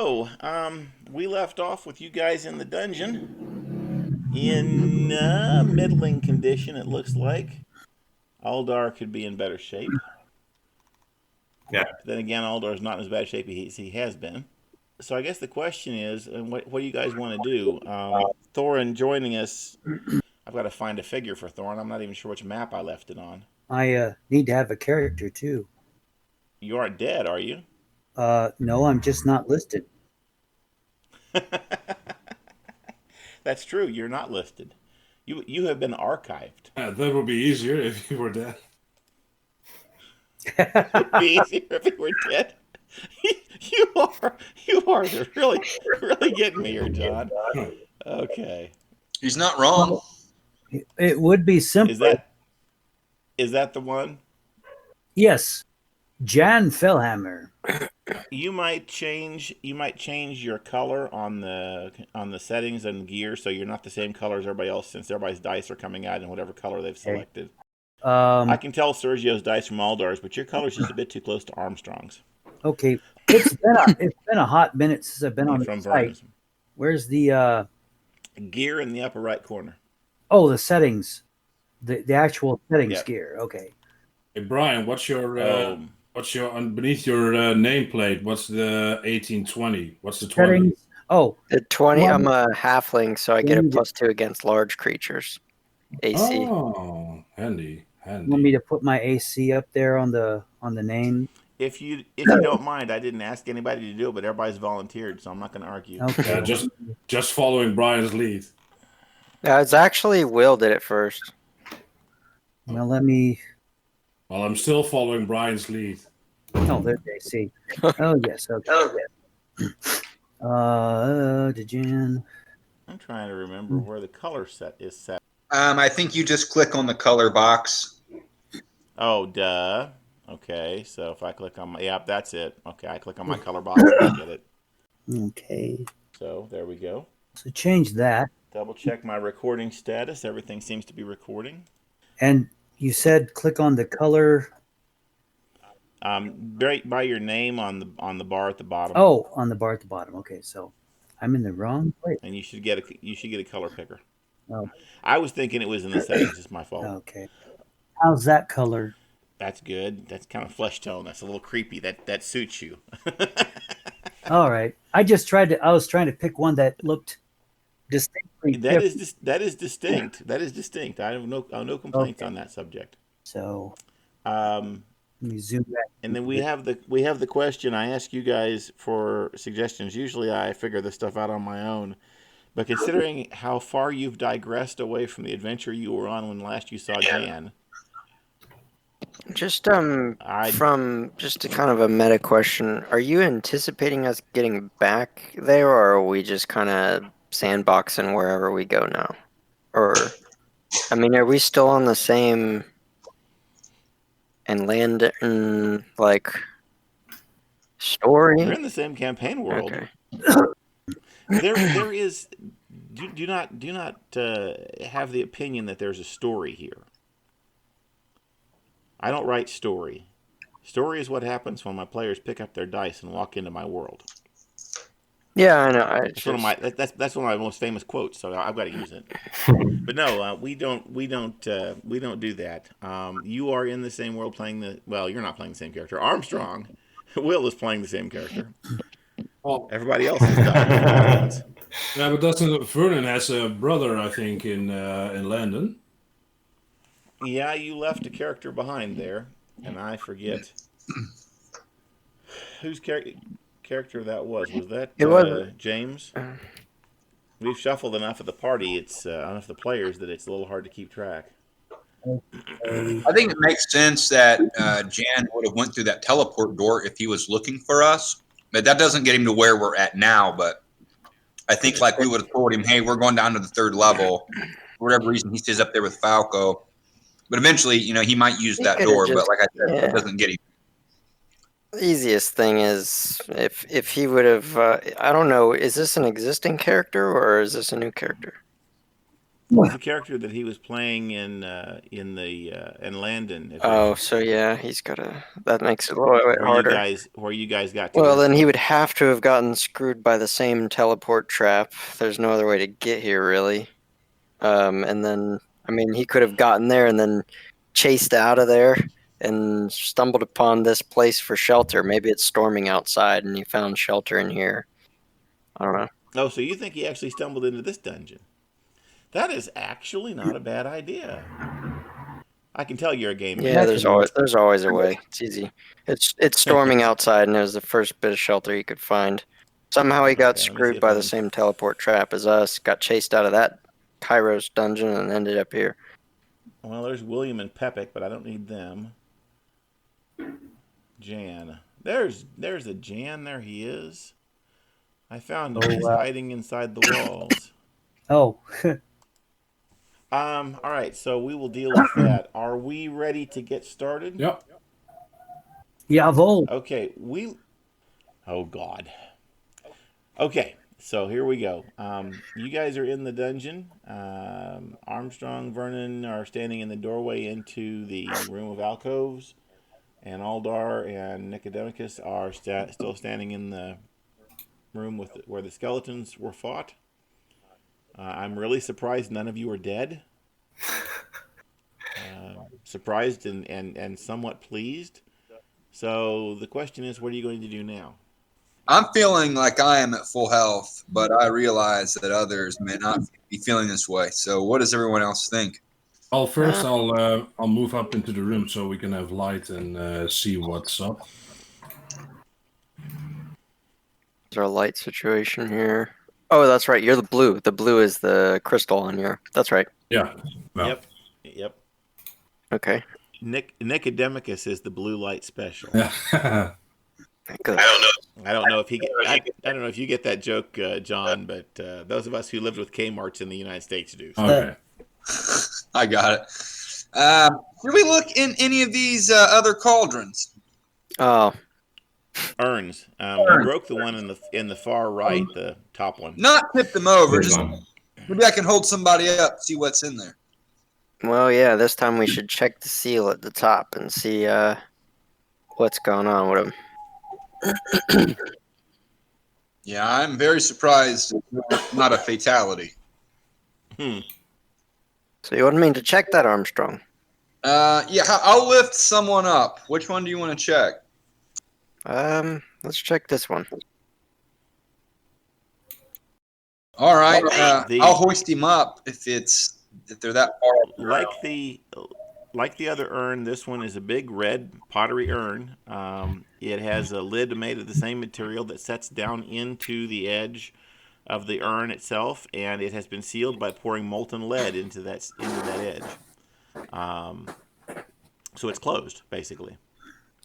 So, we left off with you guys in the dungeon in middling condition, it looks like. Aldar could be in better shape. Yeah. But then again, Aldar's not in as bad shape as he has been. So I guess the question is, what do you guys want to do? Thorin joining us. I've got to find a figure for Thorin. I'm not even sure which map I left it on. I need to have a character too. You aren't dead, are you? No, I'm just not listed. That's true. You're not listed. You have been archived. That would be easier if you were dead. It would be easier if you were dead. You are really getting me here, John. Okay. He's not wrong. It would be simpler. Is that the one? Yes, Jan Fellhammer. You might change your color on the settings and gear, so you're not the same color as everybody else, since everybody's dice are coming out in whatever color they've selected. I can tell Sergio's dice from Aldar's, but your color's just a bit too close to Armstrong's. Okay, it's been a hot minute since I've been on the site. Where's the gear in the upper right corner? Oh, the settings, the actual settings gear. Okay. Hey Brian, what's your beneath your nameplate? What's the 1820? What's the 20? Settings. Oh, the 20. I'm a halfling, so I get a +2 against large creatures. AC. Oh, handy. Want me to put my AC up there on the name? If you don't mind, I didn't ask anybody to do it, but everybody's volunteered, so I'm not going to argue. Okay. Just following Brian's lead. Yeah, it's actually Will did it first. Well, let me. Well, I'm still following Brian's lead. Oh, there's AC. Oh yes. Okay. Djan. I'm trying to remember where the color set is set. I think you just click on the color box. Oh, duh. Okay, so if I click on my... Yep, that's it. Okay, I click on my color box and I get it. Okay. So, there we go. So change that. Double check my recording status. Everything seems to be recording. And you said click on the color... Right by your name on the bar at the bottom. Oh, on the bar at the bottom. Okay, so I'm in the wrong place. And you should get a color picker. Oh. I was thinking it was in the settings. It's my fault. Okay. How's that color? That's good. That's kind of flesh tone. That's a little creepy. That suits you. All right. I was trying to pick one that looked distinctly different. That is distinct. That is distinct. I have no complaints on that subject. So let me zoom back. And then we have the question. I ask you guys for suggestions. Usually I figure this stuff out on my own. But considering how far you've digressed away from the adventure you were on when last you saw Djan. Just from just a kind of a meta question, are you anticipating us getting back there, or are we just kind of sandboxing wherever we go now? Or, I mean, are we still on the same and land like story? We're in the same campaign world. Okay. There is. Do not have the opinion that there's a story here. I don't write story. Story is what happens when my players pick up their dice and walk into my world. Yeah, I know. That's one of my most famous quotes, so I've got to use it. But no, we don't do that. You are in the same world playing you're not playing the same character. Armstrong, Will is playing the same character. Oh. Everybody else is dying. Yeah, but doesn't Vernon has a brother? I think in London. Yeah, you left a character behind there, and I forget whose character that was. Was that James? We've shuffled enough of the party, enough of the players, that it's a little hard to keep track. I think it makes sense that Jan would have went through that teleport door if he was looking for us. But that doesn't get him to where we're at now. But I think like we would have told him, hey, we're going down to the 3rd level. For whatever reason, he stays up there with Falco. But eventually, he might use that door. But like I said, that doesn't get him. The easiest thing is if he would have, I don't know, is this an existing character or is this a new character? Who's the character that he was playing in Landon? Oh, so yeah, that makes it a little bit harder. Where you guys got. Well, then he would have to have gotten screwed by the same teleport trap. There's no other way to get here, really. And then, I mean, he could have gotten there and then chased out of there and stumbled upon this place for shelter. Maybe it's storming outside and he found shelter in here. I don't know. Oh, so you think he actually stumbled into this dungeon? That is actually not a bad idea. I can tell you're a gamer. Yeah, there's always a way. It's easy. It's storming outside, and it was the first bit of shelter he could find. Somehow he got screwed by the same teleport trap as us. Got chased out of that Kairos dungeon and ended up here. Well, there's William and Pepic, but I don't need them. Jan. There's a Jan. There he is. I found him. He's hiding inside the walls. Oh. All right, so we will deal with that. Are we ready to get started? Yep. Jawohl. Okay, Oh, God. Okay, so here we go. You guys are in the dungeon. Armstrong, Vernon are standing in the doorway into the room of alcoves, and Aldar and Nicodemicus are still standing in the room where the skeletons were fought. I'm really surprised none of you are dead. Surprised and somewhat pleased. So the question is, what are you going to do now? I'm feeling like I am at full health, but I realize that others may not be feeling this way. So what does everyone else think? Well, first I'll move up into the room so we can have light and see what's up. Is there a light situation here? Oh, that's right. You're the blue. The blue is the crystal on your. That's right. Yeah. Well. Yep. Okay. Nicodemicus is the blue light special. Good. I don't know if you get that joke, John, but those of us who lived with Kmart's in the United States do. So. Okay. I got it. Should we look in any of these other cauldrons? Oh. Urns. You broke the one in the far right, the top one. Not tip them over. Just maybe I can hold somebody up, see what's in there. Well, yeah. This time we should check the seal at the top and see what's going on with him. Yeah, I'm very surprised it's not a fatality. So you want me to check that, Armstrong? Yeah, I'll lift someone up. Which one do you want to check? Let's check this one. All right, I'll hoist him up if they're that far. Like the other urn, this one is a big red pottery urn. It has a lid made of the same material that sets down into the edge of the urn itself, and it has been sealed by pouring molten lead into that edge. So it's closed, basically.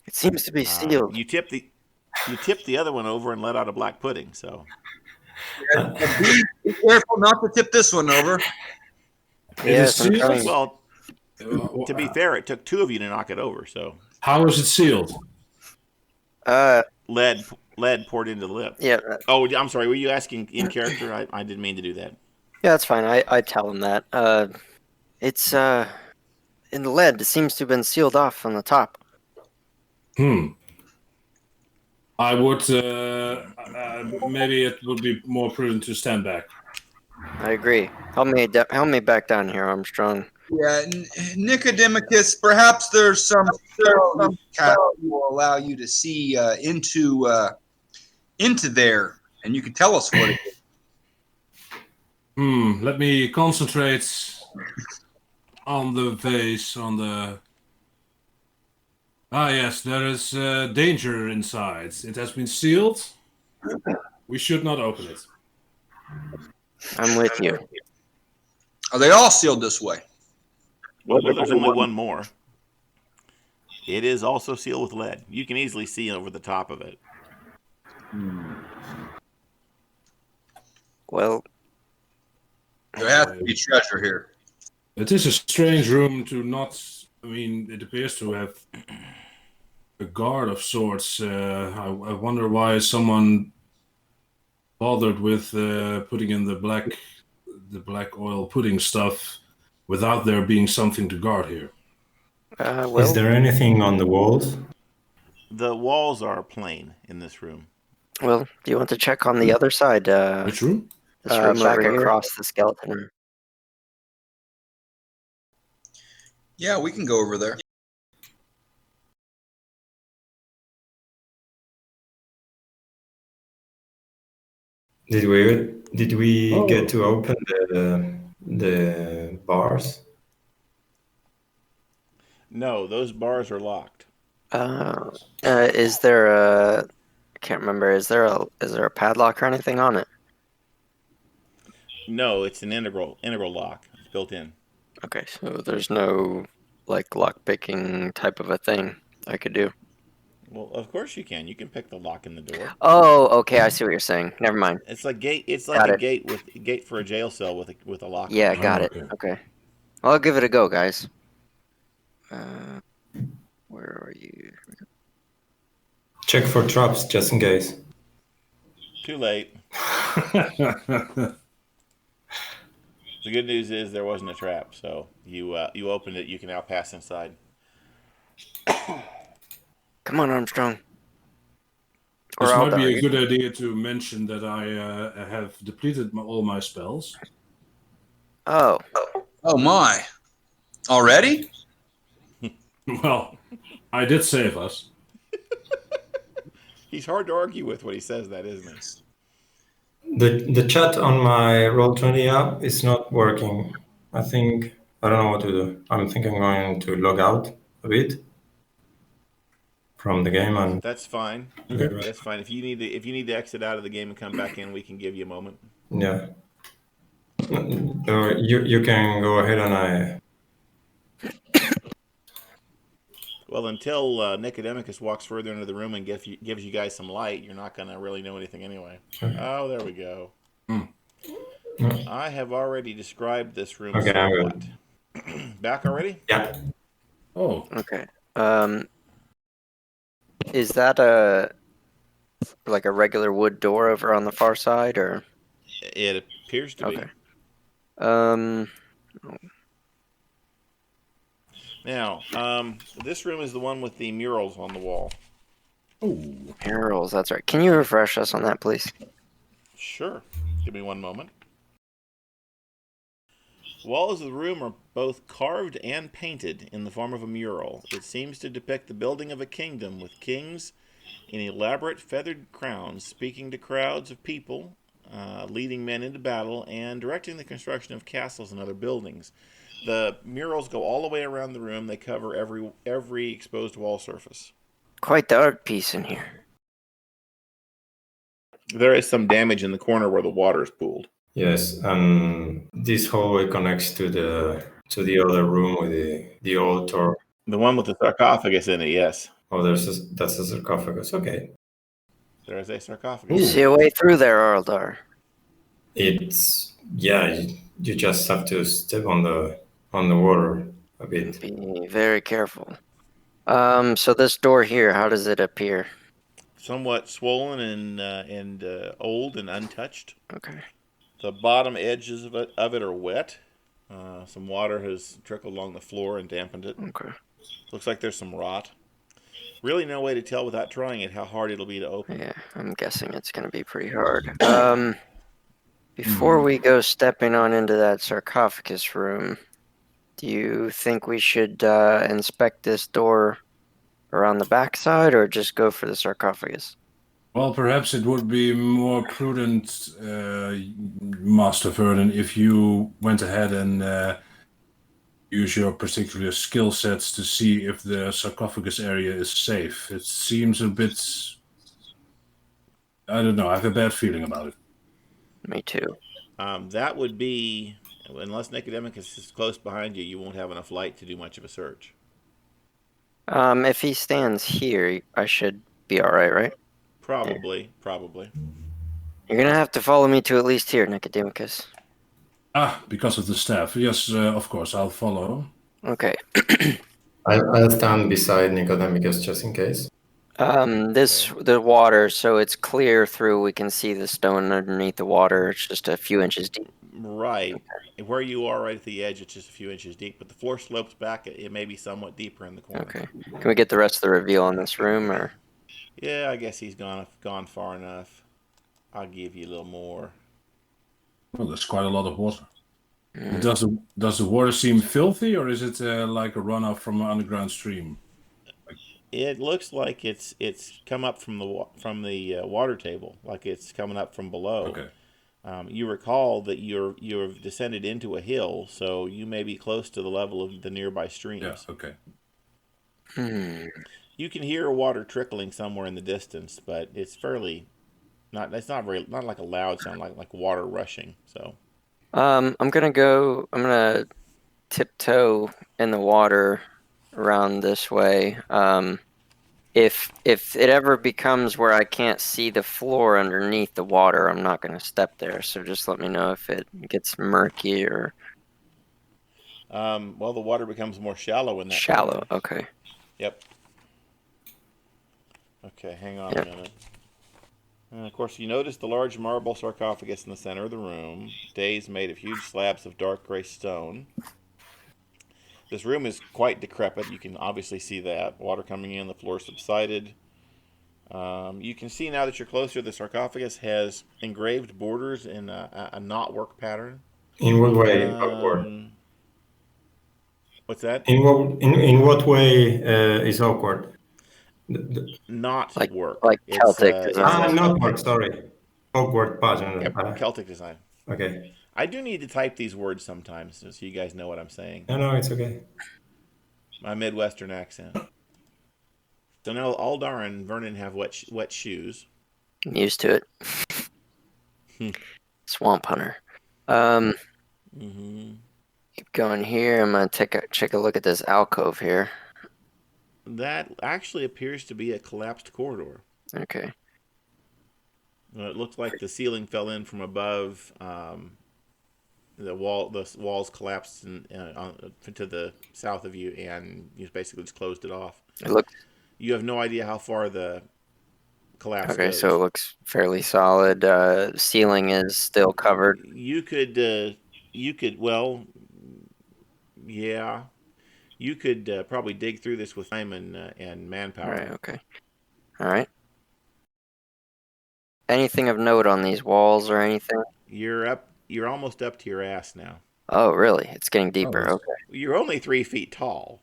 It seems to be sealed. You tip the other one over and let out a black pudding. So be careful not to tip this one over. Yes, I'm trying. Well, to be fair, it took two of you to knock it over. So how is it sealed? Lead poured into the lip. Yeah. Oh, I'm sorry. Were you asking in character? I didn't mean to do that. Yeah, that's fine. I tell him that. It's in the lead. It seems to have been sealed off on the top. I would maybe it would be more prudent to stand back. I agree. Help me back down here, Armstrong. Yeah, Nicodemicus, perhaps there's some that will allow you to see into there, and you can tell us what it is. Let me concentrate on the vase, on the... Ah, yes, there is danger inside. It has been sealed. We should not open it. I'm with you. Are they all sealed this way? Well, there's only one more. It is also sealed with lead. You can easily see over the top of it. Well, there has to be treasure here. It is a strange room to not... I mean, it appears to have a guard of sorts. I wonder why someone bothered with putting in the black the black oil pudding stuff without there being something to guard here? Is there anything on the walls? The walls are plain in this room. Well, do you want to check on the other side? Which room? This room back over here. across the skeleton room. Yeah, we can go over there. Did we get to open the bars? No, those bars are locked. Is there a? I can't remember. Is there a padlock or anything on it? No, it's an integral lock. It's built in. Okay, so there's no like lock picking type of a thing I could do. Well, of course you can. You can pick the lock in the door. Oh, okay. I see what you're saying. Never mind. It's like gate. It's like a gate for a jail cell with a lock. Yeah, on it. got it. Okay. Well, I'll give it a go, guys. Where are you? Check for traps just in case. Too late. The good news is there wasn't a trap, so you opened it. You can now pass inside. Come on, Armstrong. This I'll might be die. a good idea to mention that I have depleted all my spells. Oh. Oh my! Already? Well, I did save us. He's hard to argue with when he says that, isn't he? The chat on my Roll20 app is not working. I don't know what to do. I'm thinking I'm going to log out a bit from the game and That's fine. Okay. That's fine. If you need to exit out of the game and come back in, we can give you a moment. yeah. So you can go ahead and Well, until Nicodemicus walks further into the room and gives you guys some light, you're not going to really know anything anyway. Oh, there we go. I have already described this room Okay, I'm somewhat. Back already? Yeah. Oh, Okay. Is that like a regular wood door over on the far side, or? It appears to be. Okay. Now, this room is the one with the murals on the wall. oh, Murals, that's right. Can you refresh us on that, please? Sure. Give me one moment. Walls of the room are both carved and painted in the form of a mural. It seems to depict the building of a kingdom with kings in elaborate feathered crowns speaking to crowds of people, leading men into battle, and directing the construction of castles and other buildings. The murals go all the way around the room. They cover every exposed wall surface. Quite the art piece in here. There is some damage in the corner where the water is pooled. Yes, and this hallway connects to the other room with the altar. The one with the sarcophagus in it, yes. Oh, that's a sarcophagus. Okay. There is a sarcophagus. You see a way through there, Arldar. It's you just have to step on the water a bit. Be very careful. So this door here, how does it appear? Somewhat swollen and old and untouched. Okay. The bottom edges of it are wet. Some water has trickled along the floor and dampened it. Okay. Looks like there's some rot. Really no way to tell without trying it how hard it'll be to open. Yeah, I'm guessing it's going to be pretty hard. Before we go stepping on into that sarcophagus room, do you think we should inspect this door around the backside, or just go for the sarcophagus? well, perhaps it would be more prudent, Master Vernon, if you went ahead and use your particular skill sets to see if the sarcophagus area is safe. It seems a bit... I don't know. I have a bad feeling about it. Me too. That would be, unless Nicodemicus is close behind you, you won't have enough light to do much of a search. If he stands here, I should be all right, right? Probably. You're going to have to follow me to at least here, Nicodemicus. Ah, because of the staff. Yes, of course, I'll follow. Okay. I'll stand beside Nicodemicus just in case. The water, so it's clear through. We can see the stone underneath the water. It's just a few inches deep. Right. Where you are right at the edge, it's just a few inches deep, but the floor slopes back. It may be somewhat deeper in the corner. Okay. Can we get the rest of the reveal in this room, or? Yeah, I guess he's gone far enough. I'll give you a little more. Well, there's quite a lot of water. Does the water seem filthy, or is it like a runoff from an underground stream? It looks like it's come up from the water table, like it's coming up from below. Okay. You recall that you've descended into a hill, so you may be close to the level of the nearby streams. Yeah. Okay. You can hear water trickling somewhere in the distance, but it's fairly not. It's not like a loud sound, like water rushing. So. I'm gonna tiptoe in the water around this way. If it ever becomes where I can't see the floor underneath the water, I'm not gonna step there. So just let me know if it gets murky or. Well, the water becomes more shallow in that. Shallow. Okay. Yep. Okay, hang on a minute. And of course, you notice the large marble sarcophagus in the center of the room. Days made of huge slabs of dark gray stone. This room is quite decrepit. You can obviously see that. Water coming in, the floor subsided. You can see now that you're closer, the sarcophagus has engraved borders in a knotwork pattern. In what way? Awkward. What's that? In what way is awkward? Not like work. Like Celtic design. Not work, sorry. Awkward pattern. Yep, Celtic design. Okay. I do need to type these words sometimes so you guys know what I'm saying. No, it's okay. My Midwestern accent. So now Aldar and Vernon have wet shoes. I'm used to it. Swamp Hunter. Keep going here. I'm gonna check a look at this alcove here. That actually appears to be a collapsed corridor. Okay. It looks like the ceiling fell in from above. The walls collapsed to the south of you, and you basically just closed it off. You have no idea how far the collapse goes. Okay, so it looks fairly solid. Ceiling is still covered. You could probably dig through this with time and manpower. All right. Okay. All right. Anything of note on these walls or anything? You're almost up to your ass now. Oh, really? It's getting deeper. Okay. You're only 3 feet tall.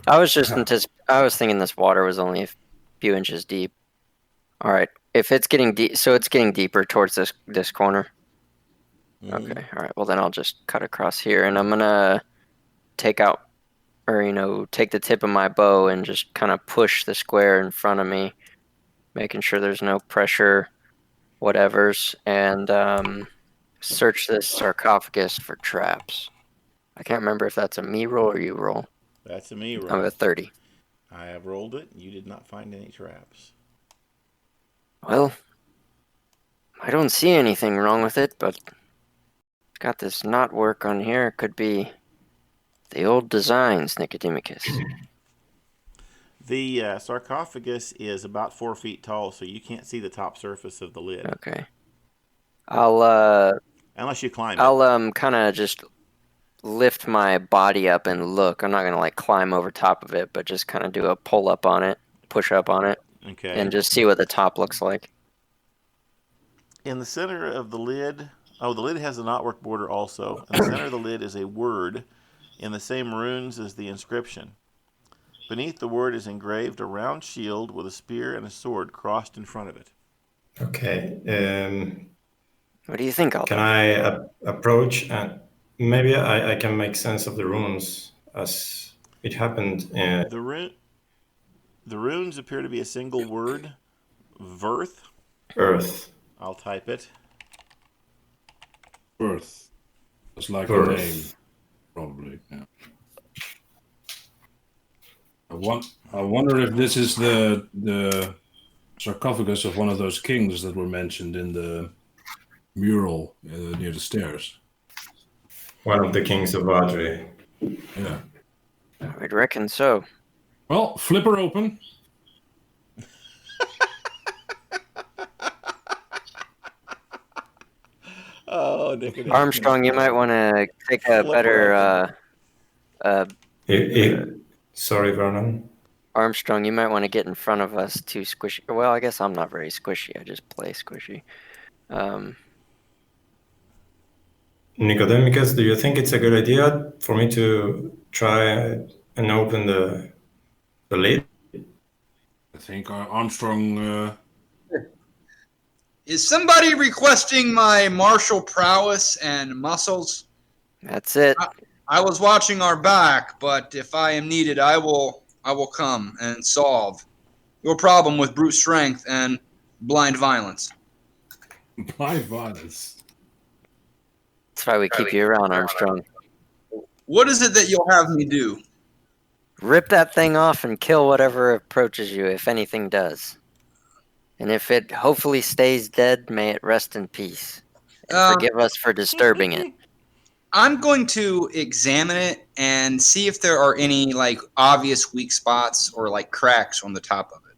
I was thinking this water was only a few inches deep. All right. If it's getting deep, so it's getting deeper towards this corner. Okay. All right. Well, then I'll just cut across here, and I'm gonna take the tip of my bow and just kind of push the square in front of me, making sure there's no pressure, whatevers, and search this sarcophagus for traps. I can't remember if that's a me roll or you roll. That's a me roll. I'm at 30. I have rolled it. You did not find any traps. Well, I don't see anything wrong with it, but it's got this knotwork on here. It could be the old designs, Nicodemicus. The sarcophagus is about 4 feet tall, so you can't see the top surface of the lid. Okay. Unless you climb it. I'll kind of just lift my body up and look. I'm not going to climb over top of it, but just kind of do a pull up on it, push up on it. Okay. And just see what the top looks like. In the center of the lid, the lid has a knotwork border also. In the center of the lid is a word in the same runes as the inscription. Beneath the word is engraved a round shield with a spear and a sword crossed in front of it. Okay. What do you think, Aldo? Can I approach and maybe I can make sense of the runes as it happened? The runes appear to be a single word, Verth. Earth. I'll type it. Verth. It's like Verth. a name, probably. Yeah. I wonder if this is the sarcophagus of one of those kings that were mentioned in the mural near the stairs. One of the kings of Adrih. Yeah. I'd reckon so. Well, flip her open. Oh, Nicodemus. Armstrong, you might want to take a better. Sorry, Vernon. Armstrong, you might want to get in front of us too squishy. Well, I guess I'm not very squishy. I just play squishy. Nicodemus, do you think it's a good idea for me to try and open the lid? I think Armstrong. Is somebody requesting my martial prowess and muscles? That's it. I was watching our back, but if I am needed, I will come and solve your problem with brute strength and blind violence. Blind violence. That's why we keep you around, Armstrong. What is it that you'll have me do? Rip that thing off and kill whatever approaches you, if anything does. And if it hopefully stays dead, may it rest in peace. And forgive us for disturbing it. I'm going to examine it and see if there are any obvious weak spots or cracks on the top of it.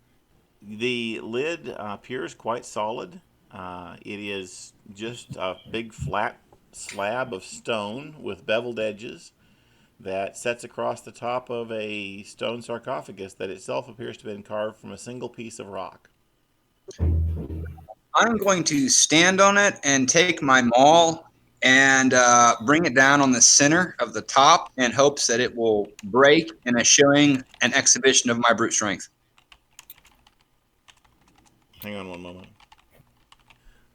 The lid appears quite solid. It is just a big flat slab of stone with beveled edges that sets across the top of a stone sarcophagus that itself appears to have been carved from a single piece of rock. I'm going to stand on it and take my maul and bring it down on the center of the top in hopes that it will break in a showing an exhibition of my brute strength. Hang on one moment.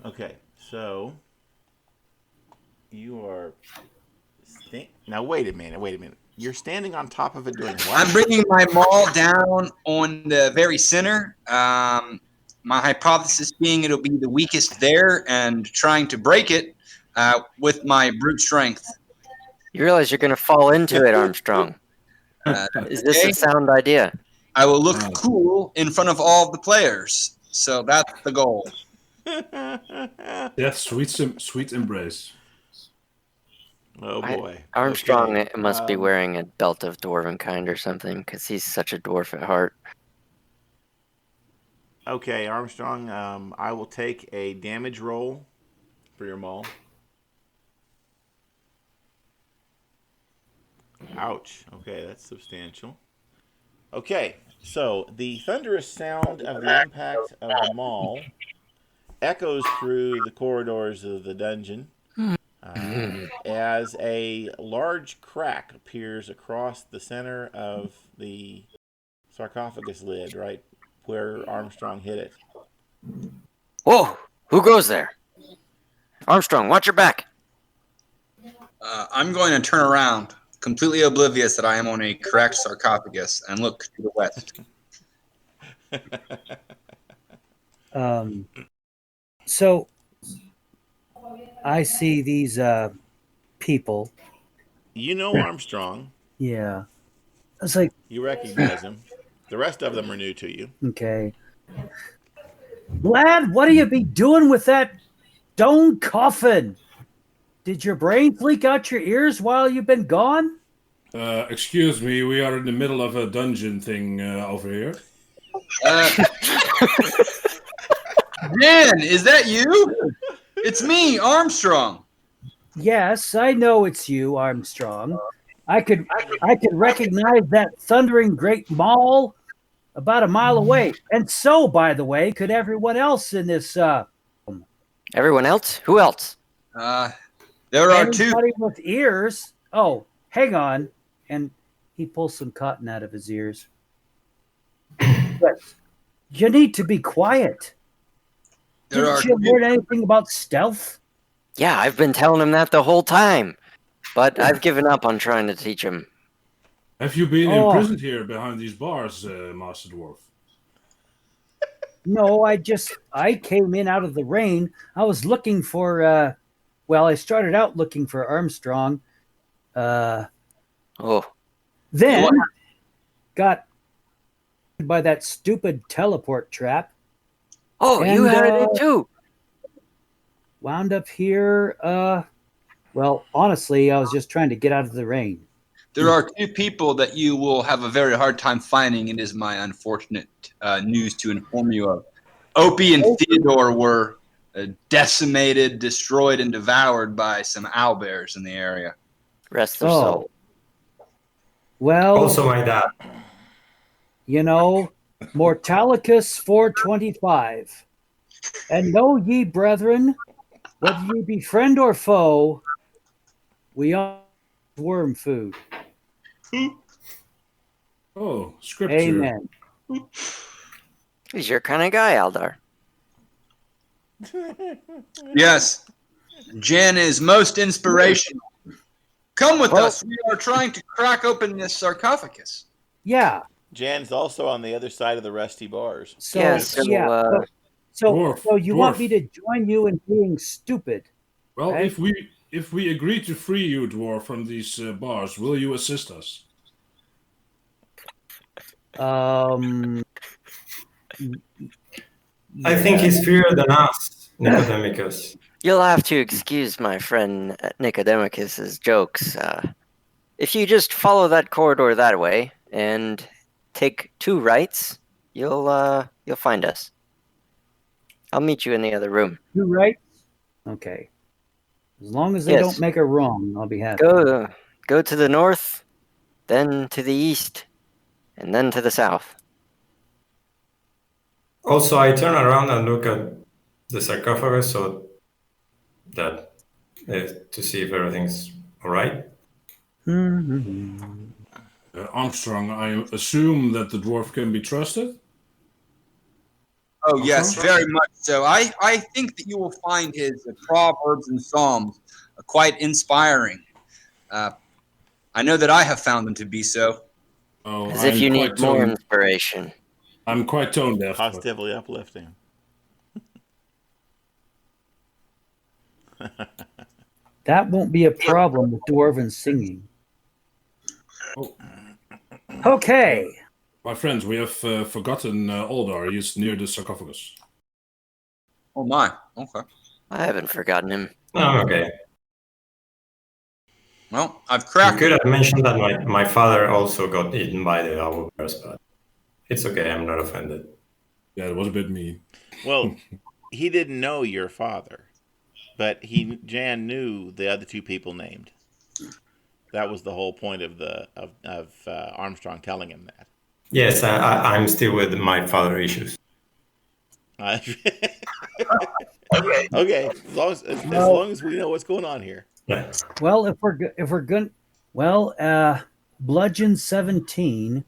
Okay, so you are... Now, wait a minute. You're standing on top of it doing what? I'm bringing my maul down on the very center. My hypothesis being it'll be the weakest there and trying to break it with my brute strength. You realize you're going to fall into it, Armstrong. Is this a sound idea? I will look cool in front of all of the players. So that's the goal. Yeah, sweet embrace. Oh boy. Armstrong must be wearing a belt of dwarven kind or something, because he's such a dwarf at heart. Okay, Armstrong, I will take a damage roll for your maul. Ouch. Okay, that's substantial. Okay, so the thunderous sound of the impact of the maul echoes through the corridors of the dungeon as a large crack appears across the center of the sarcophagus lid, right where Armstrong hit it. Whoa! Who goes there? Armstrong, watch your back. I'm going to turn around, completely oblivious that I am on a cracked sarcophagus, and look to the west. So I see these people. You know Armstrong. Yeah. I was like, you recognize him. The rest of them are new to you. Okay. Lad, what do you be doing with that stone coffin? Did your brain leak out your ears while you've been gone? Excuse me, we are in the middle of a dungeon thing over here. Djan, is that you? It's me, Armstrong. Yes, I know it's you, Armstrong. I could recognize that thundering great maul about a mile away. And so, by the way, could everyone else in this Everyone else? Who else? There are two. Anybody with ears? Oh, hang on. And he pulls some cotton out of his ears. But you need to be quiet. Didn't you learn anything about stealth? Yeah, I've been telling him that the whole time. But I've given up on trying to teach him. Have you been imprisoned here behind these bars, Master Dwarf? No, I came in out of the rain. I was looking for, I started out looking for Armstrong. Then got by that stupid teleport trap. Oh, and you had it too. Wound up here. Honestly, I was just trying to get out of the rain. There are two people that you will have a very hard time finding. It is my unfortunate news to inform you of. Opie and Theodore were decimated, destroyed, and devoured by some owlbears in the area. Rest their soul. Well, Also, my dad. you know, Mortalicus 425. And know ye, brethren, whether ye be friend or foe, we are worm food. Oh, scripture. Amen. He's your kind of guy, Aldar. Yes, Jan is most inspirational. Come with us. We are trying to crack open this sarcophagus. Yeah. Jan's also on the other side of the rusty bars. So, Yes, so, so you want me to join you in being stupid? Well, right? if we agree to free you, dwarf, from these bars, will you assist us? I think he's freer than us, Nicodemicus. You'll have to excuse my friend Nicodemicus's jokes. If you just follow that corridor that way and take 2 rights, you'll find us. I'll meet you in the other room. 2 rights? Okay. As long as they don't make a wrong, I'll be happy. Go to the north, then to the east, and then to the south. Also, I turn around and look at the sarcophagus so that to see if everything's all right. Armstrong, I assume that the dwarf can be trusted? Oh, yes, very much so. I think that you will find his proverbs and psalms quite inspiring. I know that I have found them to be so. Oh, As if you need more inspiration. I'm quite tone deaf. Positively uplifting. That won't be a problem with dwarven singing. Oh. Okay. My friends, we have forgotten Aldar. He's near the sarcophagus. Oh my, okay. I haven't forgotten him. Oh, okay. Well, I've cracked. You could have mentioned that my father also got eaten by the owlbears, but it's okay. I'm not offended. Yeah, it was a bit mean. Well, he didn't know your father, but Jan knew the other 2 people named. That was the whole point of Armstrong telling him that. Yes, I'm still with my father issues. Okay. As long as we know what's going on here. Yeah. Well, if we're going, bludgeon 17,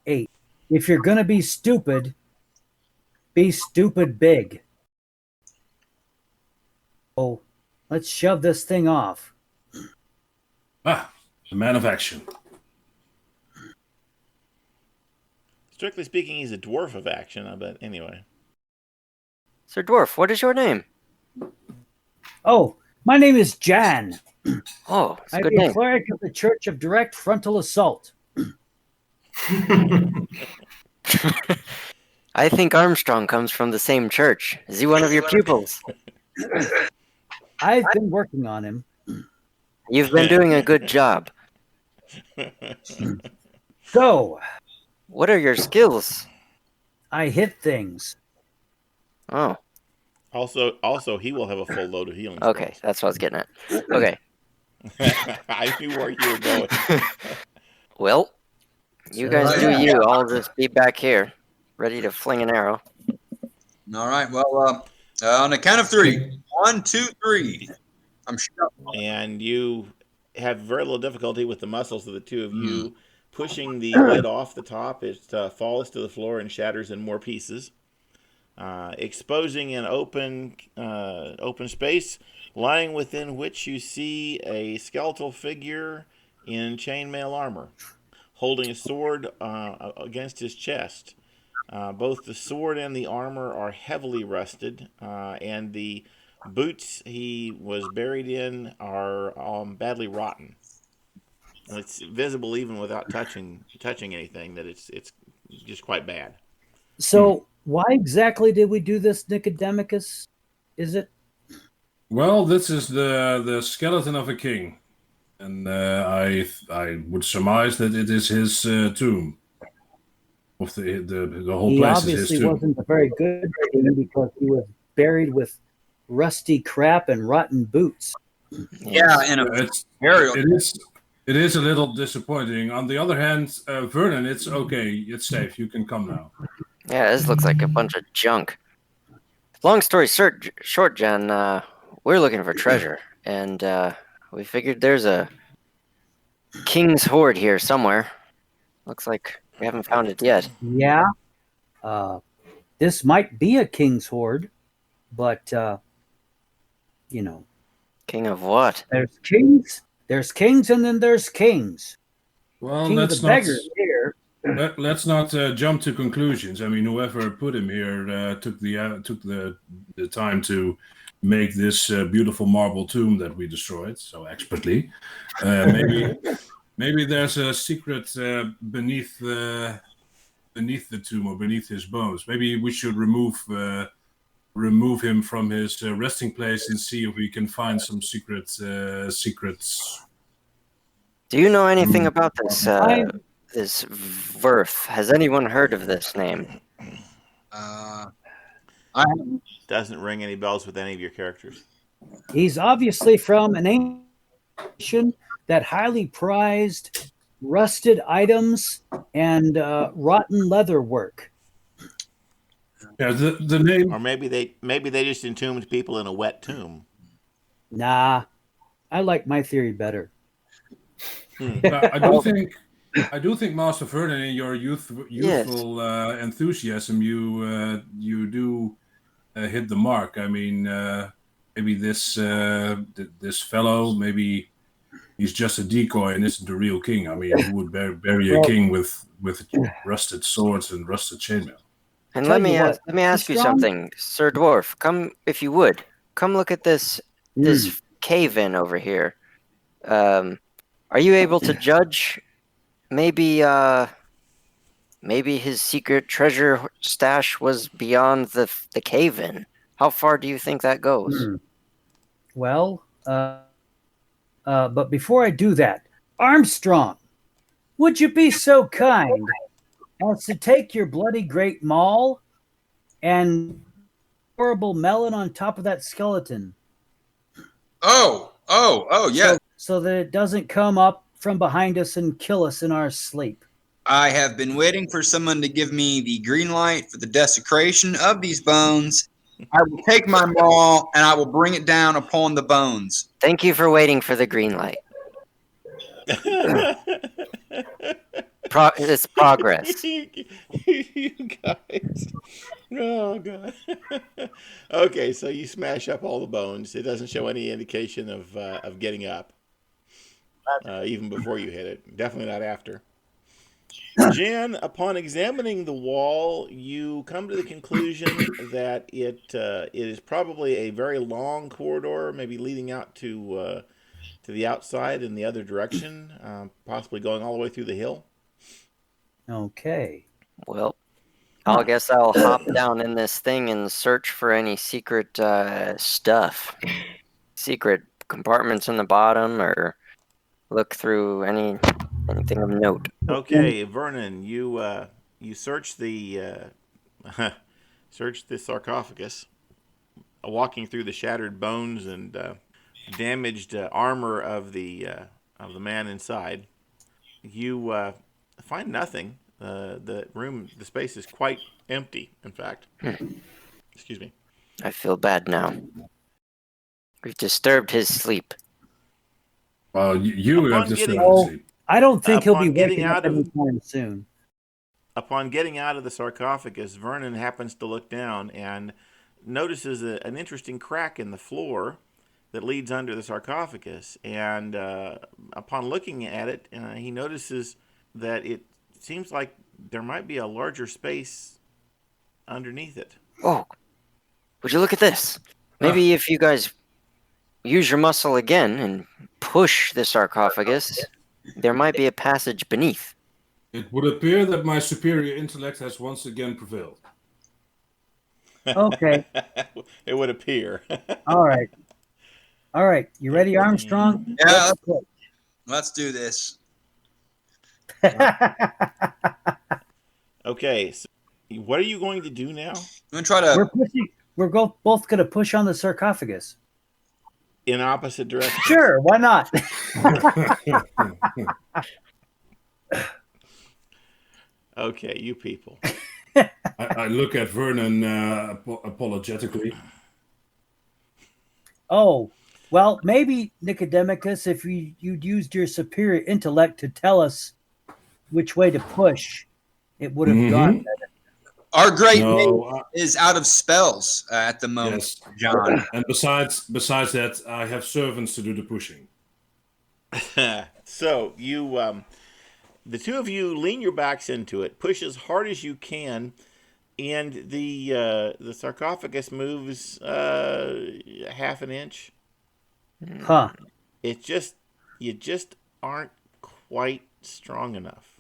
8. If you're gonna be stupid big. Oh, let's shove this thing off. Ah, the man of action. Strictly speaking, he's a dwarf of action, but anyway. Sir Dwarf, what is your name? Oh, my name is Djan. Oh, it's a I'm good a name. cleric of the Church of Direct Frontal Assault. I think Armstrong comes from the same church. Is he one of your pupils? I've been working on him. You've been doing a good job. So, what are your skills? I hit things. Oh. Also, he will have a full load of healing. Okay, that's what I was getting at. Okay. I knew where you were going. Well, you guys do you. I'll just be back here, ready to fling an arrow. All right. Well, on the count of 3. 1, 2, 3. I'm sure. And you have very little difficulty with the muscles of the 2 of you pushing the lid off the top. It falls to the floor and shatters in more pieces, exposing an open space, lying within which you see a skeletal figure in chainmail armor, holding a sword against his chest. Both the sword and the armor are heavily rusted, and the boots he was buried in are badly rotten. It's visible even without touching anything that it's just quite bad. So why exactly did we do this, Nicodemicus? Is it? Well, this is the skeleton of a king, and I would surmise that it is his tomb. Of the whole He place is his obviously tomb. wasn't a very good king because he was buried with rusty crap and rotten boots. Yeah, and it is a little disappointing. On the other hand, Vernon, it's okay. It's safe. You can come now. Yeah, this looks like a bunch of junk. Long story short, Djan, we're looking for treasure, and we figured there's a king's hoard here somewhere. Looks like we haven't found it yet. Yeah. This might be a king's hoard, but, you know. King of what? There's kings, and then there's kings. Well, King of the beggars here. Let's not jump to conclusions. I mean, whoever put him here took the time to make this beautiful marble tomb that we destroyed so expertly. Maybe there's a secret beneath the tomb or beneath his bones. Maybe we should remove him from his resting place and see if we can find some secrets. Do you know anything about this? This Verth. Has anyone heard of this name? Doesn't ring any bells with any of your characters. He's obviously from an ancient nation that highly prized rusted items and rotten leather work. Yeah, the name. Or maybe they just entombed people in a wet tomb. Nah, I like my theory better. I do think, Master Vernon, in your youthful enthusiasm, you do hit the mark. I mean, maybe this fellow, maybe he's just a decoy and isn't the real king. I mean, who would bury a king with rusted swords and rusted chainmail? And let me ask you something, Sir Dwarf. Come, if you would, come look at this cave-in over here. Are you able to judge? Maybe his secret treasure stash was beyond the cave-in. How far do you think that goes? Well, but before I do that, Armstrong, would you be so kind as to take your bloody great maul and horrible melon on top of that skeleton? Oh, yeah. So that it doesn't come up from behind us and kill us in our sleep. I have been waiting for someone to give me the green light for the desecration of these bones. I will take my maul and I will bring it down upon the bones. Thank you for waiting for the green light. It's progress. You guys. Oh, God. Okay, so you smash up all the bones. It doesn't show any indication of getting up. Even before you hit it. Definitely not after. Jan, upon examining the wall, you come to the conclusion that it is probably a very long corridor, maybe leading out to the outside in the other direction, possibly going all the way through the hill. Okay. Well, I guess I'll hop down in this thing and search for any secret stuff. Secret compartments in the bottom, or look through anything of note. Okay, Vernon, you search the sarcophagus, walking through the shattered bones and damaged armor of the man inside. You find nothing. The space is quite empty. In fact, excuse me. I feel bad now. We've disturbed his sleep. Well, you have disturbed his sleep. I don't think he'll be waking up anytime soon. Upon getting out of the sarcophagus, Vernon happens to look down and notices an interesting crack in the floor that leads under the sarcophagus. And upon looking at it, he notices that it seems like there might be a larger space underneath it. Oh, would you look at this? Maybe if you guys use your muscle again and push the sarcophagus, there might be a passage beneath. It would appear that my superior intellect has once again prevailed. Okay. It would appear. All right. You ready, Armstrong? Yeah. Let's do this. Okay. So what are you going to do now? I'm going to try to... we're both going to push on the sarcophagus. In opposite directions. Sure, why not? Okay, you people. I look at Vernon apologetically. Oh, well, maybe, Nicodemicus, if you'd used your superior intellect to tell us which way to push, it would have gone better. Our great mage is out of spells at the moment, Yes. John. And besides that, I have servants to do the pushing. So you, the two of you, lean your backs into it, push as hard as you can, and the sarcophagus moves half an inch. Huh. You just aren't quite strong enough.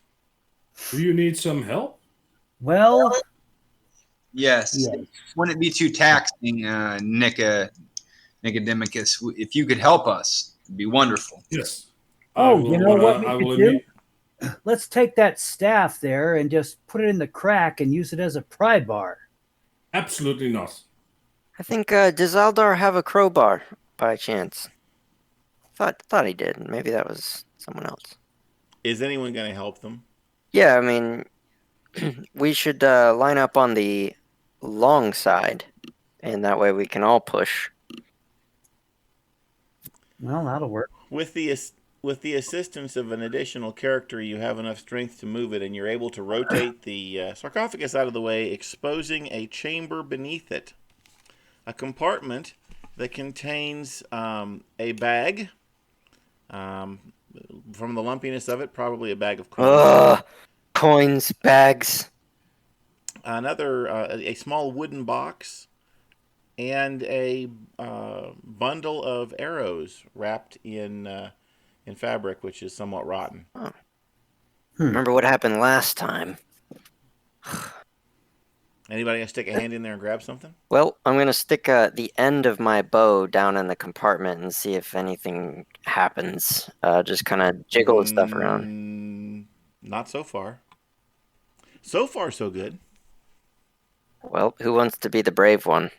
Do you need some help? Well, Yes. Wouldn't it be too taxing, Nicodemicus? If you could help us, it'd be wonderful. Yes. you know what we could do? Let's take that staff there and just put it in the crack and use it as a pry bar. Absolutely not. I think does Aldar have a crowbar by chance? Thought he did. Maybe that was someone else. Is anyone going to help them? Yeah, I mean, we should line up on the long side, and that way we can all push. Well, that'll work. With the assistance of an additional character, you have enough strength to move it, and you're able to rotate the sarcophagus out of the way, exposing a chamber beneath it. A compartment that contains a bag. From the lumpiness of it, probably a bag of coins. Coins, bags. Another, a small wooden box, and a bundle of arrows wrapped in fabric, which is somewhat rotten. Oh. Remember what happened last time? Anybody gonna stick a hand in there and grab something? Well, I'm gonna stick the end of my bow down in the compartment and see if anything happens. Just kind of jiggle the stuff around. Not so far. So far, so good. Well, who wants to be the brave one?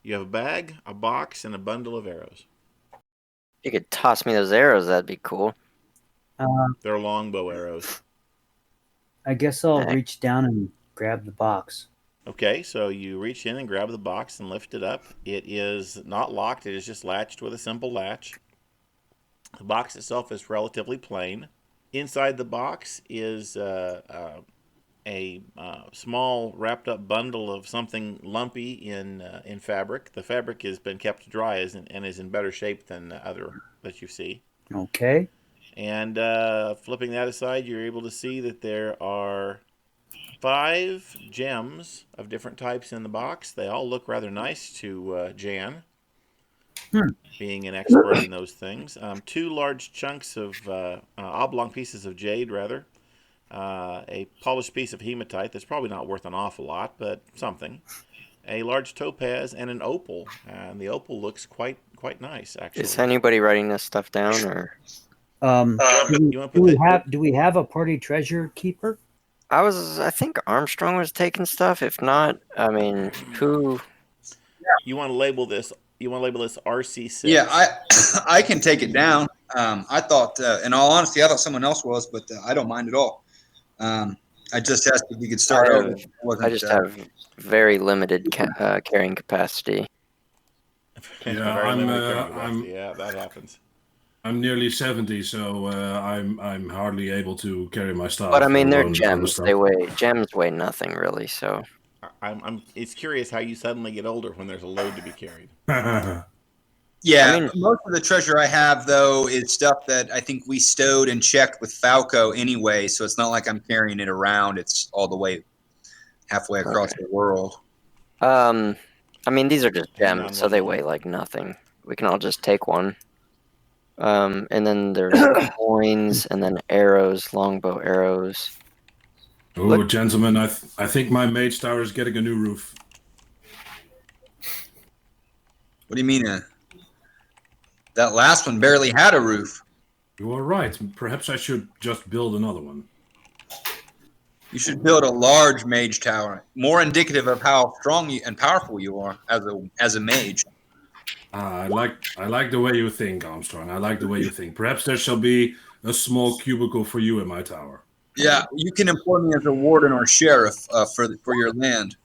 You have a bag, a box, and a bundle of arrows. You could toss me those arrows, that'd be cool. They're longbow arrows. I guess I'll reach down and grab the box. Okay, so you reach in and grab the box and lift it up. It is not locked. It is just latched with a simple latch. The box itself is relatively plain. Inside the box is a small wrapped up bundle of something lumpy in fabric. The fabric has been kept dry and is in better shape than the other that you see. Okay. And flipping that aside, you're able to see that there are 5 gems of different types in the box. They all look rather nice to Djan, being an expert in those things. 2 large chunks of oblong pieces of jade, rather. A polished piece of hematite that's probably not worth an awful lot, but something. A large topaz and an opal, and the opal looks quite nice, actually. Is anybody writing this stuff down, or? Do we have a party treasure keeper? I think Armstrong was taking stuff. If not, I mean, who? You want to label this? You want to label this RC6? Yeah, I can take it down. I thought, in all honesty, I thought someone else was, but I don't mind at all. I just asked if you could start over. I just have very limited carrying capacity. Yeah, that happens. I'm nearly 70, so I'm hardly able to carry my stuff. But I mean, they're gems. Gems weigh nothing really. So it's curious how you suddenly get older when there's a load to be carried. Yeah, I mean, most of the treasure I have, though, is stuff that I think we stowed and checked with Falco anyway, so it's not like I'm carrying it around. It's all the way halfway across the world. I mean, these are just gems, so they weigh like nothing. We can all just take one. And then there's coins, and then arrows, longbow arrows. Oh, gentlemen, I think my mage tower is getting a new roof. What do you mean? That last one barely had a roof. You are right. Perhaps I should just build another one. You should build a large mage tower, more indicative of how strong and powerful you are as a mage. I like the way you think, Armstrong. I like the way you think. Perhaps there shall be a small cubicle for you in my tower. Yeah, you can employ me as a warden or sheriff for your land.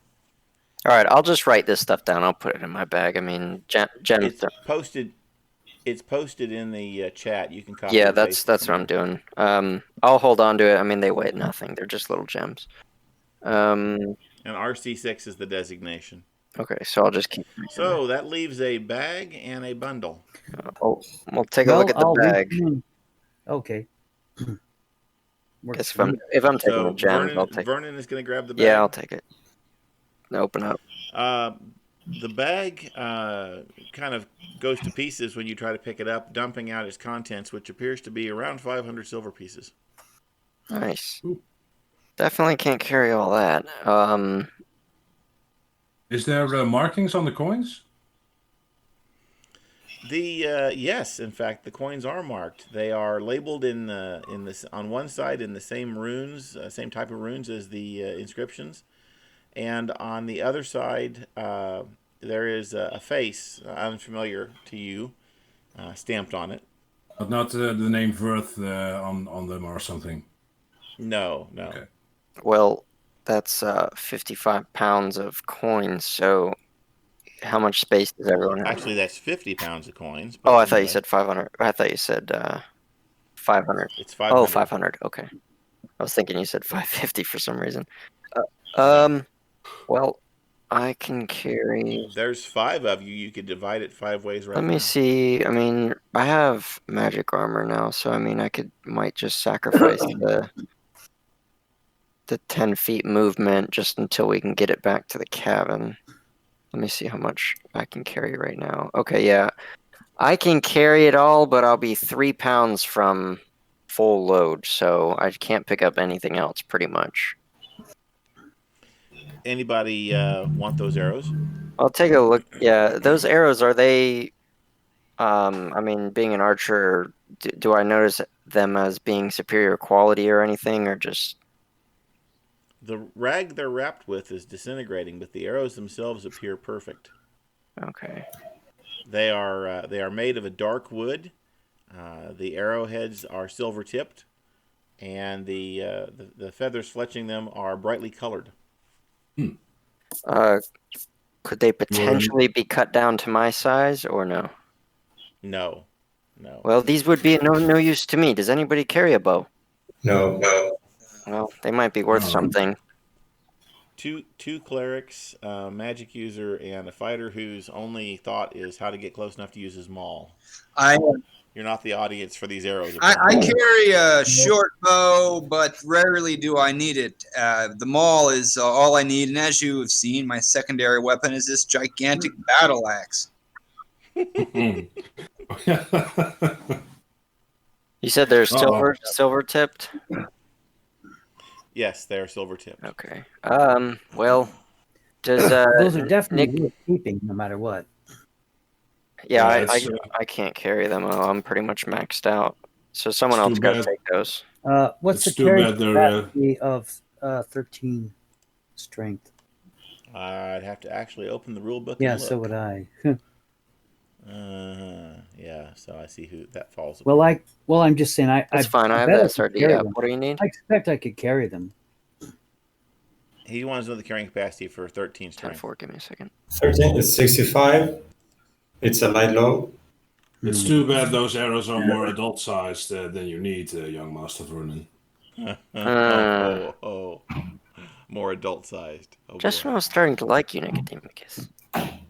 All right, I'll just write this stuff down. I'll put it in my bag. I mean, It's posted. It's posted in the chat. You can copy. Yeah, that's what I'm doing. I'll hold on to it. I mean, they weigh nothing. They're just little gems. And RC6 is the designation. Okay, so I'll just keep. So that leaves a bag and a bundle. We'll take a look at the bag. Okay. Guess if I'm taking the gems, I'll take. Vernon is going to grab the bag. Yeah, I'll take it. Open up. The bag kind of goes to pieces when you try to pick it up, dumping out its contents, which appears to be around 500 silver pieces. Nice. Definitely can't carry all that. Is there markings on the coins? Yes, in fact, the coins are marked. They are labeled in this on one side in the same runes, same type of runes as the inscriptions, and on the other side there is a face unfamiliar to you, stamped on it. But not the name Verth on them or something. No. Okay. Well, that's 55 pounds of coins. So, how much space does everyone have? Actually, that's 50 pounds of coins. Oh, I thought you said 500. I thought you said 500. It's 500. Oh, 500. Okay. I was thinking you said 550 for some reason. Well, I can carry. There's 5 of you. You could divide it 5 ways right now. Let me see. I mean, I have magic armor now, so I mean, might just sacrifice the 10 feet movement just until we can get it back to the cabin. Let me see how much I can carry right now. Okay, yeah. I can carry it all, but I'll be 3 pounds from full load, so I can't pick up anything else, pretty much. Anybody want those arrows? I'll take a look. Yeah, those arrows, are they... I mean, being an archer, do I notice them as being superior quality or anything, or just... The rag they're wrapped with is disintegrating, but the arrows themselves appear perfect. Okay. They are made of a dark wood. The arrowheads are silver tipped, and the feathers fletching them are brightly colored. Could they potentially be cut down to my size, or no? No. Well, these would be no use to me. Does anybody carry a bow? No. Well, they might be worth something. Two clerics, a magic user, and a fighter whose only thought is how to get close enough to use his maul. You're not the audience for these arrows. I carry a short bow, but rarely do I need it. The maul is all I need, and as you have seen, my secondary weapon is this gigantic battle axe. You said they're silver tipped? Yes, they're silver tipped. Okay. Well, does those are definitely worth keeping, no matter what. Yeah, I can't carry them. I'm pretty much maxed out. So someone else got to take those. What's the carrying capacity of 13 strength? I'd have to actually open the rule book. Yeah, and look. so would I. Yeah, so I see who that falls. Well, I'm just saying. That's fine. I have that SRD. What do you need? I expect I could carry them. He wants to know the carrying capacity for 13 strength. 10-4, give me a second. 13 is 65. It's a light load. It's too bad those arrows are more adult-sized than you need, young Master Vernon. More adult-sized. Just when I was starting to like you, Nicodemicus.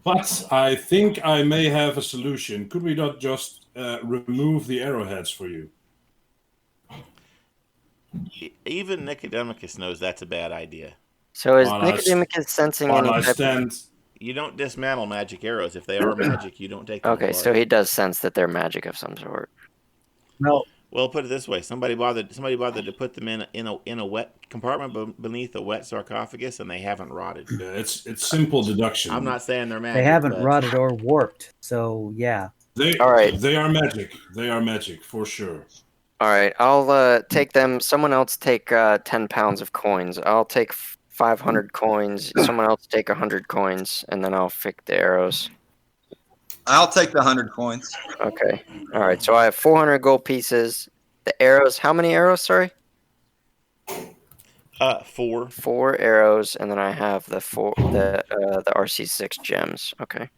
But I think I may have a solution. Could we not just remove the arrowheads for you? Even Nicodemicus knows that's a bad idea. So is Nicodemicus sensing any type of... You don't dismantle magic arrows. If they are magic, you don't take them apart. So he does sense that they're magic of some sort. No. Well, put it this way: somebody bothered to put them in a wet compartment beneath a wet sarcophagus, and they haven't rotted. Yeah, it's simple deduction. I'm not saying they're magic. They haven't rotted or warped, so yeah. They are magic. They are magic for sure. All right, I'll take them. Someone else take 10 pounds of coins. I'll take 500 coins. Someone else take 100 coins, and then I'll pick the arrows. I'll take the 100 coins. Okay. All right. So I have 400 gold pieces. The arrows. How many arrows? Sorry. 4. 4 arrows, and then I have the RC6 gems. Okay.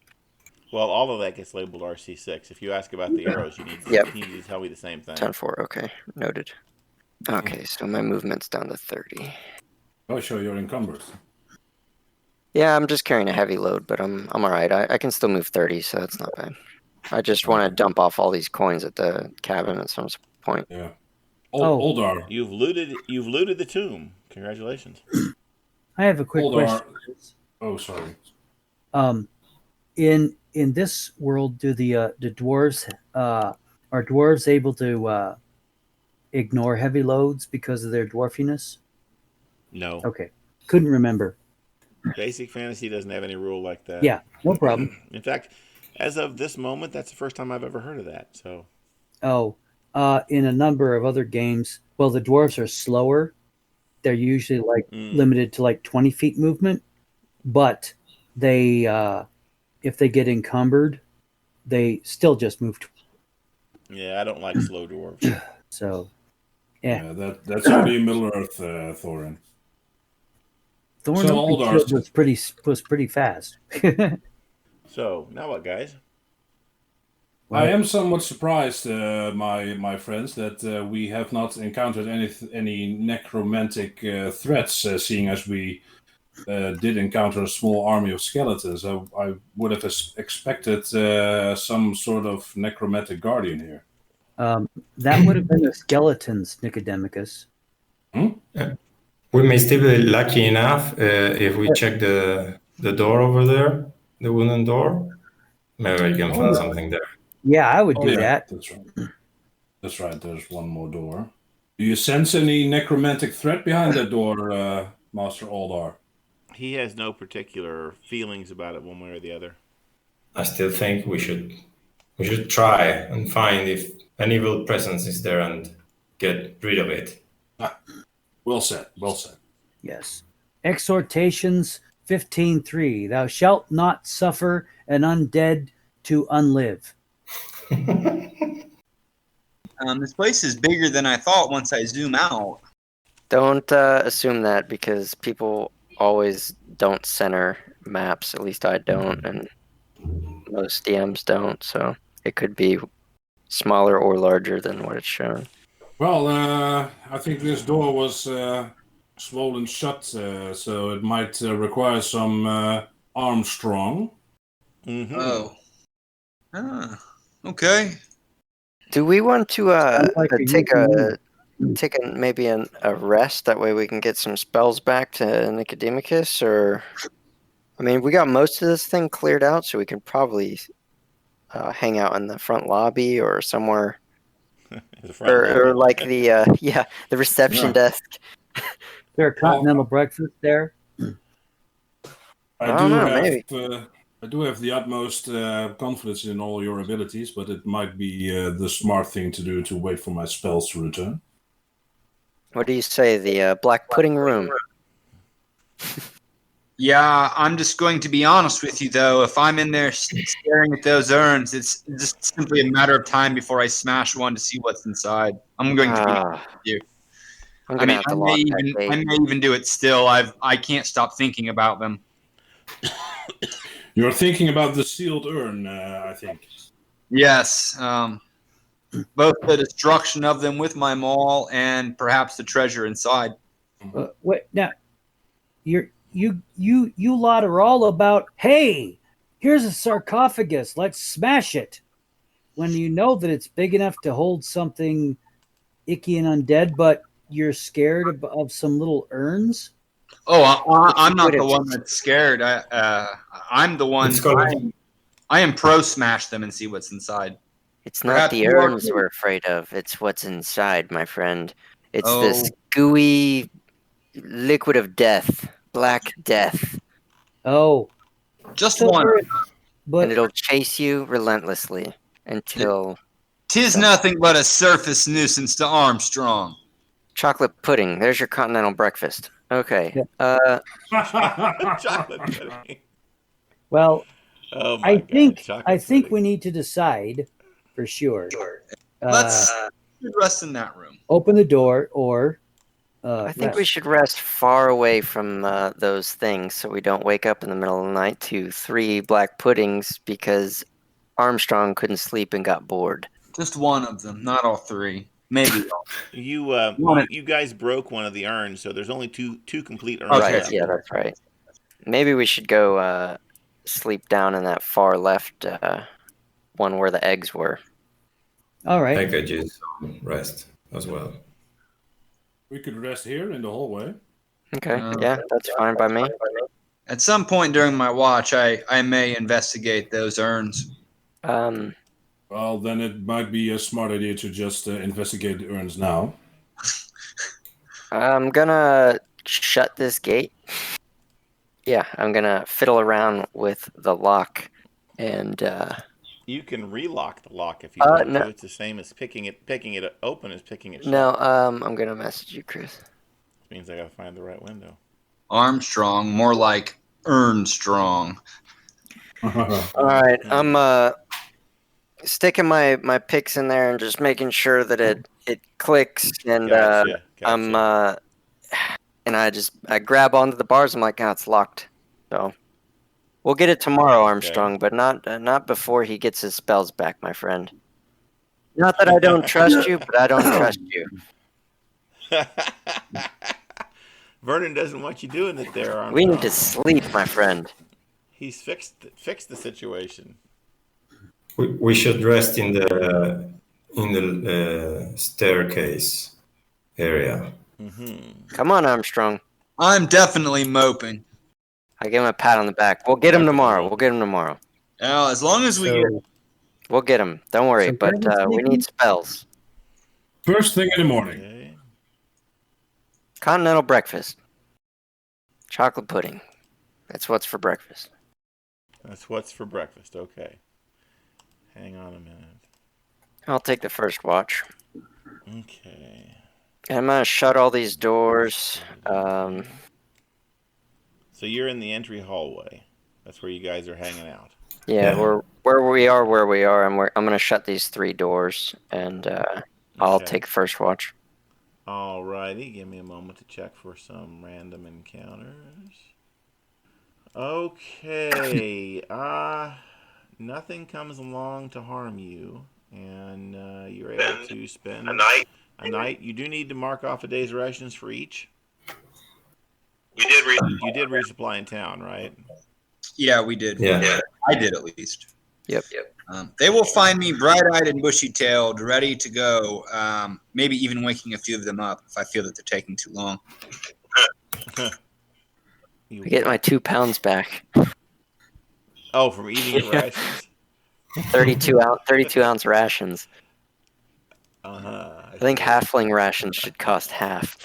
Well, all of that gets labeled RC6. If you ask about the arrows, you need to tell me the same thing. 10-4. Okay. Noted. Okay. So my movement's down to 30. Oh, sure, you're encumbered. Yeah, I'm just carrying a heavy load, but I'm all right. I can still move 30, so that's not bad. I just want to dump off all these coins at the cabin at some point. Yeah. Oldar. You've looted the tomb. Congratulations. I have a quick question. Oh, sorry. In this world, do the dwarves are dwarves able to ignore heavy loads because of their dwarfiness? No. Okay, couldn't remember. Basic fantasy doesn't have any rule like that. Yeah, no problem. In fact, as of this moment, that's the first time I've ever heard of that. So. In a number of other games, well, the dwarves are slower. They're usually limited to 20 feet movement, but they if they get encumbered, they still just move. Yeah, I don't like slow dwarves. So, yeah, that's only Middle Earth, Thorin. Thorin was pretty fast. So now what, guys? I am somewhat surprised, my friends, that we have not encountered any necromantic threats, seeing as we did encounter a small army of skeletons. I would have expected some sort of necromantic guardian here. That would have been the skeletons, Nicodemicus. We may still be lucky enough if we check the door over there, the wooden door. Maybe we can find something there. Yeah, I would do that. That's right. That's right. There's one more door. Do you sense any necromantic threat behind that door, Master Oldar? He has no particular feelings about it one way or the other. I still think we should try and find if an evil presence is there and get rid of it. Well said. Well said. Yes. Exhortations 15:3. Thou shalt not suffer an undead to unlive. This place is bigger than I thought once I zoom out. Don't assume that, because people always don't center maps. At least I don't, and most DMs don't. So it could be smaller or larger than what it's shown. Well, I think this door was swollen shut, so it might require some Armstrong. Mm-hmm. Oh. Okay. Do we want to take maybe a rest? That way we can get some spells back to Nicodemicus, or I mean, we got most of this thing cleared out, so we can probably hang out in the front lobby or somewhere, or like the reception desk. Is there a continental breakfast there? I do have the utmost confidence in all your abilities, but it might be the smart thing to do to wait for my spells to return. What do you say, the black pudding room? Yeah, I'm just going to be honest with you, though. If I'm in there staring at those urns, it's just simply a matter of time before I smash one to see what's inside. I'm going to be honest with you. I may even do it still. I can't stop thinking about them. You're thinking about the sealed urn, I think. Yes. Both the destruction of them with my maul and perhaps the treasure inside. Wait, now, you lot are all about, hey, here's a sarcophagus, let's smash it. When you know that it's big enough to hold something icky and undead, but you're scared of some little urns. Oh, I'm not the one that's scared. I'm the one. I am pro smash them and see what's inside. It's not the urns we're afraid of. It's what's inside, my friend. It's this gooey liquid of death, black death. Oh, just one. And it'll chase you relentlessly until 'Tis nothing but a surface nuisance to Armstrong. Chocolate pudding. There's your continental breakfast. Okay. Chocolate pudding. Well, Oh my I God, think chocolate we pudding. need to decide for sure. Let's rest in that room. Open the door or. I think we should rest far away from those things so we don't wake up in the middle of the night to 3 black puddings because Armstrong couldn't sleep and got bored. Just one of them, not all 3. Maybe all. You guys broke one of the urns, so there's only two complete urns Right, left. yeah, that's right. Maybe we should go sleep down in that far left one where the eggs were. All right. I could use some rest as well. We could rest here in the hallway. Okay, yeah, that's fine by me. At some point during my watch, I may investigate those urns. Well, then it might be a smart idea to just investigate the urns now. I'm gonna shut this gate. Yeah, I'm gonna fiddle around with the lock, and You can relock the lock if you want no. to. It's the same as picking it open as picking it shut. no, I'm gonna message you, Chris. Which means I gotta find the right window. Armstrong, more like Ernstrong. All right, I'm sticking my picks in there and just making sure that it clicks, and Gotcha. I'm and I grab onto the bars. I'm like, oh, it's locked. So we'll get it tomorrow, Armstrong, but not before he gets his spells back, my friend. Not that I don't trust you, but I don't trust you. Vernon doesn't want you doing it there, Armstrong. We need to sleep, my friend. He's fixed the situation. We should rest in the staircase area. Mm-hmm. Come on, Armstrong. I'm definitely moping. I give him a pat on the back. We'll get him tomorrow. Now, as long as we get... We'll get him. Don't worry, So but Vernon we sleeping? need spells. First thing in the morning. Okay. Continental breakfast. Chocolate pudding. That's what's for breakfast. That's what's for breakfast. Okay. Hang on a minute. I'll take the first watch. Okay. I'm gonna shut all these doors. So you're in the entry hallway. That's where you guys are hanging out. Yeah, we're where we are. I'm gonna shut these 3 doors, and I'll Okay. take first watch. Alrighty, give me a moment to check for some random encounters. Okay, nothing comes along to harm you, and you're able to spend a night. You do need to mark off a day's rations for each. You did resupply in town, right? Yeah, we did. Yeah. I did at least. Yep. They will find me bright-eyed and bushy-tailed, ready to go. Maybe even waking a few of them up if I feel that they're taking too long. I get my 2 pounds back. Oh, from eating your rations? 32 ounce rations. I think halfling rations should cost half.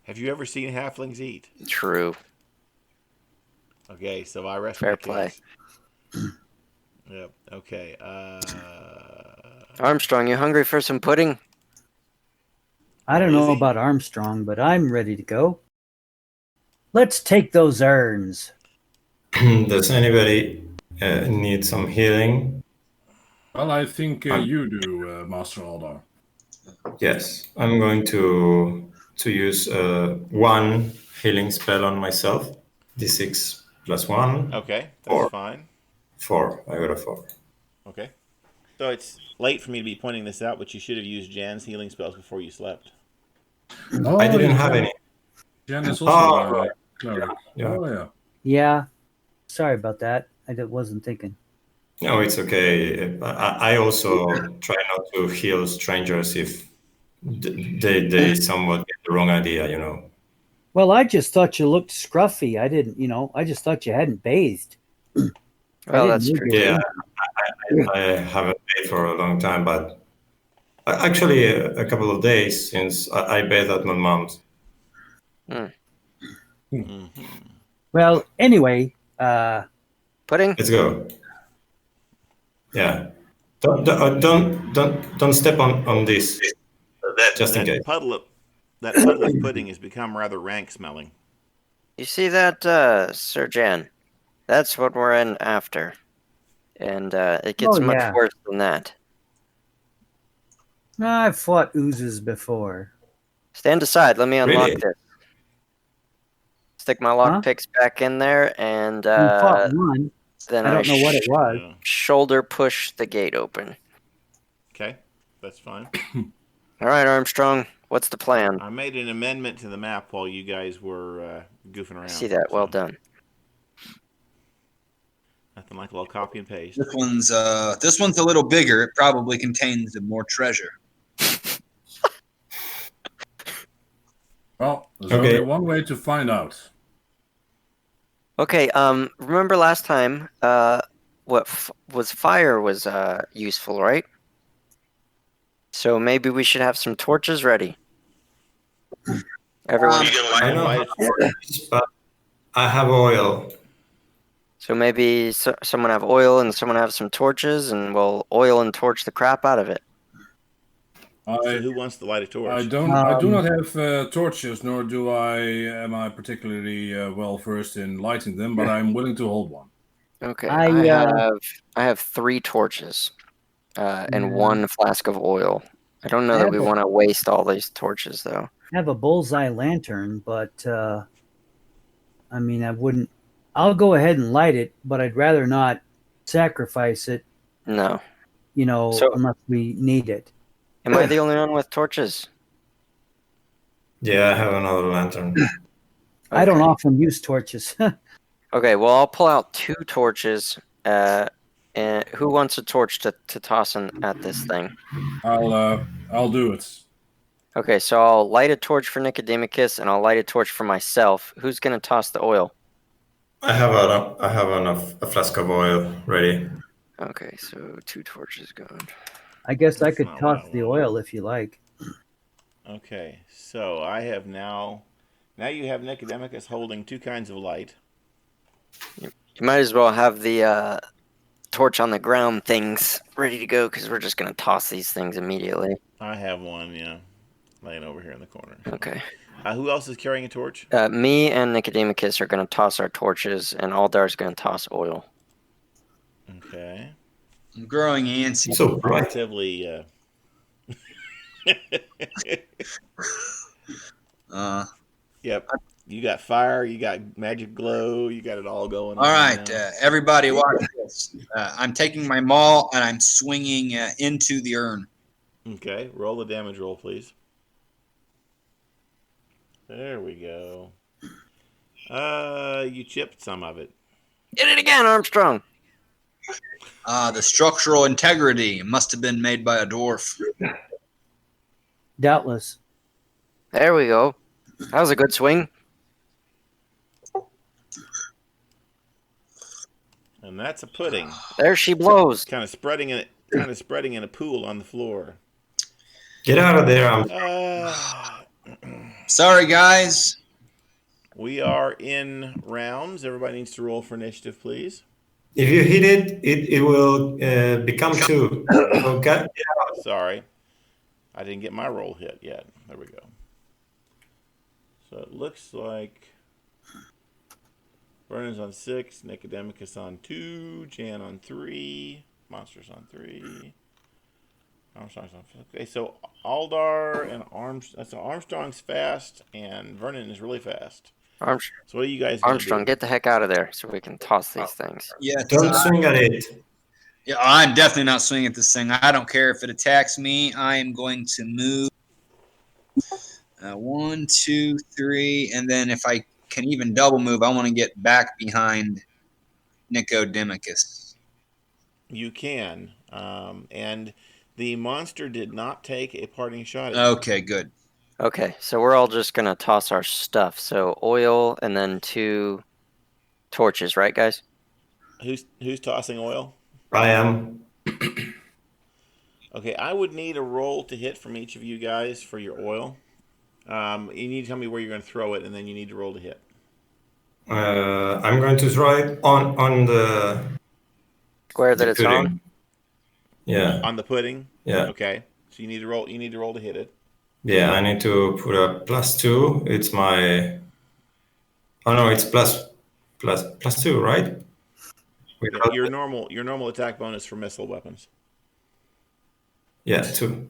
Have you ever seen halflings eat? True. Okay, so I rest Fair my play. case. Yep. Okay. Armstrong, you hungry for some pudding? I don't Is know he? about Armstrong, but I'm ready to go. Let's take those urns. Does anybody need some healing? Well, I think you do, Master Aldar. Yes, I'm going to use 1 healing spell on myself. D6 plus 1. Okay, that's 4. fine. 4. I got a 4. Okay. So it's late for me to be pointing this out, but you should have used Jan's healing spells before you slept. Oh, I didn't have any. Jan is also right. cleric. Yeah. Oh, yeah. Yeah. Sorry about that. I wasn't thinking. No, it's okay. I also try not to heal strangers if they somewhat get the wrong idea, you know. Well, I just thought you looked scruffy. I didn't, I just thought you hadn't bathed. Well, that's true. Yeah, I haven't paid for a long time, but actually a couple of days since I bathed at my mom's. Mm-hmm. Well, anyway, Pudding? Let's go. Yeah. Don't step on this. Just in case. That puddle of pudding has become rather rank smelling. You see that, Sir Jan? That's what we're in after. And it gets much worse than that. I've fought oozes before. Stand aside. Let me unlock Really? this. Stick my lockpicks back in there, and You fought one. then I don't know what it was. Shoulder push the gate open. Okay, that's fine. All right, Armstrong. What's the plan? I made an amendment to the map while you guys were goofing around. I see that. Well done. Nothing like a little copy and paste. This one's a little bigger. It probably contains more treasure. Well, there's only one way to find out. Okay. Remember last time? Fire was useful, right? So maybe we should have some torches ready. Everyone. I have oil. So maybe someone have oil and someone have some torches, and we'll oil and torch the crap out of it. So who wants to light a torch? I do not have torches, nor am I particularly well versed in lighting them, but I'm willing to hold one. Okay, I have 3 torches, and 1 flask of oil. I don't know that we want to waste all these torches, though. I have a bullseye lantern, but I mean, I wouldn't. I'll go ahead and light it, but I'd rather not sacrifice it. No. Unless we need it. Am I the only one with torches? Yeah, I have another lantern. I don't often use torches. Okay, well, I'll pull out 2 torches. And who wants a torch to toss at this thing? I'll do it. Okay, so I'll light a torch for Nicodemicus, and I'll light a torch for myself. Who's going to toss the oil? I have a flask of oil ready. Okay, so 2 torches going. I guess I could toss the oil if you like. Okay, so I have now you have Nicodemicus holding 2 kinds of light. You might as well have the torch on the ground things ready to go, because we're just going to toss these things immediately. I have one, laying over here in the corner. Okay. Who else is carrying a torch? Me and Nicodemicus are going to toss our torches, and Aldar's going to toss oil. Okay. I'm growing antsy. So bright. Relatively. Yep. You got fire. You got magic glow. You got it all going. All right, everybody, watch this. I'm taking my maul and I'm swinging into the urn. Okay. Roll the damage roll, please. There we go. You chipped some of it. Get it again, Armstrong. The structural integrity must have been made by a dwarf. Doubtless. There we go. That was a good swing. And that's a pudding. There she blows. Kind of spreading in a pool on the floor. Get out of there. Sorry, guys. We are in rounds. Everybody needs to roll for initiative, please. If you hit it will become 2. Okay. Sorry. I didn't get my roll hit yet. There we go. So it looks like Vernon's on 6, Nicodemicus on 2, Jan on 3, Monsters on 3, Armstrong's on 4. Okay, so Aldar and Armstrong's fast, and Vernon is really fast. So what are you guys gonna Armstrong, do? get the heck out of there so we can toss these things. Yeah, Don't swing at it. Yeah, I'm definitely not swinging at this thing. I don't care if it attacks me. I am going to move 1, 2, 3, and then if I can even double move, I want to get back behind Nicodemicus. You can, and the monster did not take a parting shot at you. Okay, good. Okay, so we're all just going to toss our stuff. So oil and then 2 torches, right, guys? Who's tossing oil? I am. Okay, I would need a roll to hit from each of you guys for your oil. You need to tell me where you're going to throw it, and then you need to roll to hit. I'm going to throw it on the Square that it's pudding. on? Yeah. On the pudding? Yeah. Okay. So you need to roll to hit it. Yeah, I need to put a +2. It's my... Oh no, it's +2, right? Yeah, your normal attack bonus for missile weapons. Yeah, 2.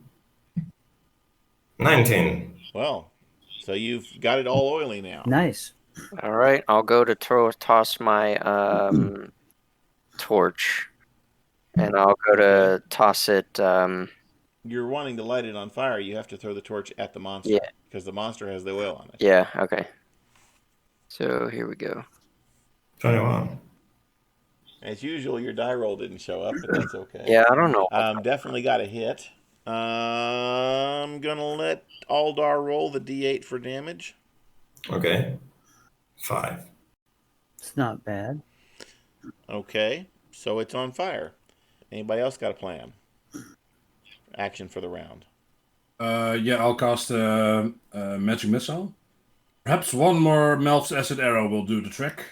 19. Well, so you've got it all oily now. Nice. All right, I'll go to toss my torch, and I'll go to toss it. You're wanting to light it on fire. You have to throw the torch at the monster because the monster has the oil on it. Yeah. Okay. So here we go. 21. As usual, your die roll didn't show up, but that's okay. Yeah, I don't know. Definitely got a hit. I'm gonna let Aldar roll the D8 for damage. Okay. 5. It's not bad. Okay, so it's on fire. Anybody else got a plan? Action for the round. Yeah, I'll cast a magic missile. Perhaps one more Melf's acid arrow will do the trick.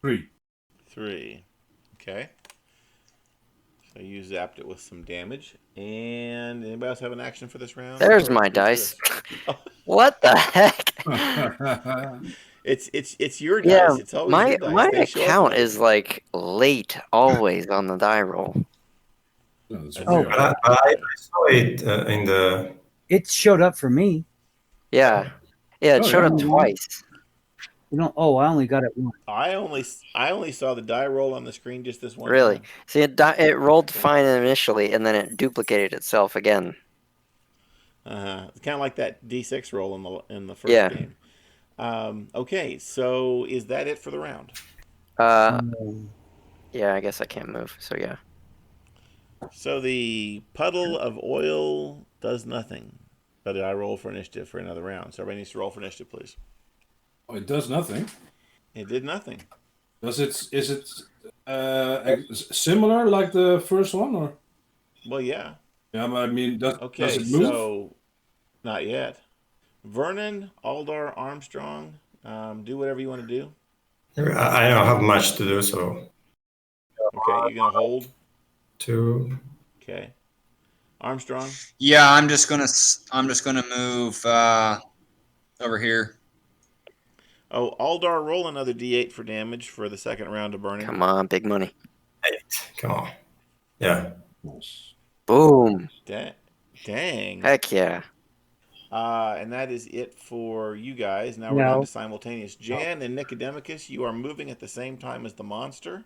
3. 3. Okay. So you zapped it with some damage. And anybody else have an action for this round? There's my dice. What the heck? It's your Yeah, dice. It's always your dice. my They show up account later. is like late always on the die roll. No, that's Oh. weird. But I saw it in the... It showed up for me. Yeah, it showed up twice. You know, oh, I only got it once. I only saw the die roll on the screen just this one Really? time. See, it rolled fine initially, and then it duplicated itself again. It's kind of like that D6 roll in the first Yeah. game. Okay, so is that it for the round? Yeah, I guess I can't move. So yeah. So the puddle of oil does nothing, but I roll for initiative for another round. So everybody needs to roll for initiative, please. Oh, it does nothing. It did nothing. Is it similar like the first one, or? Well, yeah. Yeah, but I mean, does it move? So not yet. Vernon, Aldar, Armstrong, do whatever you want to do. I don't have much to do, so... Okay, you're gonna hold. 2. Okay. Armstrong. Yeah, I'm just gonna move over here. Oh, Aldar, roll another D8 for damage for the second round of burning. Come on, big money. 8. Come on. Yeah. Boom. Dang. Heck yeah. And that is it for you guys. Now we're No. down to simultaneous. Jan and Nicodemicus, you are moving at the same time as the monster.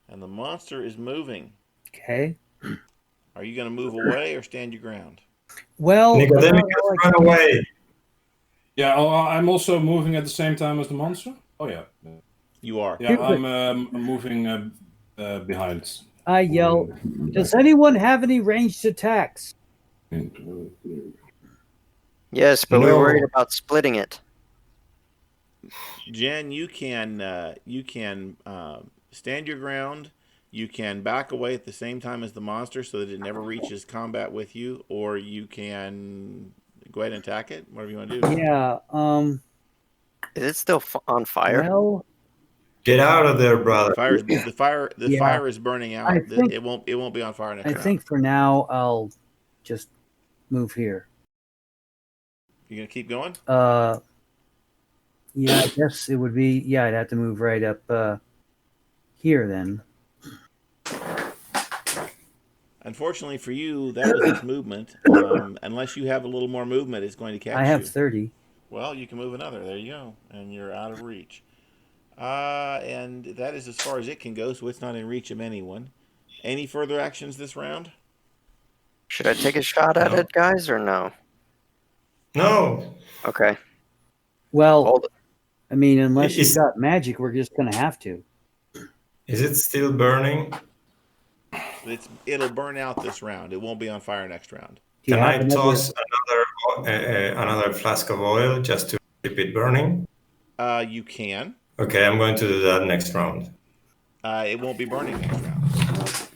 And the monster is moving. Okay. Are you going to move away or stand your ground? Well, Nicodemicus, run away. Yeah, I'm also moving at the same time as the monster. Oh yeah. You are. Yeah, I'm moving behind. I yell, does anyone have any ranged attacks? Yes, but we're No. worried about splitting it. Jen, you can stand your ground. You can back away at the same time as the monster so that it never reaches combat with you, or you can go ahead and attack it. Whatever you want to do. Yeah. Is it still on fire? Well, Get out of there, brother. The fire is burning out. I think- It won't be on fire next I round. think for now I'll just move here. You're gonna keep going. Yeah, I guess it would be. Yeah, I'd have to move right up here then. Unfortunately for you, that was its movement. Unless you have a little more movement, it's going to catch you. I have 30. Well, you can move another. There you go. And you're out of reach. And that is as far as it can go, so it's not in reach of anyone. Any further actions this round? Should I take a shot at it, guys, or no? No. Okay. Well, Hold it. I mean, unless Is- you've got magic, we're just going to have to. Is it still burning? It'll burn out this round. It won't be on fire next round. Do you Can I have another- toss another flask of oil just to keep it burning? You can. Okay, I'm going to do that next round. It won't be burning next round.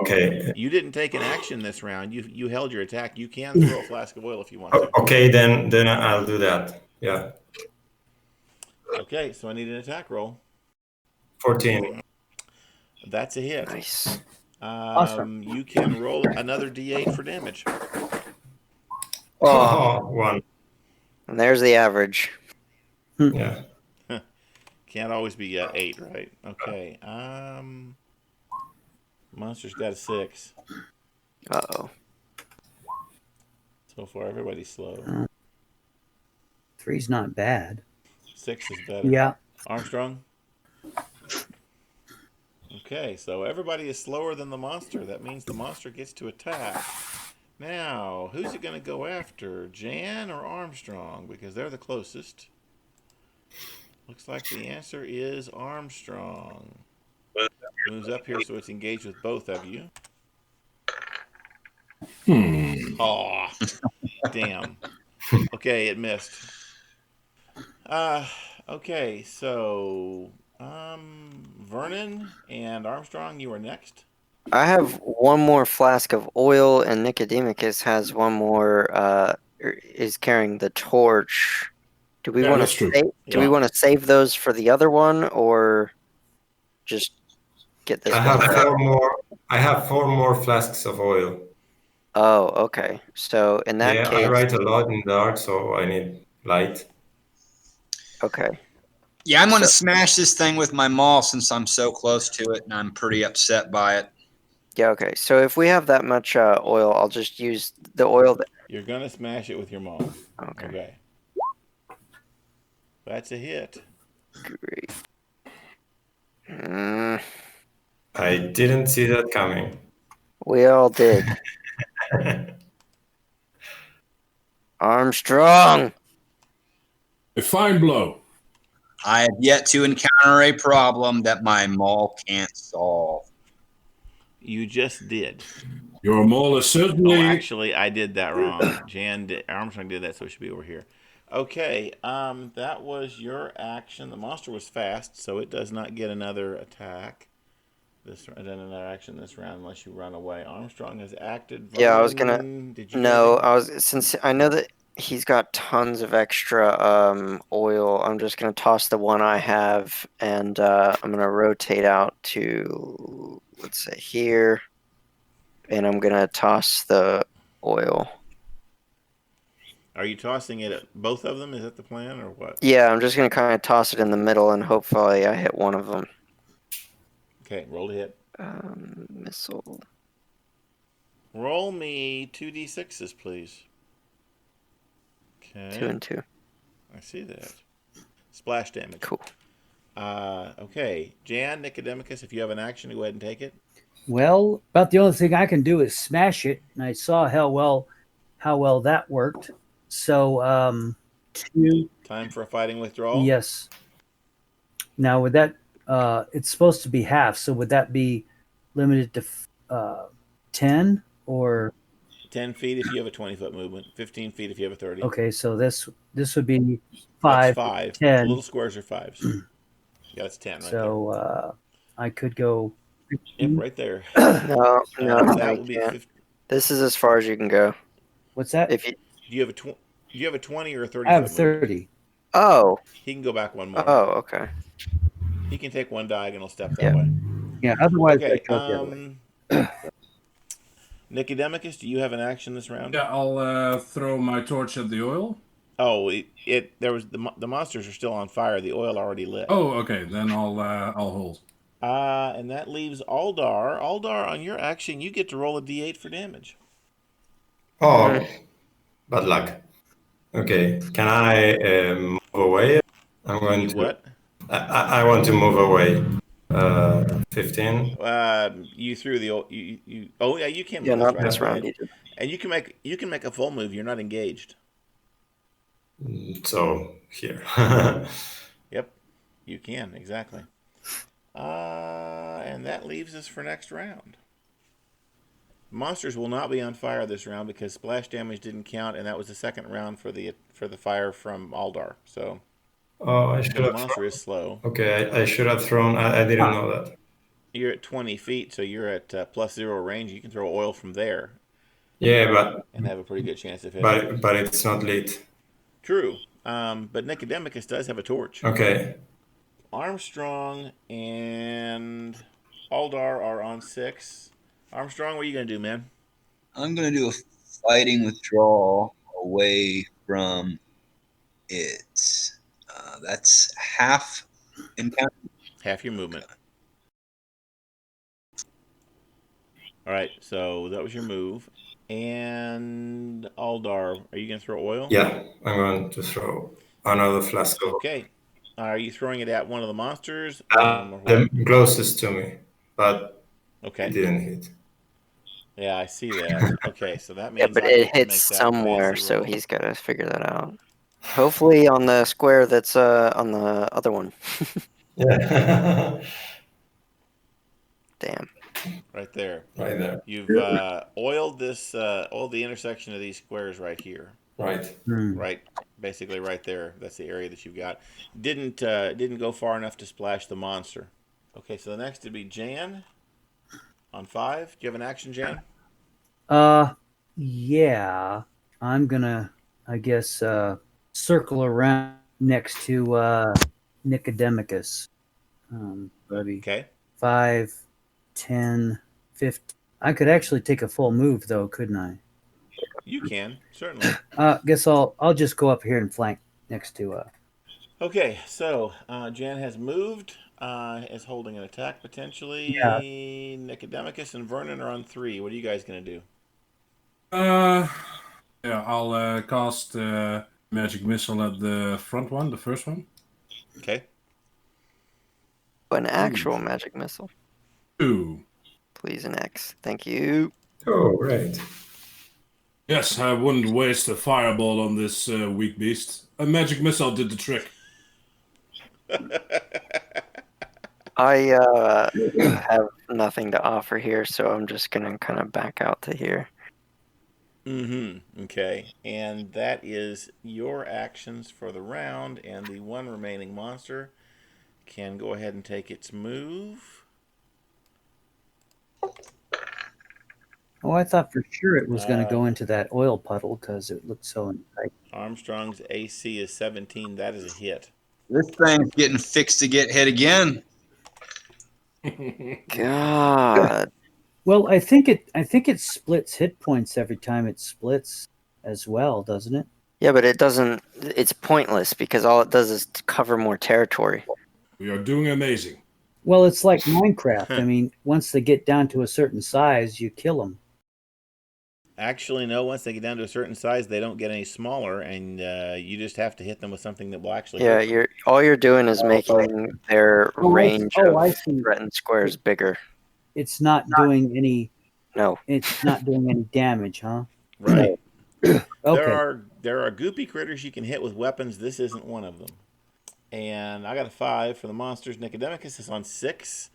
Okay. You didn't take an action this round. You held your attack. You can throw a flask of oil if you want to. Okay, then I'll do that. Yeah. Okay, so I need an attack roll. 14. That's a hit. Nice. Awesome. You can roll another D8 for damage. Oh, one. And there's the average. Yeah. Can't always be 8, right? Okay. Monster's got a 6. Uh-oh. So far, everybody's slow. 3's not bad. 6 is better. Yeah. Armstrong? Okay, so everybody is slower than the monster. That means the monster gets to attack. Now, who's it going to go after? Djan or Armstrong? Because they're the closest. Looks like the answer is Armstrong. Moves up here so it's engaged with both of you. Aw. Damn. Okay, it missed. Okay, so Vernon and Armstrong, you are next. I have one more flask of oil, and Nicodemicus has one more. Is carrying the torch. Do we want to save? Do we want to save those for the other one, or just get this? I have 4 more flasks of oil. Oh, okay. So in that case, I write a lot in dark, so I need light. Okay. Yeah, I'm going to smash this thing with my maul since I'm so close to it, and I'm pretty upset by it. Yeah, okay. So if we have that much oil, I'll just use the oil. You're going to smash it with your maul. Okay. That's a hit. Great. I didn't see that coming. We all did. Armstrong! A fine blow. I have yet to encounter a problem that my maul can't solve. You just did. Your maul is certainly... Oh, actually, I did that wrong. Armstrong did that, so it should be over here. Okay, that was your action. The monster was fast, so it does not get another attack. Another action this round unless you run away. Armstrong has acted. Vernon, yeah, I was gonna. Since I know that he's got tons of extra oil, I'm just gonna toss the one I have, and I'm gonna rotate out to, let's say, here, and I'm gonna toss the oil. Are you tossing it at both of them? Is that the plan, or what? Yeah, I'm just gonna kind of toss it in the middle, and hopefully I hit one of them. Okay, roll to hit. Missile. Roll me 2d6s, please. Okay. 2 and 2. I see that. Splash damage. Cool. Okay, Djan, Nicodemicus, if you have an action, go ahead and take it. Well, about the only thing I can do is smash it, and I saw how well that worked. So, 2. Time for a fighting withdrawal. Yes. Now, would that it's supposed to be half, so would that be limited to 10 or 10 feet if you have a 20-foot movement, 15 feet if you have a 30. Okay, so this would be 5. That's 5. 10. The little squares are 5s. Yeah, that's 10 right so, there. I could go. Yep, right there. No, that will be. This is as far as you can go. What's that? If you do you have a 20 or a 30? I have 30. Oh. He can go back one more. Oh, okay. He can take one diagonal step that way. Yeah, otherwise okay. I Nicodemicus, do you have an action this round? Yeah, I'll throw my torch at the oil. Oh, there was the monsters are still on fire. The oil already lit. Oh, okay. Then I'll hold. And that leaves Aldar. Aldar, on your action, you get to roll a d8 for damage. Oh, bad luck. Okay, can I move away? I'm going to. What? I want to move away. 15. You threw the you. Oh yeah, you can. Yeah, move not this round. And you can make a full move. You're not engaged. So here. Yep, you can exactly. And that leaves us for next round. Monsters will not be on fire this round because splash damage didn't count, and that was the second round for the fire from Aldar. So. Oh, I should have. The monster is slow. Okay, I should have thrown. I didn't know that. You're at 20 feet, so you're at +0 range. You can throw oil from there. Yeah, but and have a pretty good chance of hitting. But it's not lit. True. But Nicodemicus does have a torch. Okay. Armstrong and Aldar are on 6. Armstrong, what are you gonna do, man? I'm gonna do a fighting withdrawal away from it. That's half encounter. Half your movement. All right, so that was your move. And Aldar, are you gonna throw oil? Yeah, I'm going to throw another flask of Okay. Are you throwing it at one of the monsters? Or the what? closest to me, but it Okay. didn't hit. Yeah, I see that. Okay, so that Yeah, means but I it get to make hits that somewhere, fancy so roll. he's got to figure that out. Hopefully on the square that's on the other one. Yeah, Damn. Right there. right there. You've oiled the intersection of these squares right here. Right. Right, basically right there. That's the area that you've got. Didn't go far enough to splash the monster. Okay, so the next would be Jan on 5. Do you have an action, Jan? Yeah. I'm gonna, I guess, circle around next to Nicodemicus. Maybe Okay. 5, 10, 15. I could actually take a full move though, couldn't I? You can, certainly. Guess I'll just go up here and flank next to Okay, so Jan has moved, is holding an attack potentially. Yeah. Nicodemicus and Vernon are on 3. What are you guys going to do? Yeah, I'll cast magic missile at the front one, the first one. Okay. An actual magic missile. 2. Please, an X. Thank you. Oh, right. Yes, I wouldn't waste a fireball on this weak beast. A magic missile did the trick. I have nothing to offer here, so I'm just going to kind of back out to here. Okay. And that is your actions for the round, and the one remaining monster can go ahead and take its move. Oh, I thought for sure it was going to go into that oil puddle because it looked so enticing. Armstrong's AC is 17. That is a hit. This thing's getting fixed to get hit again. God. Well, I think it splits hit points every time it splits as well, doesn't it? Yeah, but it doesn't. It's pointless because all it does is cover more territory. We are doing amazing. Well, it's like Minecraft. I mean, once they get down to a certain size, you kill them. Actually, no. Once they get down to a certain size, they don't get any smaller, and you just have to hit them with something that will actually. Yeah, hit them. all you're doing is making their range I of see. threatened squares bigger. It's not doing any. No. It's not doing any damage, huh? Right. Okay. There are goopy critters you can hit with weapons. This isn't one of them. And I got a 5 for the monsters. Nicodemicus is on 6.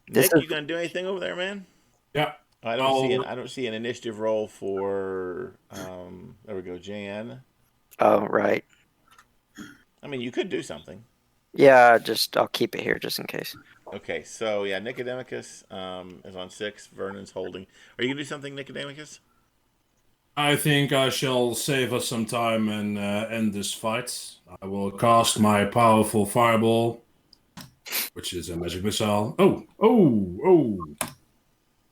Nick, you gonna do anything over there, man? Yeah. I don't see an initiative roll for. There we go, Jan. Oh, right. I mean, you could do something. Yeah, I'll keep it here just in case. Okay, so yeah, Nicodemicus is on 6. Vernon's holding. Are you gonna do something, Nicodemicus? I think I shall save us some time and end this fight. I will cast my powerful fireball, which is a magic missile. Oh!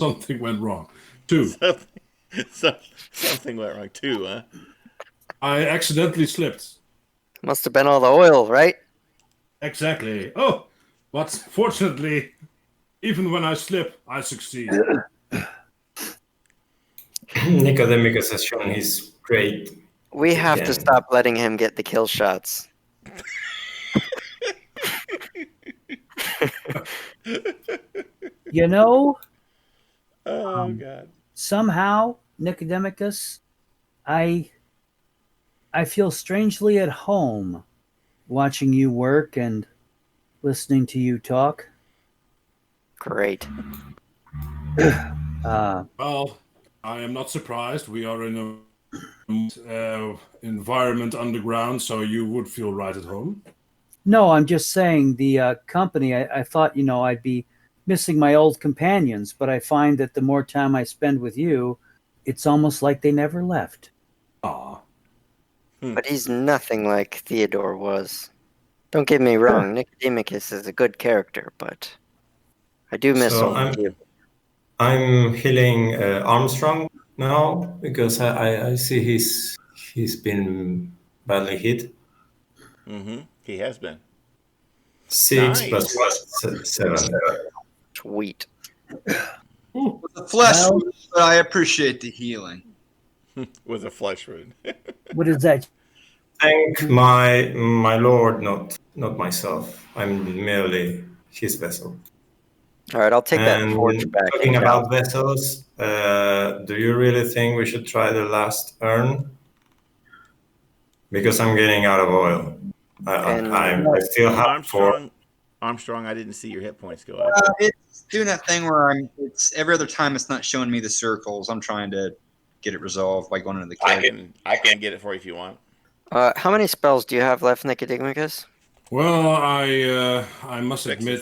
Something went wrong. 2. Something went wrong. 2, huh? I accidentally slipped. Must have been all the oil, right? Exactly. Oh, but fortunately, even when I slip, I succeed. Nicodemicus has shown his great. We have to Again. stop letting him get the kill shots. You know, Oh God. somehow, Nicodemicus, I feel strangely at home watching you work and listening to you talk. Great. Well, I am not surprised. We are in a environment underground, so you would feel right at home. No, I'm just saying the company, I thought, I'd be missing my old companions, but I find that the more time I spend with you, it's almost like they never left. Ah, But he's nothing like Theodore was. Don't get me wrong, Nicodemicus is a good character, but I do miss So him. I'm healing Armstrong now because I see he's been badly hit. Mm-hmm. He has been. 6 Nice. plus 7. Sweet. With the flesh, Well- but I appreciate the healing. With a flesh wound. What is that? Thank my lord, not myself. I'm merely his vessel. All right, I'll take that And torch back. talking and about vessels, do you really think we should try the last urn? Because I'm getting out of oil. I still have 4. Armstrong, I didn't see your hit points go up. It's doing that thing where it's every other time it's not showing me the circles. I'm trying to get it resolved by going into the cave. I can get it for you if you want. how many spells do you have left, Nicodemicus? Well, I must Fix it admit,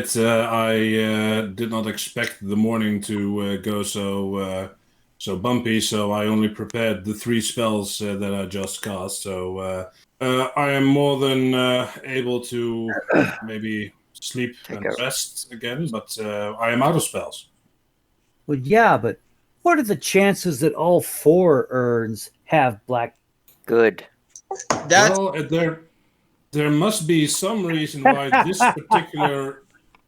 for I did not expect the morning to go so bumpy. So I only prepared the 3 spells that I just cast. So I am more than able to maybe sleep and rest again. But I am out of spells. Well, yeah, but what are the chances that all 4 urns have black? Good. Well, there must be some reason why this particular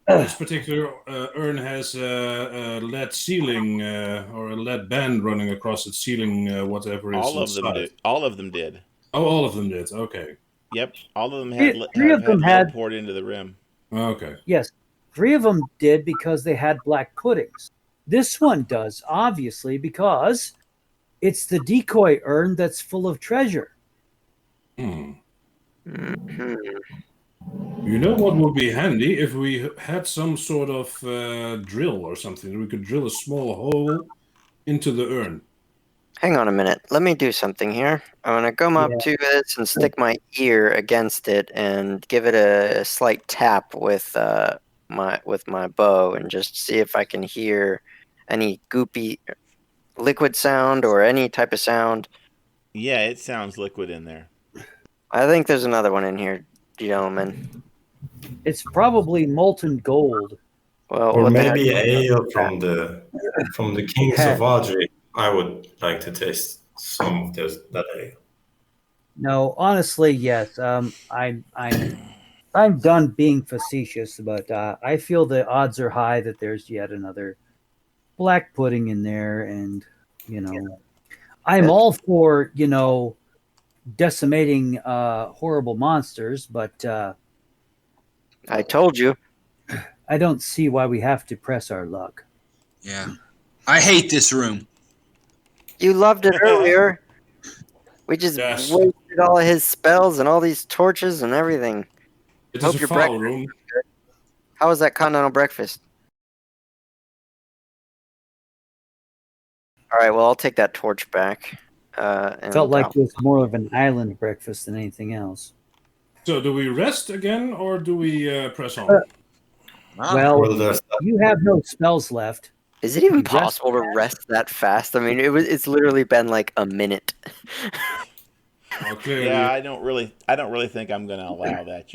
urn has a lead ceiling or a lead band running across its ceiling, whatever is All of inside. them did. All of them did. Oh, all of them did. Okay. Yep. All of them had Three of them lead had- poured into the rim. Okay. Yes, 3 of them did because they had black puddings. This one does, obviously, because it's the decoy urn that's full of treasure. Hmm. Mhm. You know what would be handy if we had some sort of drill or something. We could drill a small hole into the urn. Hang on a minute. Let me do something here. I'm gonna come up to this and stick my ear against it and give it a slight tap with my bow and just see if I can hear any goopy liquid sound or any type of sound. Yeah, it sounds liquid in there. I think there's another one in here, gentlemen. It's probably molten gold. Well, Or what the heck? maybe ale from the Kings of Adrih. I would like to taste some of that ale. No, honestly, yes. I'm done being facetious, but I feel the odds are high that there's yet another black pudding in there, and I'm all for decimating horrible monsters, but I told you. I don't see why we have to press our luck. Yeah. I hate this room. You loved it earlier. We just Yes. wasted all of his spells and all these torches and everything. It Hope is a your foul breakfast room. How was that continental breakfast? All right, well, I'll take that torch back. And Felt like it was more of an island breakfast than anything else. So do we rest again or do we press on? Well, Well, there's you have no spells left. Is it even You rest possible to rest that fast? I mean, it's literally been like a minute. Well, clearly, Yeah, I don't really think I'm going to allow that.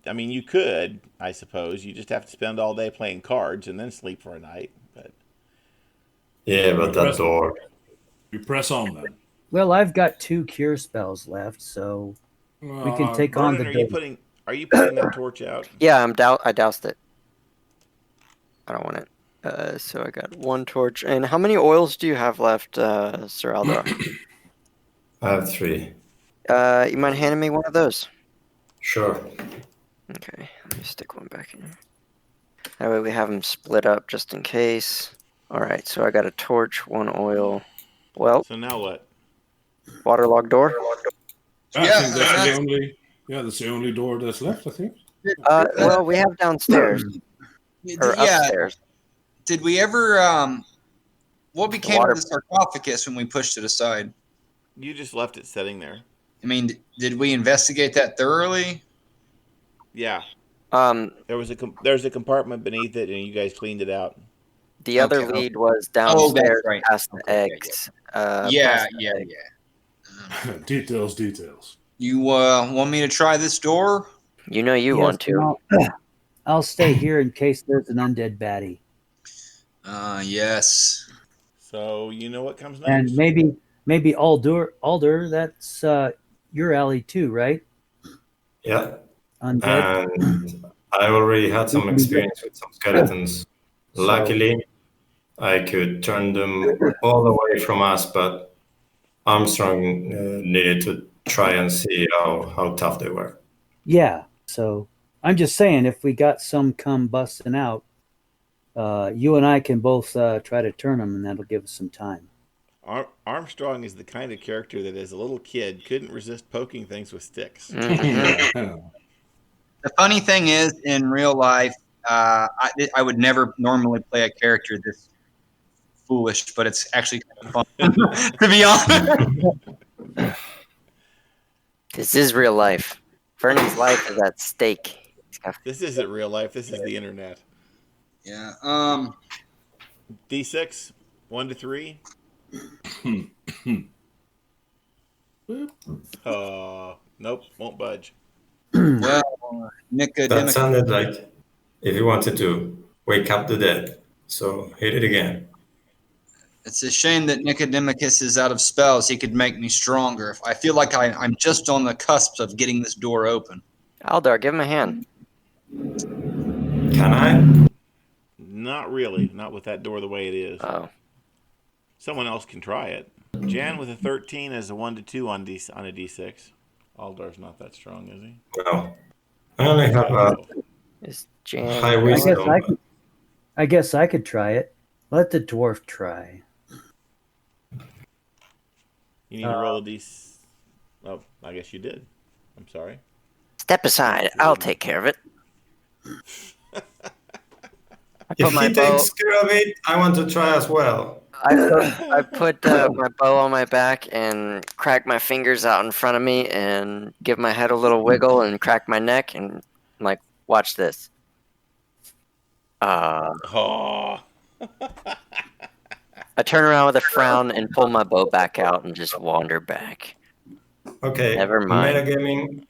I mean, you could, I suppose. You just have to spend all day playing cards and then sleep for a night. But yeah, but that door. we press on then. Well, I've got 2 cure spells left, so we can take on Vernon, the. are you putting that torch out? Yeah, I doused it. I don't want it. So I got 1 torch. And how many oils do you have left, Sir Aldor? I have 3. You mind handing me one of those? Sure. Okay, let me stick one back in here. That way we have them split up just in case. All right, so I got a torch, 1 oil. Well, So now what? waterlogged door. I think that's the only door that's left, I think. Well, we have downstairs or upstairs. Did we ever what became of the sarcophagus when we pushed it aside? You just left it sitting there. I mean, did we investigate that thoroughly? Yeah. There's There's a compartment beneath it, and you guys cleaned it out. The other Okay. lead was downstairs right. past the Okay, eggs. Yeah. Details. You want me to try this door? You know you want to. I'll stay here in case there's an undead baddie. Yes. So you know what comes next. And maybe Alder, that's your alley too, right? Yeah. Undead. And I already had some experience with some skeletons. So- Luckily, I could turn them all away from us, but Armstrong needed to try and see how tough they were. Yeah. So I'm just saying, if we got some come busting out, you and I can both try to turn them, and that'll give us some time. Armstrong is the kind of character that, as a little kid, couldn't resist poking things with sticks. Mhm. The funny thing is, in real life, I would never normally play a character this foolish, but it's actually kind of fun, to be honest. This is real life. Vernon's life is at stake. This isn't real life. This is the internet. Yeah. D6, 1 to 3. Nope, won't budge. Well, That sounded like if you wanted to wake up the dead. So hit it again. It's a shame that Nicodemicus is out of spells. He could make me stronger. I feel like I'm just on the cusp of getting this door open. Aldar, give him a hand. Can I? Not really. Not with that door the way it is. Oh. Someone else can try it. Jan with a 13 is a 1 to 2 on a D6. Aldar's not that strong, is he? No. I only have a Is Jan high wisdom. I guess I could try it. Let the dwarf try. You need to roll a D. Oh, I guess you did. I'm sorry. Step aside. I'll take care of it. If he takes care of it, I want to try as well. I put my bow on my back and crack my fingers out in front of me and give my head a little wiggle and crack my neck and I'm like, watch this. Oh. I turn around with a frown and pull my bow back out and just wander back. Okay. Never mind.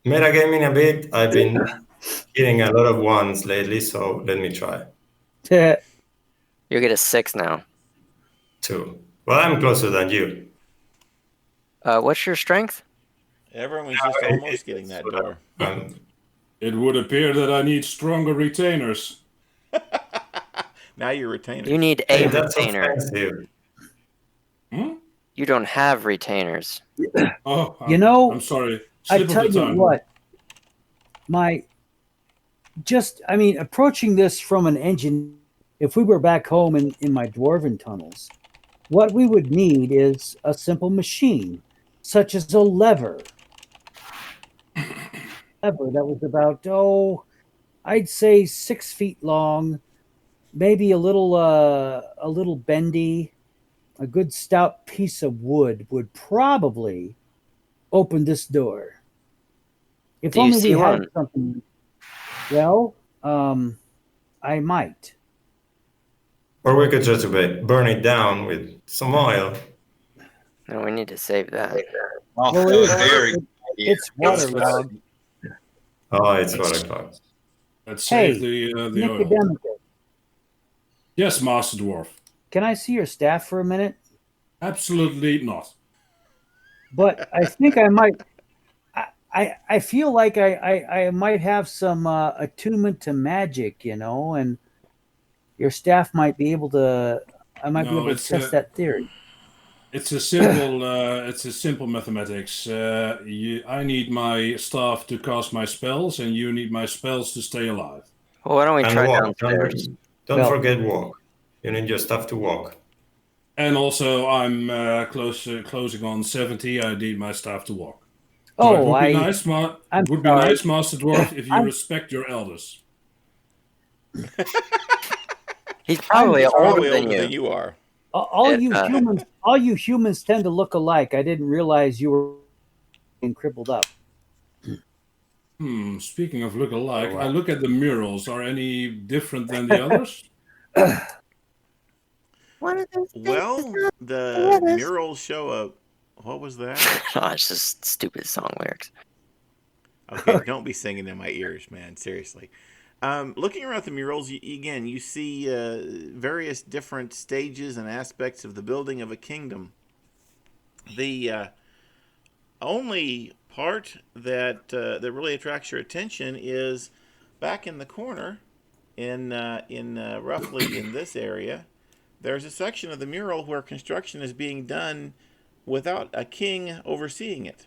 Metagaming a bit. I've been hitting a lot of ones lately, so let me try. You'll get a 6 now. 2. Well, I'm closer than you. What's your strength? Everyone's just almost getting that door. It would appear that I need stronger retainers. Now you're retainers. You need a That's retainer. offensive. You don't have retainers. Oh, I'm sorry. I tell you what, approaching this from an engine, if we were back home in my dwarven tunnels, what we would need is a simple machine, such as a lever. That was about, I'd say 6 feet long, maybe a little bendy. A good stout piece of wood would probably open this door. If Do you only see we had one? something. Well, I might. Or we could just burn it down with some oil. No, we need to save that. Oh, Well, it's Yes, waterlogged. Oh, it's waterlogged. Let's Hey, save the oil. Nicodemicus, Yes, Master Dwarf. can I see your staff for a minute? Absolutely not. But I think I might. I feel like I might have some attunement to magic, and your staff might be able to. I might be able to test that theory. It's a simple mathematics. I need my staff to cast my spells, and you need my spells to stay alive. Well, why don't we And try walk. downstairs? Don't forget walk. You need your stuff to walk. And also, I'm closing on 70. I need my staff to walk. Oh, it would be nice, Master Dwarf, if you respect your elders. He's probably older than you. than you are. All you humans tend to look alike. I didn't realize you were being crippled up. Speaking of look alike, I look at the murals. Are any different than the others? Well, the murals show a. What was that? Oh, it's just stupid song lyrics. Okay, don't be singing in my ears, man. Seriously. Looking around the murals, again, you see various different stages and aspects of the building of a kingdom. The only part that that really attracts your attention is back in the corner, in roughly in this area. There's a section of the mural where construction is being done without a king overseeing it.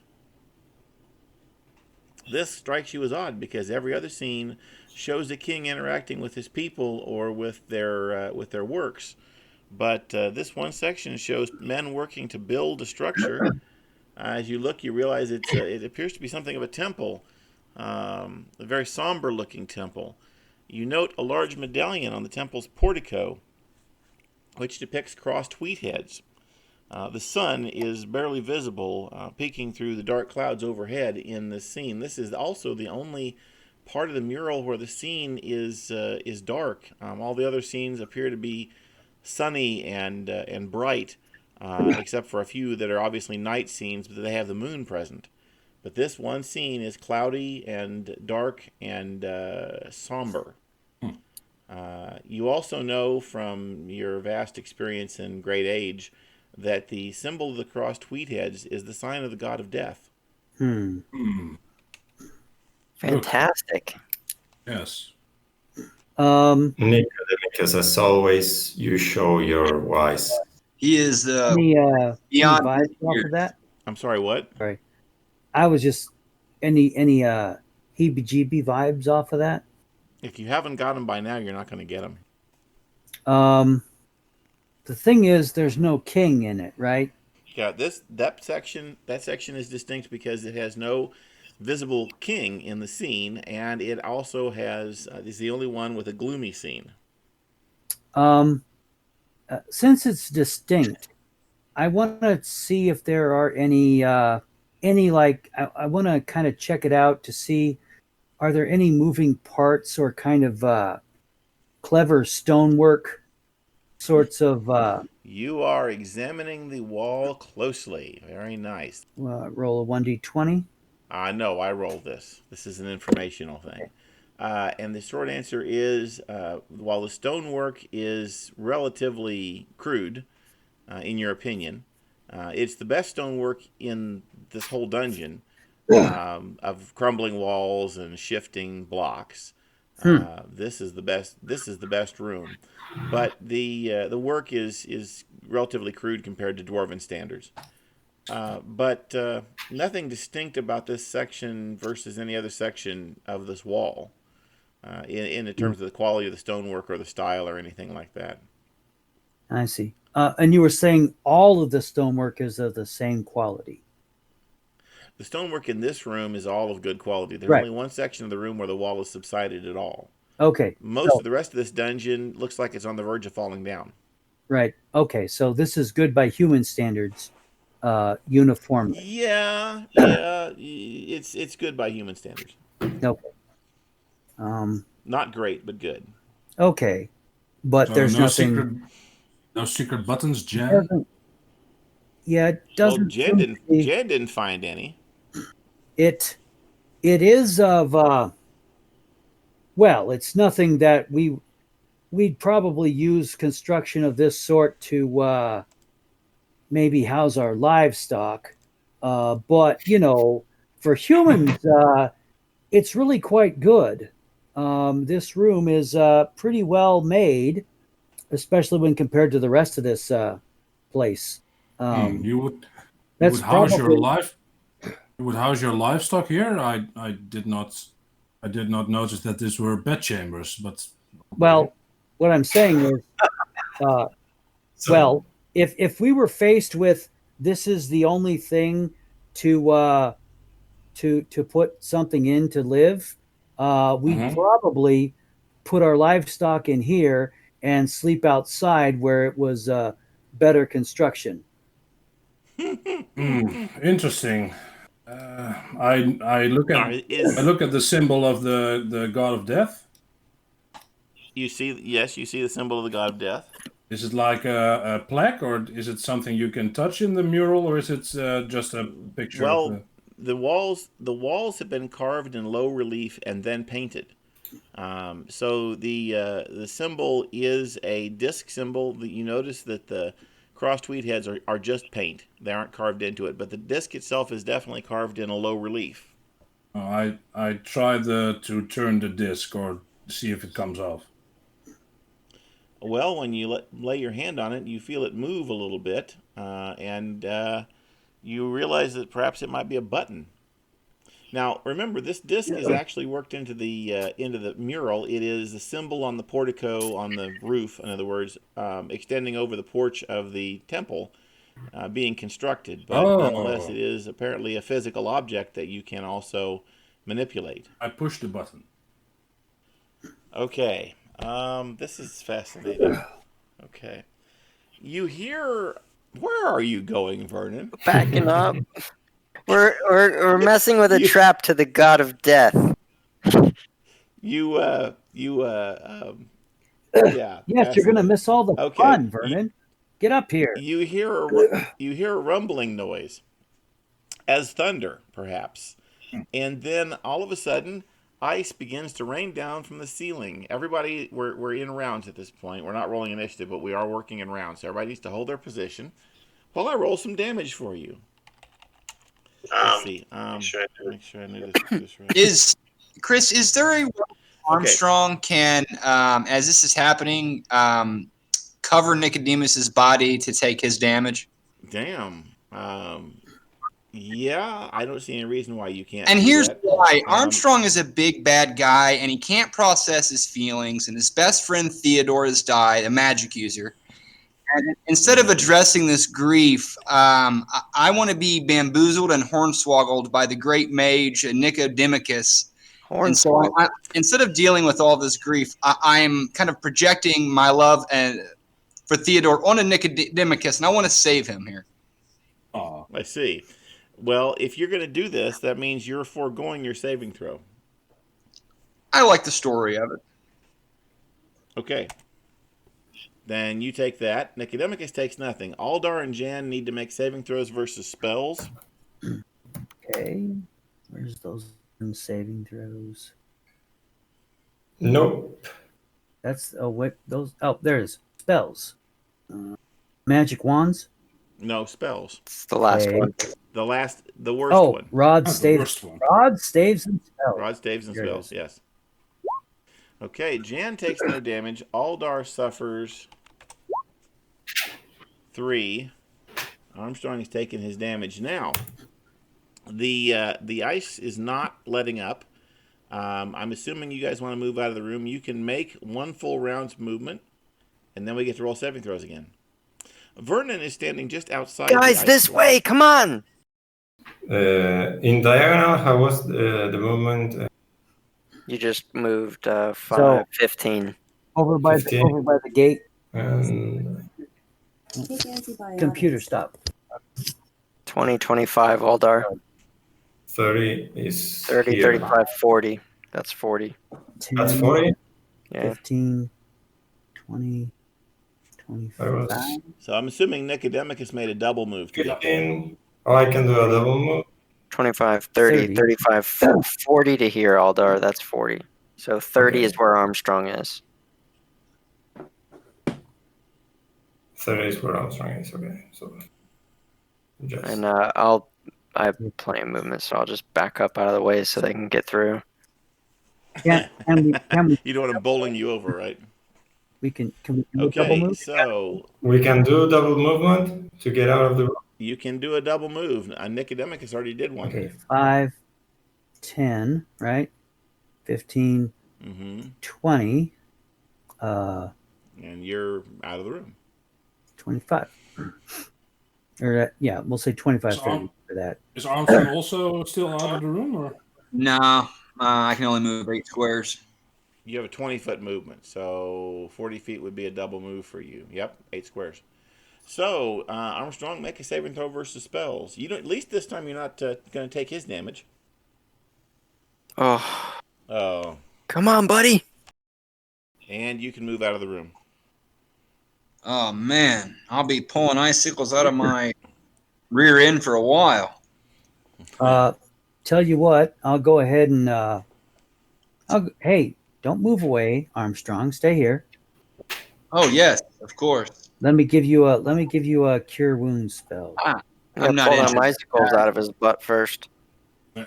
This strikes you as odd because every other scene shows the king interacting with his people or with their works, but this one section shows men working to build a structure. As you look, you realize it appears to be something of a temple, a very somber-looking temple. You note a large medallion on the temple's portico, which depicts crossed wheat heads. The sun is barely visible, peeking through the dark clouds overhead in this scene. This is also the only part of the mural where the scene is dark. All the other scenes appear to be sunny and bright, except for a few that are obviously night scenes, but they have the moon present. But this one scene is cloudy and dark and somber. You also know from your vast experience and great age that the symbol of the crossed wheat heads is the sign of the god of death. Fantastic. Yes. Nicodemus, as always, you show your wise. He is any beyond vibes his off years. of that? I'm sorry, what? Sorry, I was just any heebie-jeebie vibes off of that. If you haven't got them by now, you're not going to get them. The thing is, there's no king in it, right? Yeah, that section is distinct because it has no visible king in the scene, and it also has is the only one with a gloomy scene. Since it's distinct, I want to see if there are any like I want to kind of check it out to see, are there any moving parts or kind of clever stonework sorts of You are examining the wall closely. Very nice. roll a 1d20. No, I rolled this. This is an informational thing. And the short answer is, while the stonework is relatively crude, in your opinion, it's the best stonework in this whole dungeon, of crumbling walls and shifting blocks. This is the best. This is the best room, but the work is relatively crude compared to dwarven standards. But nothing distinct about this section versus any other section of this wall, in terms of the quality of the stonework or the style or anything like that. I see. And you were saying all of the stonework is of the same quality. The stonework in this room is all of good quality. There's Right. only one section of the room where the wall is subsided at all. Okay. Most of the rest of this dungeon looks like it's on the verge of falling down. Right. Okay. So this is good by human standards, uniformly. Yeah, it's good by human standards. Okay. Not great, but good. Okay. But So there's no nothing. no secret buttons, Jan. Doesn't, yeah, it doesn't. Well, Jan didn't find any. It is of. Well, it's nothing that we'd probably use construction of this sort to maybe house our livestock, but for humans, it's really quite good. This room is pretty well made, especially when compared to the rest of this place. You would That's house probably, you would house your livestock here. I did not notice that these were bedchambers, but well, what I'm saying is, well, if we were faced with this is the only thing to put something in to live, we'd probably put our livestock in here and sleep outside where it was better construction. Interesting. I look at the symbol of the god of death. You see the symbol of the god of death. Is it like a plaque, or is it something you can touch in the mural, or is it just a picture? Well, the walls have been carved in low relief and then painted. So the symbol is a disc symbol. That you notice that the crossed tweed heads are just paint. They aren't carved into it, but the disc itself is definitely carved in a low relief. I try to turn the disc or see if it comes off. Well, when you lay your hand on it, you feel it move a little bit, and you realize that perhaps it might be a button. Now, remember, this disc is actually worked into the mural. It is the symbol on the portico on the roof. In other words, extending over the porch of the temple, being constructed. But nonetheless, it is apparently a physical object that you can also manipulate. I push the button. Okay. This is fascinating. Okay. You hear... Where are you going, Vernon? Backing up. We're messing with a trap to the god of death. Yeah. Yes, you're gonna miss all the fun, Vernon. Get up here. You hear a rumbling noise, as thunder, perhaps, and then all of a sudden, ice begins to rain down from the ceiling. Everybody, we're in rounds at this point. We're not rolling initiative, but we are working in rounds. So everybody needs to hold their position while I roll some damage for you. Let's see. Make sure I knew this right. Chris, is there a Armstrong can, as this is happening, cover Nicodemus's body to take his damage? Damn. Yeah, I don't see any reason why you can't. And here's why. Armstrong is a big bad guy, and he can't process his feelings, and his best friend Theodore has died, a magic user. And instead of addressing this grief, I want to be bamboozled and hornswoggled by the great mage Nicodemicus. And so instead of dealing with all this grief, I'm kind of projecting my love for Theodore onto Nicodemicus, and I want to save him here. Oh, I see. Well, if you're going to do this, that means you're foregoing your saving throw. I like the story of it. Okay. Then you take that. Nicodemicus takes nothing. Aldar and Djan need to make saving throws versus spells. Okay. Where's those saving throws? Nope. That's those. Oh, there's spells. Magic wands. No spells. It's the last one. The worst one. Rod staves. Rod staves and spells. Rod staves and spells. Yes. Okay, Djan takes no damage. Aldar suffers 3. Armstrong is taking his damage. Now, the ice is not letting up. I'm assuming you guys want to move out of the room. You can make one full round's movement, and then we get to roll saving throws again. Vernon is standing just outside. Guys, this way! Come on! In diagonal, how was the movement? You just moved 15. Over by the gate. Computer stop. 20, 25, Aldar. 30 is 30, here. 35, 40. That's 40. 10, That's 40? Yeah. 15, 20, 25. So I'm assuming Nicodemicus made a double move. 15. Oh, I can do a double move. 25, 30, 35, 40 to here, Aldar. That's 40. So 30 is where Armstrong is. 30 is where Armstrong is, okay. So just... And I have plenty of movement, so I'll just back up out of the way so they can get through. Yeah, you don't want them bowling you over, right? Can we do a double move? So we can do double movement to get out of the room. You can do a double move. Nicodemicus already did one. Okay, 5, 10, right? 15, 20. And you're out of the room. 25. Or we'll say 25, 30 for that. Is Armstrong also still out of the room? Or? No, I can only move 8 squares. You have a 20-foot movement, so 40 feet would be a double move for you. Yep, 8 squares. So, Armstrong, make a saving throw versus spells. You don't. At least this time you're not going to take his damage. Oh. Come on, buddy. And you can move out of the room. Oh, man. I'll be pulling icicles out of my rear end for a while. Tell you what, I'll go ahead and... hey, Don't move away, Armstrong. Stay here. Oh yes, of course. Let me give you a cure wounds spell. Ah, I'm I'm gonna not pull them injured. icicles out of his butt first.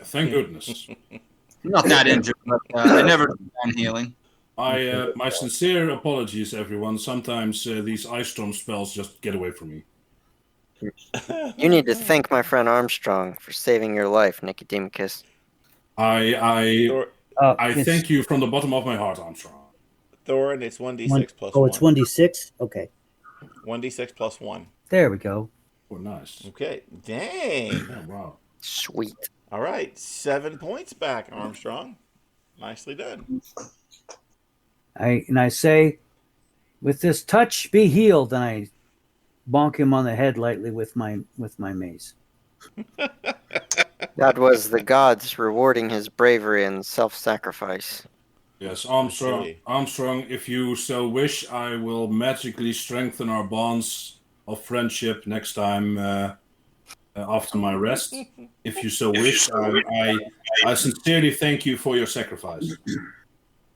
Thank goodness. I'm not that injured, but I never done healing. My sincere apologies, everyone. Sometimes these ice storm spells just get away from me. You need to thank my friend Armstrong for saving your life, Nicodemicus. I thank you from the bottom of my heart, Armstrong. Thorin, it's 1d6 plus 1. Oh, it's 1d6? Okay. 1d6 plus 1. There we go. Oh, nice. Okay. Dang. Oh, wow. Sweet. All right. 7 points back, Armstrong. Nicely done. I say, with this touch, be healed, and I bonk him on the head lightly with my mace. That was the gods rewarding his bravery and self-sacrifice. Yes, Armstrong, if you so wish, I will magically strengthen our bonds of friendship next time after my rest. If you so wish, I sincerely thank you for your sacrifice.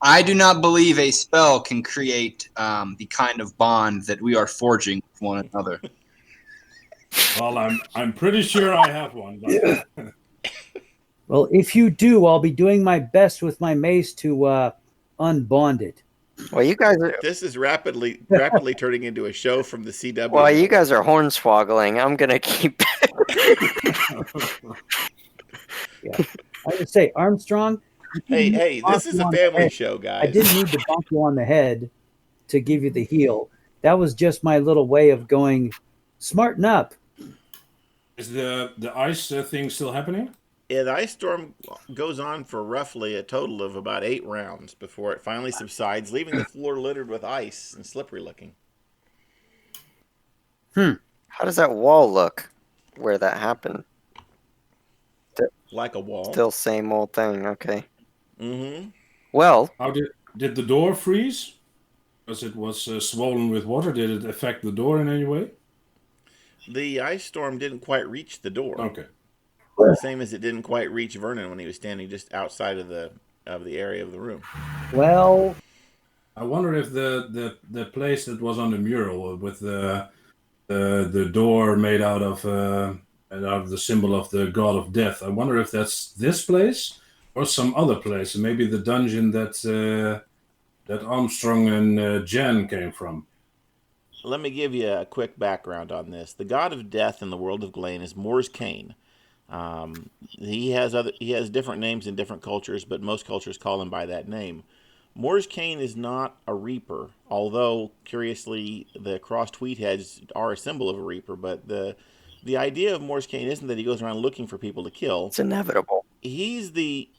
I do not believe a spell can create the kind of bond that we are forging with one another. Well, I'm pretty sure I have one. But... Well, if you do, I'll be doing my best with my mace to unbond it. Well, you guys are. This is rapidly turning into a show from the CW. Well, you guys are hornswoggling. I'm gonna keep. Yeah. I would say, Armstrong. Hey, this is a family show, guys. I didn't need to bonk you on the head to give you the heal. That was just my little way of going, smarten up. Is the ice thing still happening? Yeah, the ice storm goes on for roughly a total of about 8 rounds before it finally subsides, leaving the floor littered with ice and slippery looking. How does that wall look where that happened? Like a wall. Still same old thing, okay. Mm-hmm. Well, How did the door freeze? Because it was swollen with water. Did it affect the door in any way? The ice storm didn't quite reach the door. Okay. The same as it didn't quite reach Vernon when he was standing just outside of the area of the room. Well, I wonder if the place that was on the mural with the door made out of the symbol of the god of death. I wonder if that's this place or some other place. Maybe the dungeon that Armstrong and Djan came from. Let me give you a quick background on this. The god of death in the world of Glane is Mor's Cain. He has different names in different cultures, but most cultures call him by that name. Mor's Cain is not a reaper, although curiously the crossed wheat heads are a symbol of a reaper. But the idea of Mor's Cain isn't that he goes around looking for people to kill. it's inevitable. He's the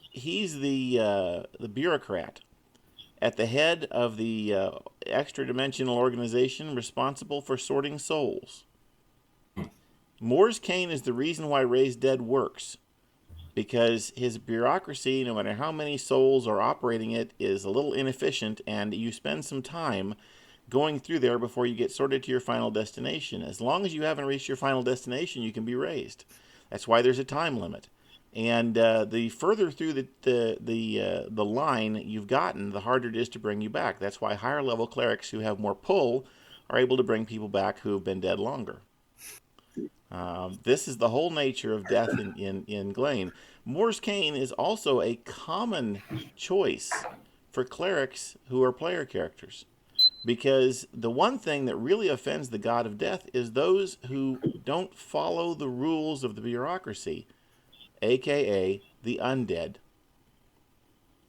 bureaucrat at the head of the extra-dimensional organization responsible for sorting souls. Mor's Cain is the reason why Raise Dead works, because his bureaucracy, no matter how many souls are operating it, is a little inefficient, and you spend some time going through there before you get sorted to your final destination. As long as you haven't reached your final destination, you can be raised. That's why there's a time limit. And the further through the line you've gotten, the harder it is to bring you back. That's why higher level clerics who have more pull are able to bring people back who have been dead longer. This is the whole nature of death in Glane. Mor's Cain is also a common choice for clerics who are player characters, because the one thing that really offends the god of death is those who don't follow the rules of the bureaucracy, aka the undead.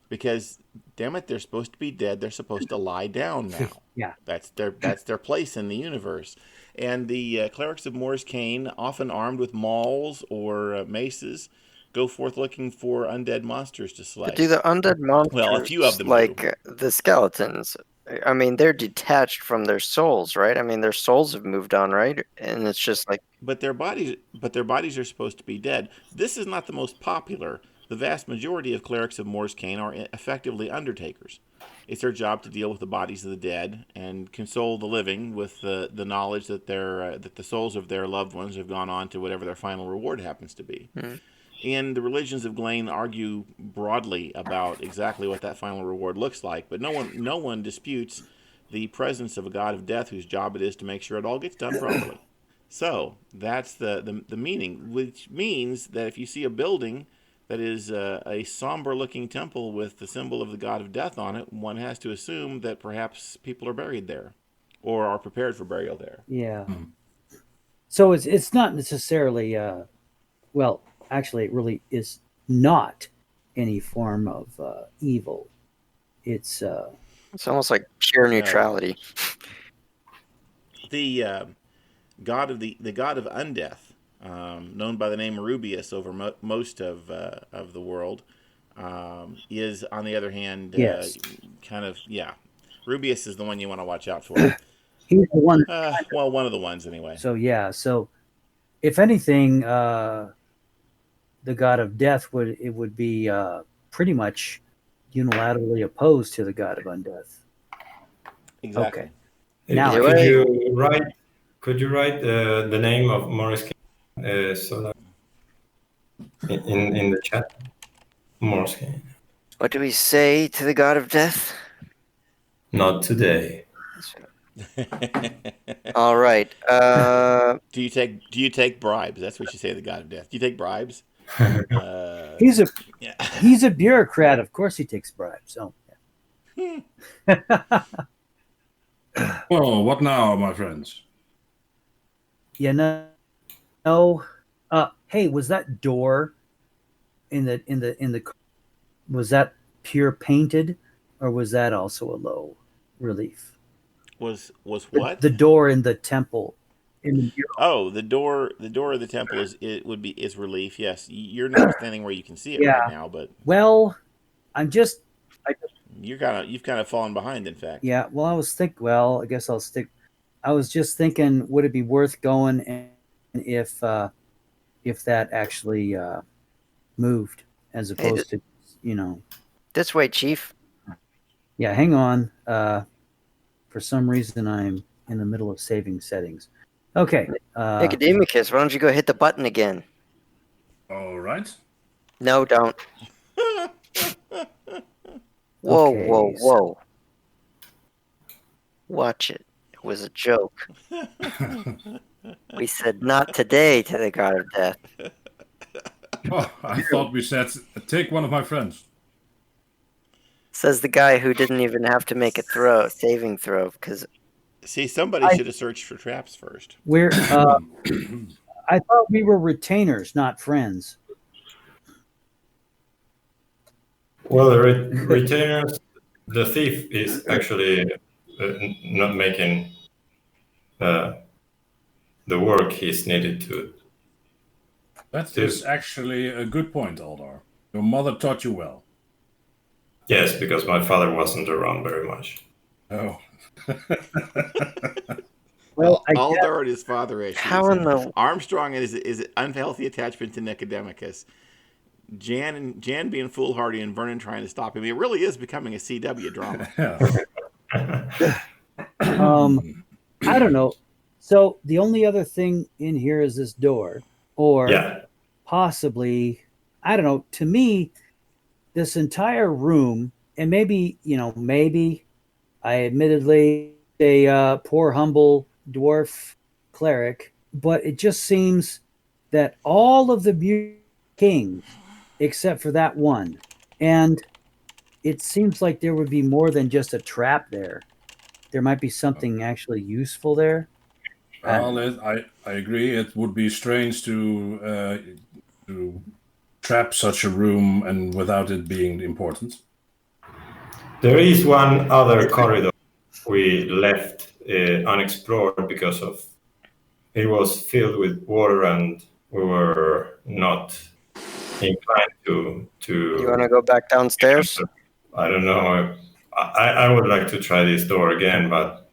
Because, damn it, they're supposed to be dead. They're supposed to lie down now. Yeah. That's their place in the universe. And the clerics of Mor's Cain, often armed with mauls or maces, go forth looking for undead monsters to slay. But do the undead monsters, Well, a few of them like do. The skeletons, I mean, they're detached from their souls, right? I mean, their souls have moved on, right? And it's just like... But their bodies are supposed to be dead. This is not the most popular. The vast majority of clerics of Mor's Cain are effectively undertakers. It's their job to deal with the bodies of the dead and console the living with the knowledge that that the souls of their loved ones have gone on to whatever their final reward happens to be. Mm-hmm. And the religions of Glane argue broadly about exactly what that final reward looks like, but no one disputes the presence of a god of death whose job it is to make sure it all gets done properly. So that's the meaning, which means that if you see a building that is a somber-looking temple with the symbol of the god of death on it, one has to assume that perhaps people are buried there, or are prepared for burial there. Yeah. So it's not necessarily well, actually, it really is not any form of evil. It's almost like pure neutrality. The god of the god of undeath, known by the name Rubius over most of the world, is on the other hand kind of Rubius is the one you want to watch out for. He's the one. Well, one of the ones anyway. So so if anything, the god of death would be pretty much unilaterally opposed to the god of undeath. Exactly. Okay. Now, could you write the name of Morris so in the chat? Morris. What do we say to the god of death? Not today. All right. Do you take bribes? That's what you say to the god of death. Do you take bribes? He's a bureaucrat. Of course, he takes bribes. So. Oh, what now, my friends? No. Hey, was that door in the was that pure painted, or was that also a low relief? Was what? The door in the temple. The door of the temple is relief. Yes, you're not standing where you can see it right now, but you've kind of fallen behind. In fact, yeah. Well, I guess I'll stick. I was just thinking, would it be worth going, and if that actually moved as opposed to this way, Chief. Yeah, hang on. For some reason, I'm in the middle of saving settings. Okay. Academicus, why don't you go hit the button again? All right. No, don't. Whoa. Watch it. It was a joke. We said not today to the god of death. Oh, I thought we said take one of my friends. Says the guy who didn't even have to make a saving throw, because somebody should have searched for traps first. I thought we were retainers, not friends. Well, the retainers, the thief is actually not making the work he's needed to. That is actually a good point, Aldar. Your mother taught you well. Yes, because my father wasn't around very much. Oh. Well, Aldar and his father issues. How in the Armstrong is an unhealthy attachment to Nicodemicus. Djan being foolhardy and Vernon trying to stop him. It really is becoming a CW drama. I don't know. So the only other thing in here is this door, or possibly, I don't know. To me, this entire room, and maybe I admittedly a poor humble dwarf cleric, but it just seems that all of the kings, except for that one, and it seems like there would be more than just a trap there. There might be something actually useful there. Well, I agree. It would be strange to trap such a room and without it being important. There is one other corridor we left unexplored because of it was filled with water and we were not inclined to. You want to go back downstairs? I don't know. I would like to try this door again, but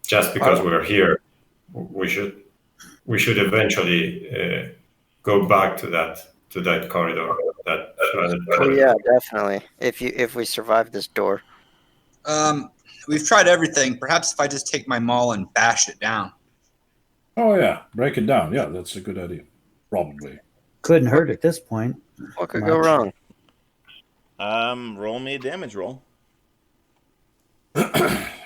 just because we're here, we should eventually go back to that corridor. Oh yeah, definitely. If we survive this door. We've tried everything. Perhaps if I just take my maul and bash it down. Oh yeah, break it down. Yeah, that's a good idea. Probably. Couldn't hurt at this point. What could go wrong? Roll me a damage roll.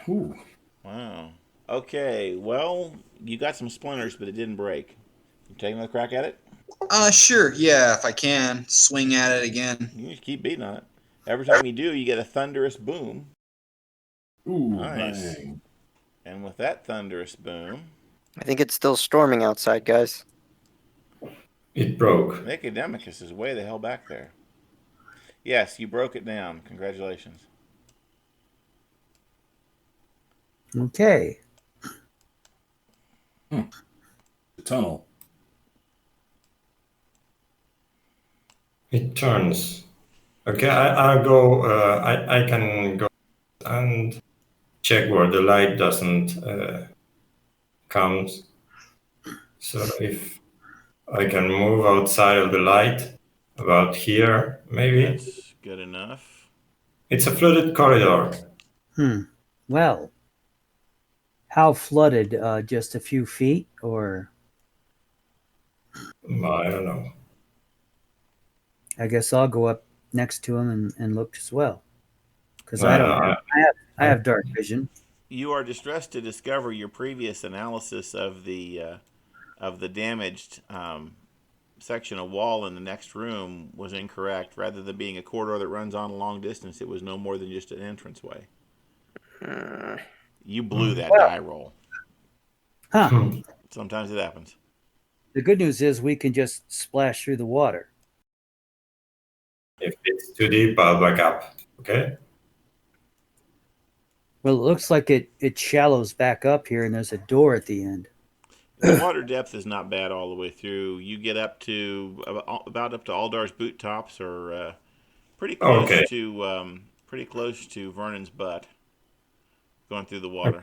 Ooh. Wow. Okay, well, you got some splinters, but it didn't break. You take another crack at it? Sure. Yeah, if I can swing at it again. You just keep beating on it. Every time you do, you get a thunderous boom. Ooh, Nice. bang. And with that thunderous boom, I think it's still storming outside, guys. It broke. Nicodemicus is way the hell back there. Yes, you broke it down. Congratulations. Okay. The tunnel. It turns. Okay, I'll go. I can go and check where the light doesn't comes. So if I can move outside of the light, about here, maybe. That's good enough. It's a flooded corridor. Well, how flooded? Just a few feet, or I don't know. I guess I'll go up next to him and look as well, because No, I don't. no, I have dark vision. You are distressed to discover your previous analysis of the damaged section of wall in the next room was incorrect. Rather than being a corridor that runs on a long distance, it was no more than just an entranceway. You blew that die roll. Huh. Sometimes it happens. The good news is we can just splash through the water. If it's too deep, I'll back up. Okay. Well, it looks like it shallows back up here, and there's a door at the end. The water depth is not bad all the way through. You get up to about up to Aldar's boot tops, or pretty close to Vernon's butt, going through the water.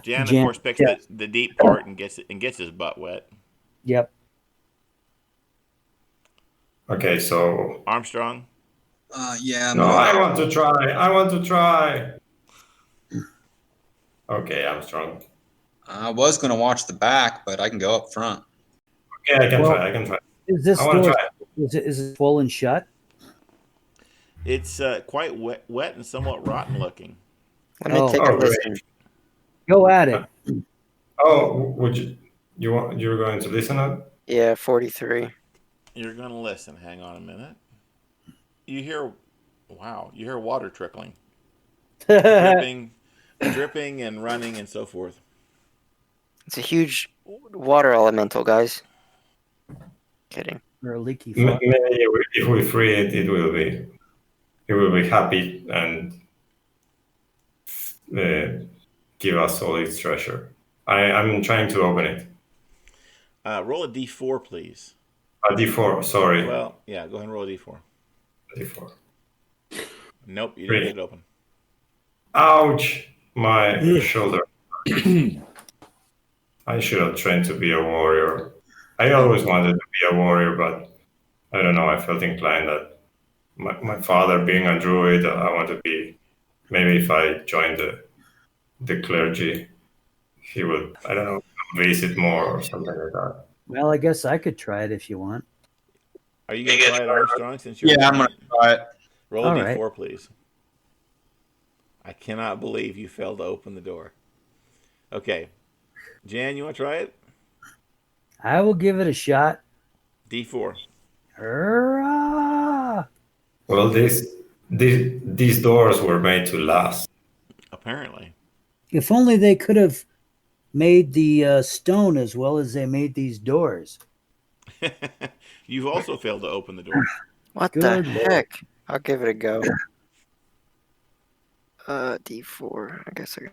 Jan, of course, picks the deep part and gets his butt wet. Yep. Okay, so Armstrong. Yeah. no, I want to try. Okay, Armstrong. I was going to watch the back, but I can go up front. Okay, I can try. Is this I want to door? try. Is it swollen shut? It's quite wet and somewhat rotten looking. Let me take a listen. Go at it. Oh, would you're going to listen up? Yeah, 43. You're going to listen. Hang on a minute. You hear water trickling. Dripping and running and so forth. It's a huge water elemental, guys. Kidding. Or a leaky Maybe faucet. if we free it, it will be happy and give us all its treasure. I'm trying to open it. Roll a d4, please. A D4, sorry. Well, yeah, go ahead and roll a d4. D4. Nope, you didn't get it open. Ouch! My shoulder. I should have trained to be a warrior. I always wanted to be a warrior, but I don't know. I felt inclined that my father being a druid, I want to be. Maybe if I joined the clergy, he would, I don't know, visit more or something like that. Well, I guess I could try it if you want. Are you going to try it, Armstrong? Since you're I'm going to try it. Roll a All d4, right. please. I cannot believe you failed to open the door. Okay. Jan, you want to try it? I will give it a shot. D4. Hurrah! Well, these doors were made to last. Apparently. If only they could have made the stone as well as they made these doors. You've also failed to open the door. What Good the lord. heck? I'll give it a go. D4. I guess I go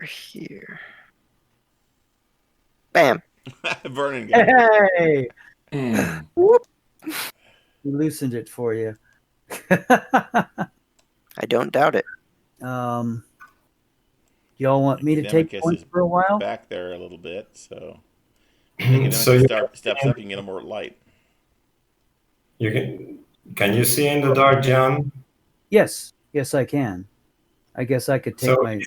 here. Bam. Vernon got it. Hey! Whoop. We loosened it for you. I don't doubt it. Y'all want me to take Demicus points is for a while? back there a little bit, so So you steps up, you can get a more light. can you see in the dark, Jan? Yes, I can. I guess I could take So my.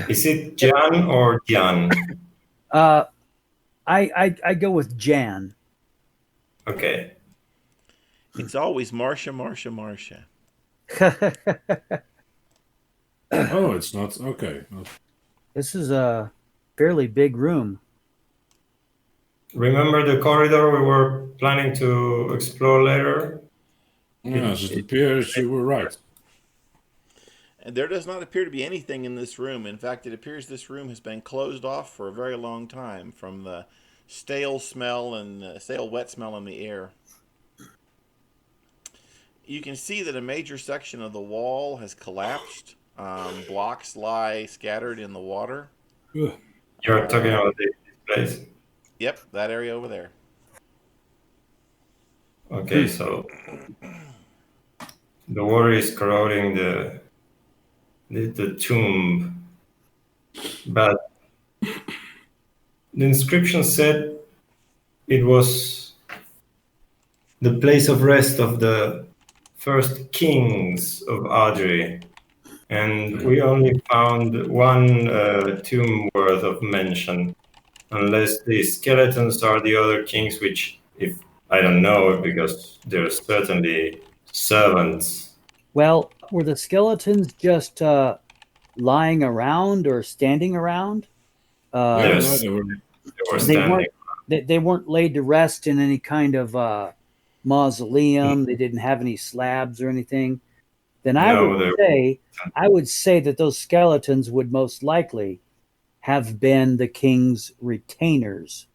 is it Jan or Jan? I go with Jan. Okay. It's always Marcia, Marcia, Marcia. Oh, it's not. Okay. This is a fairly big room. Remember the corridor we were planning to explore later? Yes, it appears you were right. And there does not appear to be anything in this room. In fact, it appears this room has been closed off for a very long time from the stale smell and stale wet smell in the air. You can see that a major section of the wall has collapsed. Blocks lie scattered in the water. Ugh. You're talking about this place? Yep, that area over there. Okay, so the water is corroding the tomb, but the inscription said it was the place of rest of the first kings of Adrih, and we only found one tomb worth of mention, unless the skeletons are the other kings, which if I don't know, because they're certainly servants. Well, were the skeletons just lying around or standing around? Yes, they were. they were standing. They weren't laid to rest in any kind of mausoleum. They didn't have any slabs or anything. Then I would say that those skeletons would most likely have been the king's retainers,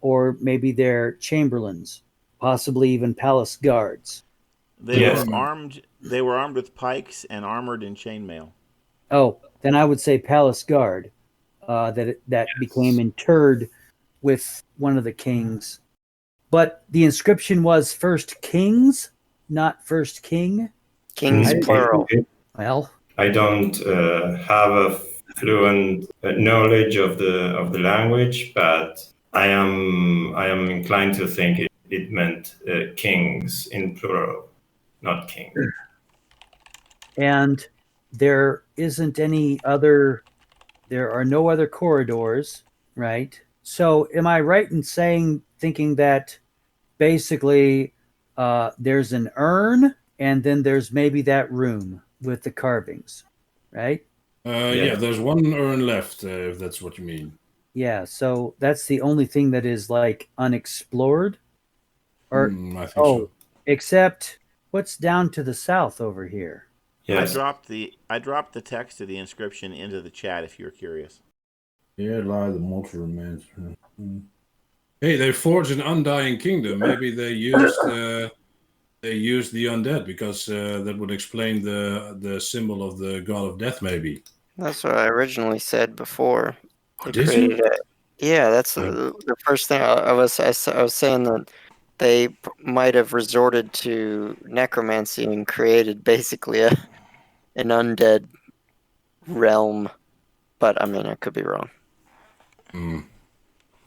or maybe their chamberlains, possibly even palace guards. They Yes. were armed. They were armed with pikes and armored in chainmail. Oh, then I would say palace guard. That became interred with one of the kings. But the inscription was first kings, not first king. Kings plural. Well, I don't have a fluent knowledge of the language, but I am inclined to think it meant kings in plural, not king. and there isn't any other. There are no other corridors, right? So, am I right in thinking that basically there's an urn, and then there's maybe that room with the carvings, right? Yeah, there's one urn left, if that's what you mean. Yeah, so that's the only thing that is like unexplored. Or I think so. except what's down to the south over here? Yes. I dropped the text of the inscription into the chat if you're curious. Here lie the mortal remains. Hey, they forged an undying kingdom. Maybe they used the undead, because that would explain the symbol of the god of death. Maybe That's what I originally said before. Oh, did you? Yeah, that's the first thing I was saying, that they might have resorted to necromancy and created basically an undead realm. But I mean, I could be wrong.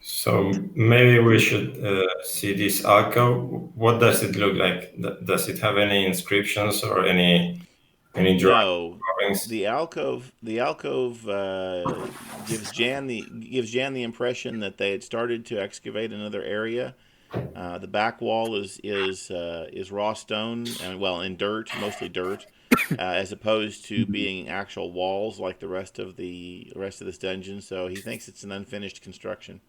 So maybe we should see this alcove. What does it look like? Does it have any inscriptions or any drawings? The alcove gives Djan the impression that they had started to excavate another area. The back wall is raw stone and in dirt, mostly dirt, as opposed to being actual walls like the rest of this dungeon. So he thinks it's an unfinished construction.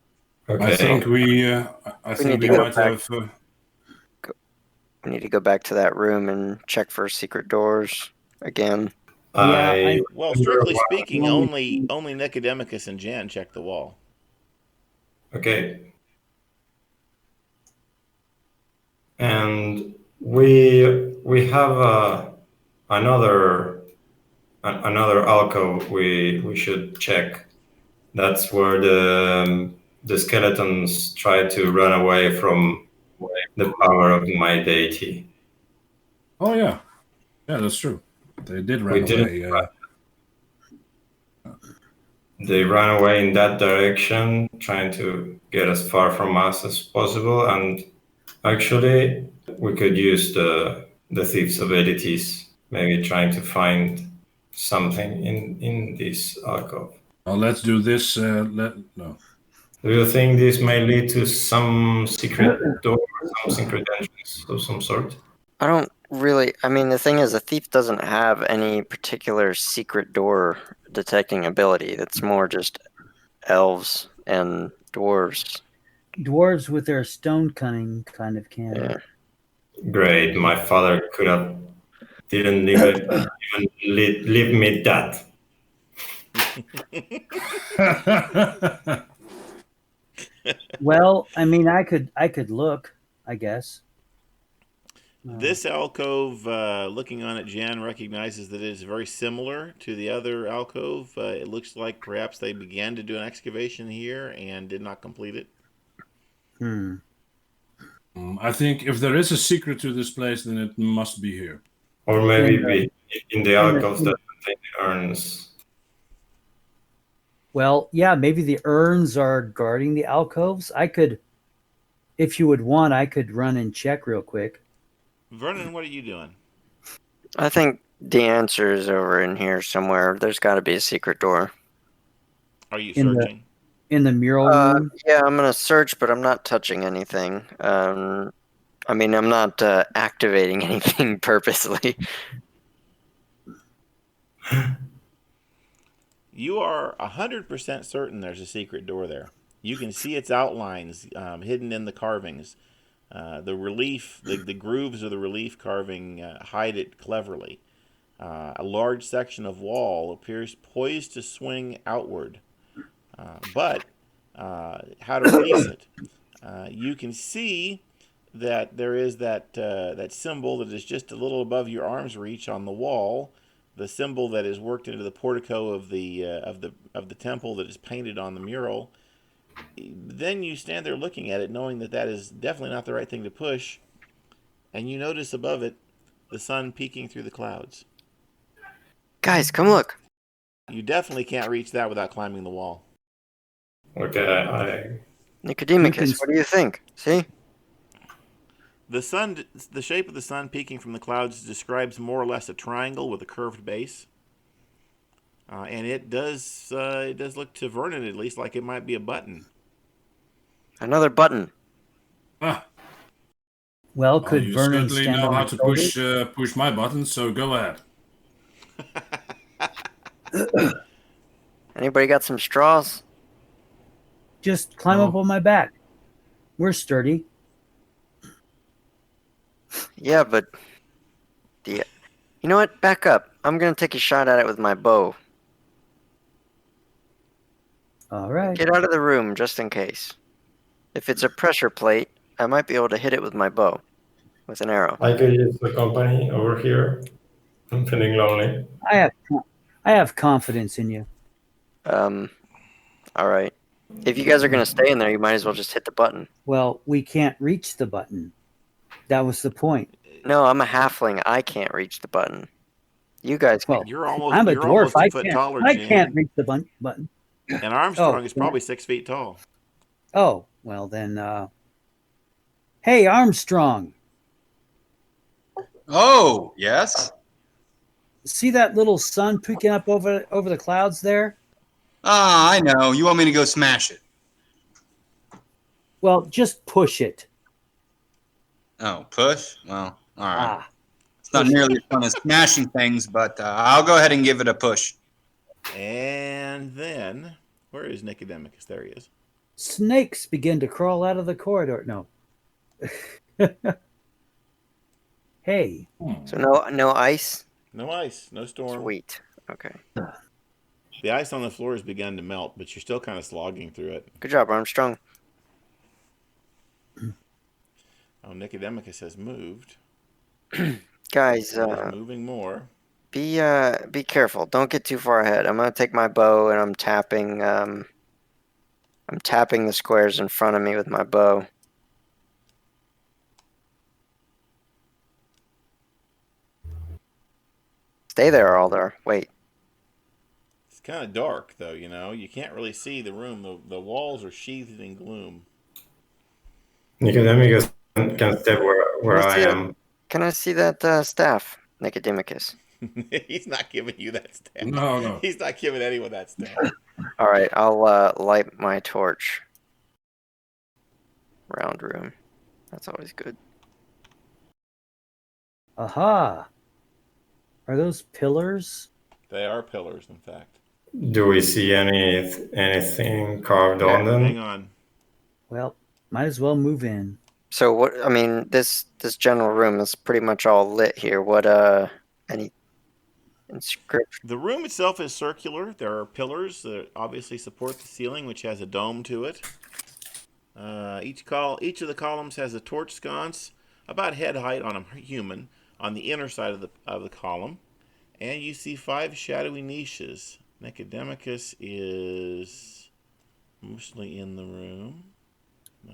Okay. I think we might have. We need to go back to that room and check for secret doors again. Well, strictly speaking, only Nicodemicus and Djan checked the wall. Okay. And we have another alcove we should check. That's where the skeletons tried to run away from the power of my deity. Oh yeah, that's true. They did run away. They ran away in that direction, trying to get as far from us as possible. And actually, we could use the Thieves of Edities, maybe trying to find something in this alcove. Well, let's do this. Do you think this may lead to some secret door, some secret entrance of some sort? I don't really. I mean, the thing is, a thief doesn't have any particular secret door detecting ability. It's more just elves and dwarves. Dwarves with their stone cunning kind of can. Yeah. Great, my father could have didn't even leave me that. Well, I mean, I could look, I guess. This alcove, looking on it, Jan recognizes that it is very similar to the other alcove. It looks like perhaps they began to do an excavation here and did not complete it. I think if there is a secret to this place, then it must be here. Or maybe in the alcoves that contain the urns. Well, yeah, maybe the urns are guarding the alcoves. I could, if you would want, I could run and check real quick. Vernon, what are you doing? I think the answer is over in here somewhere. There's got to be a secret door. Are you searching? In the mural room? Yeah, I'm gonna search, but I'm not touching anything. I mean, I'm not activating anything purposely. You are 100% certain there's a secret door there. You can see its outlines hidden in the carvings. The relief, the grooves of the relief carving hide it cleverly. A large section of wall appears poised to swing outward. But how to release it? You can see that there is that symbol that is just a little above your arm's reach on the wall. The symbol that is worked into the portico of the temple that is painted on the mural. Then you stand there looking at it, knowing that that is definitely not the right thing to push, and you notice above it the sun peeking through the clouds. Guys, come look. You definitely can't reach that without climbing the wall. Okay, Nicodemicus, what do you think? See? The shape of the sun peeking from the clouds describes more or less a triangle with a curved base. And it does look to Vernon at least like it might be a button. Another button. Well, could you Vernon certainly stand know on how the to shoulders? push my buttons, so go ahead. Anybody got some straws? Just climb up on my back. We're sturdy. Yeah, but you know what? Back up. I'm gonna take a shot at it with my bow. All right. Get out of the room just in case. If it's a pressure plate, I might be able to hit it with my bow, with an arrow. I could use the company over here. I'm feeling lonely. I have confidence in you. All right. If you guys are gonna stay in there, you might as well just hit the button. Well, we can't reach the button. That was the point. No, I'm a halfling. I can't reach the button. You guys can. Well, I'm a dwarf. I 2 foot can't. taller. I Jan. can't reach the button. And Armstrong is probably 6 feet tall. Oh, well then. Hey, Armstrong. Oh, yes. See that little sun peeking up over the clouds there? Ah, I know. You want me to go smash it? Well, just push it. Oh, push? Well, all right. It's not push nearly as fun as smashing things, but I'll go ahead and give it a push. And then, where is Nicodemicus? There he is. Snakes begin to crawl out of the corridor. No. Hey. So no ice? No ice, no storm. Sweet. Okay. The ice on the floor has begun to melt, but you're still kind of slogging through it. Good job, Armstrong. Oh, Nicodemicus has moved. Guys, He's moving more. be careful. Don't get too far ahead. I'm gonna take my bow and I'm tapping the squares in front of me with my bow. Stay there, Alder. Wait. It's kind of dark, though, you know. You can't really see the room. The walls are sheathed in gloom. Nicodemicus can step where I am. Can I see that staff, Nicodemicus? He's not giving you that staff. No. He's not giving anyone that staff. All right, I'll light my torch. round room. That's always good. Aha! Are those pillars? They are pillars, in fact. Do we see anything carved on them? Hang on. Well, might as well move in. So what? I mean, this general room is pretty much all lit here. What? Any inscription? The room itself is circular. There are pillars that obviously support the ceiling, which has a dome to it. Each of the columns has a torch sconce about head height on a human on the inner side of the column, and you see 5 shadowy niches. Nicodemicus is mostly in the room.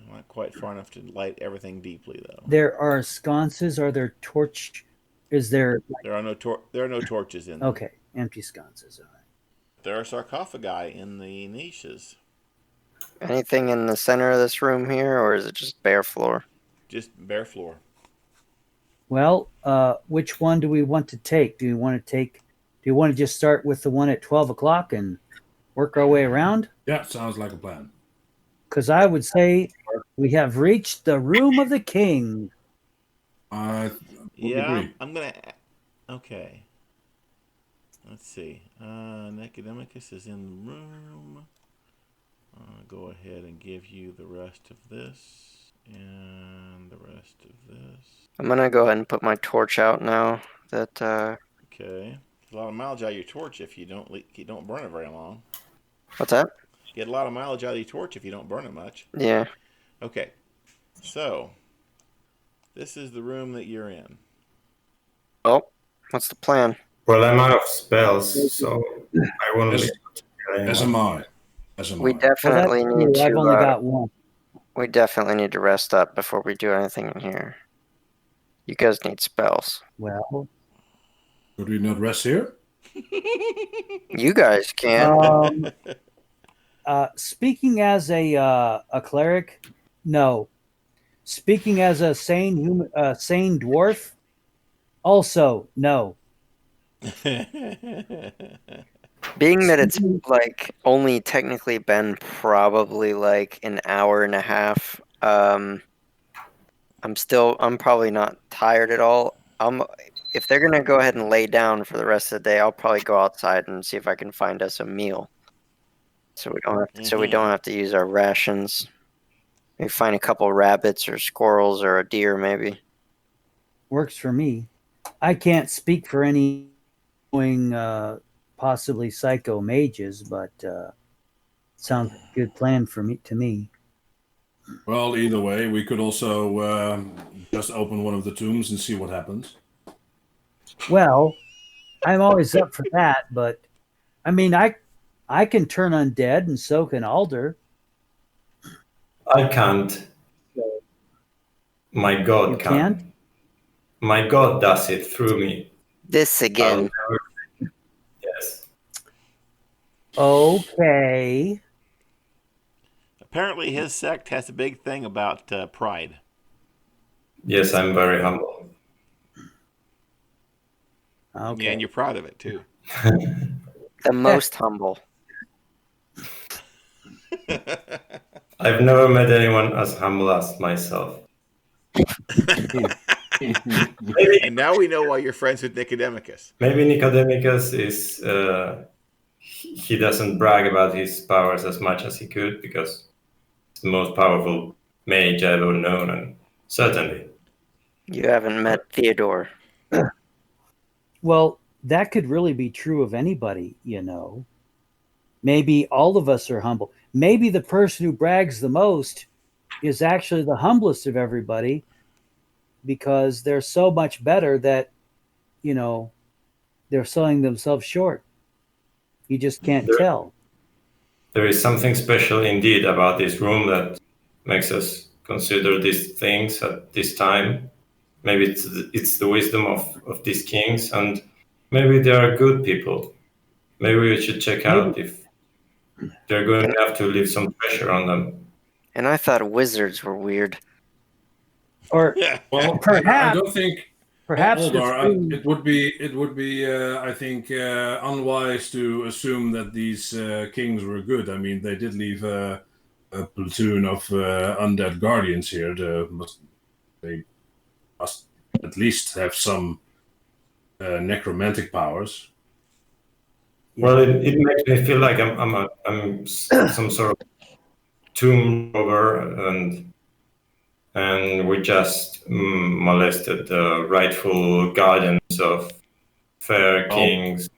Not quite far enough to light everything deeply, though. There are sconces. Are there torch? Is there? There are no torches in them. Okay, empty sconces. All right. There are sarcophagi in the niches. Anything in the center of this room here, or is it just bare floor? Just bare floor. Well, which one do we want to take? Do you want to just start with the one at 12 o'clock and work our way around? Yeah, sounds like a plan. Because I would say we have reached the room of the king. I would Yeah, agree. I'm gonna. Okay. Let's see. Nicodemicus is in the room. I'll go ahead and give you the rest of this and the rest of this. I'm gonna go ahead and put my torch out now. That Okay. A lot of mileage out of your torch if you don't burn it very long. What's that? Get a lot of mileage out of your torch if you don't burn it much. Yeah. Okay. So, this is the room that you're in. Oh, what's the plan? Well, I'm out of spells, so I won't As, be able to kill anyone. as am I. As am We I. Well, that's definitely need true. I've to. only got one. We definitely need to rest up before we do anything in here. You guys need spells. Well, Could we not rest here? You guys can. speaking as a cleric, no. Speaking as a sane dwarf, also no. Being that it's like only technically been probably like an hour and a half, I'm probably not tired at all. If they're gonna go ahead and lay down for the rest of the day, I'll probably go outside and see if I can find us a meal. So we don't have to use our rations. Maybe find a couple rabbits or squirrels or a deer maybe. Works for me. I can't speak for any possibly psycho mages, but sounds like a good plan to me. Well, either way, we could also just open one of the tombs and see what happens. Well, I'm always up for that, but I mean, I can turn undead, and so can Alder. I can't. My God You can. can't? My God does it through me. This again. Yes. Okay. Apparently, his sect has a big thing about pride. Yes, I'm very humble. Okay. Yeah, and you're proud of it, too. The most humble. I've never met anyone as humble as myself. And now we know why you're friends with Nicodemicus. Maybe Nicodemicus is he doesn't brag about his powers as much as he could because he's the most powerful mage I've ever known, and certainly. You haven't met Theodore. Well, that could really be true of anybody, you know. Maybe all of us are humble. Maybe the person who brags the most is actually the humblest of everybody because they're so much better that, you know, they're selling themselves short. You just can't tell. There is something special indeed about this room that makes us consider these things at this time. Maybe it's the wisdom of these kings, and maybe they are good people. Maybe we should check out if they're going to have to leave some pressure on them. And I thought wizards were weird. Or Well, perhaps I don't think. perhaps Oldar, it would be I think unwise to assume that these kings were good. I mean, they did leave a platoon of undead guardians here. They must at least have some necromantic powers. Well, it makes me feel like I'm some sort of tomb rover, and we just molested the rightful guardians of fair kings.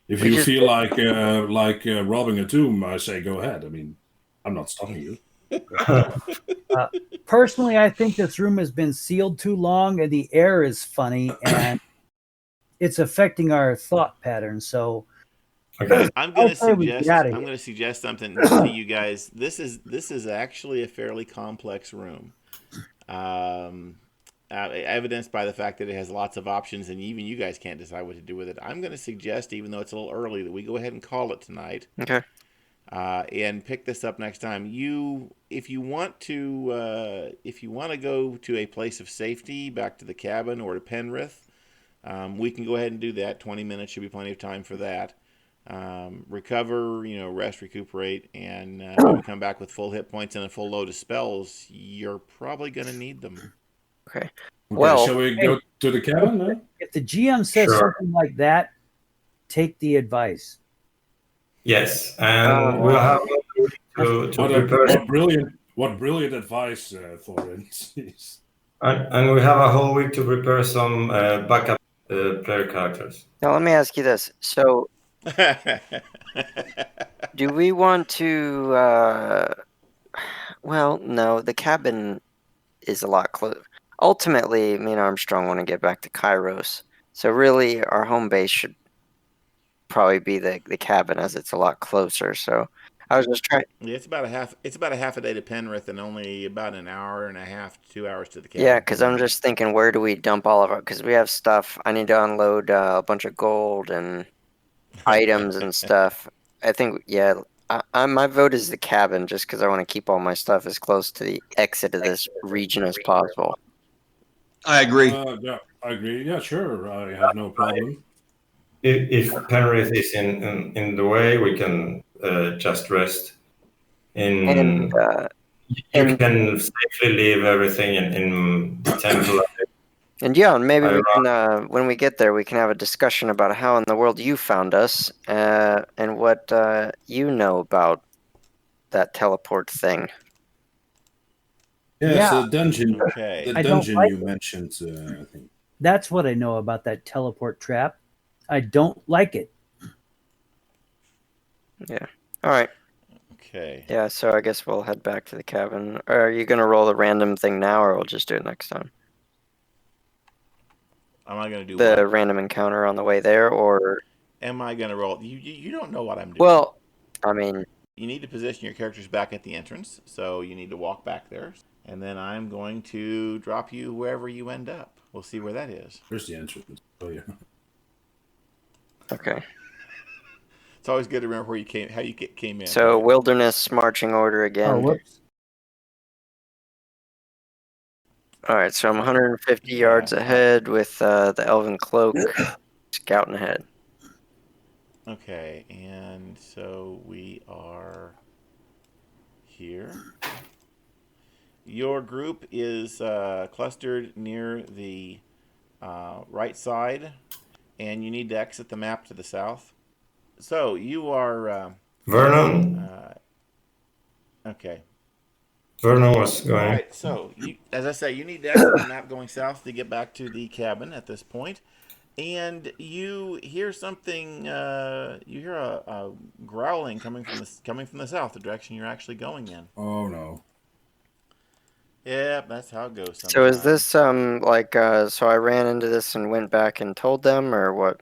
If you feel like robbing a tomb, I say go ahead. I mean, I'm not stopping you. Personally, I think this room has been sealed too long, and the air is funny, and it's affecting our thought patterns. So, Okay. I'm going to suggest something to you guys. This is actually a fairly complex room, evidenced by the fact that it has lots of options, and even you guys can't decide what to do with it. I'm going to suggest, even though it's a little early, that we go ahead and call it tonight. Okay. And pick this up next time. If you want to go to a place of safety, back to the cabin or to Penrith, we can go ahead and do that. 20 minutes should be plenty of time for that. Recover, rest, recuperate, and when we come back with full hit points and a full load of spells, you're probably going to need them. Okay. Well, shall we go to the cabin now? If the GM says something like that, take the advice. Yes, and we'll have to prepare. What brilliant advice, Thorin. And we have a whole week to prepare some backup player characters. Now let me ask you this: so, do we want to? Well, no. The cabin is a lot closer. Ultimately, me and Armstrong want to get back to Kairos, so really, our home base should probably be the cabin, as it's a lot closer. So I was just trying. Yeah, it's about a half a day to Penrith and only about an hour and a half, 2 hours to the cabin. Yeah, because I'm just thinking, where do we dump all of our? Because we have stuff. I need to unload a bunch of gold and items and stuff. I think, yeah. My vote is the cabin, just because I want to keep all my stuff as close to the exit of this region as possible. I agree. Yeah, I agree. Yeah, sure. I have no problem. If Penrith is in the way, we can just rest. You can safely leave everything in the temple. And yeah, maybe we can, when we get there, we can have a discussion about how in the world you found us, and what you know about that teleport thing. Yeah, so the dungeon. Okay. The dungeon you mentioned, I think. That's what I know about that teleport trap. I don't like it. Yeah. All right. Okay. Yeah, so I guess we'll head back to the cabin. Are you going to roll the random thing now, or we'll just do it next time? Am I going to do the random encounter on the way there, or am I going to roll? You don't know what I'm doing. Well, I mean, you need to position your characters back at the entrance, so you need to walk back there, and then I'm going to drop you wherever you end up. We'll see where that is. Where's the entrance? Oh yeah. Okay. It's always good to remember where you came, how you came in. So wilderness marching order again. Oh, whoops. All right, so I'm 150 yards ahead with the elven cloak scouting ahead. Okay, and so we are here. Your group is clustered near the right side, and you need to exit the map to the south. So you are Vernon. Okay. Vernon was going. All right. So as I say, you need to exit the map going south to get back to the cabin at this point, and you hear something. You hear a growling coming from the south, the direction you're actually going in. Oh no. Yeah, that's how it goes. Sometimes. So is this so I ran into this and went back and told them, or what?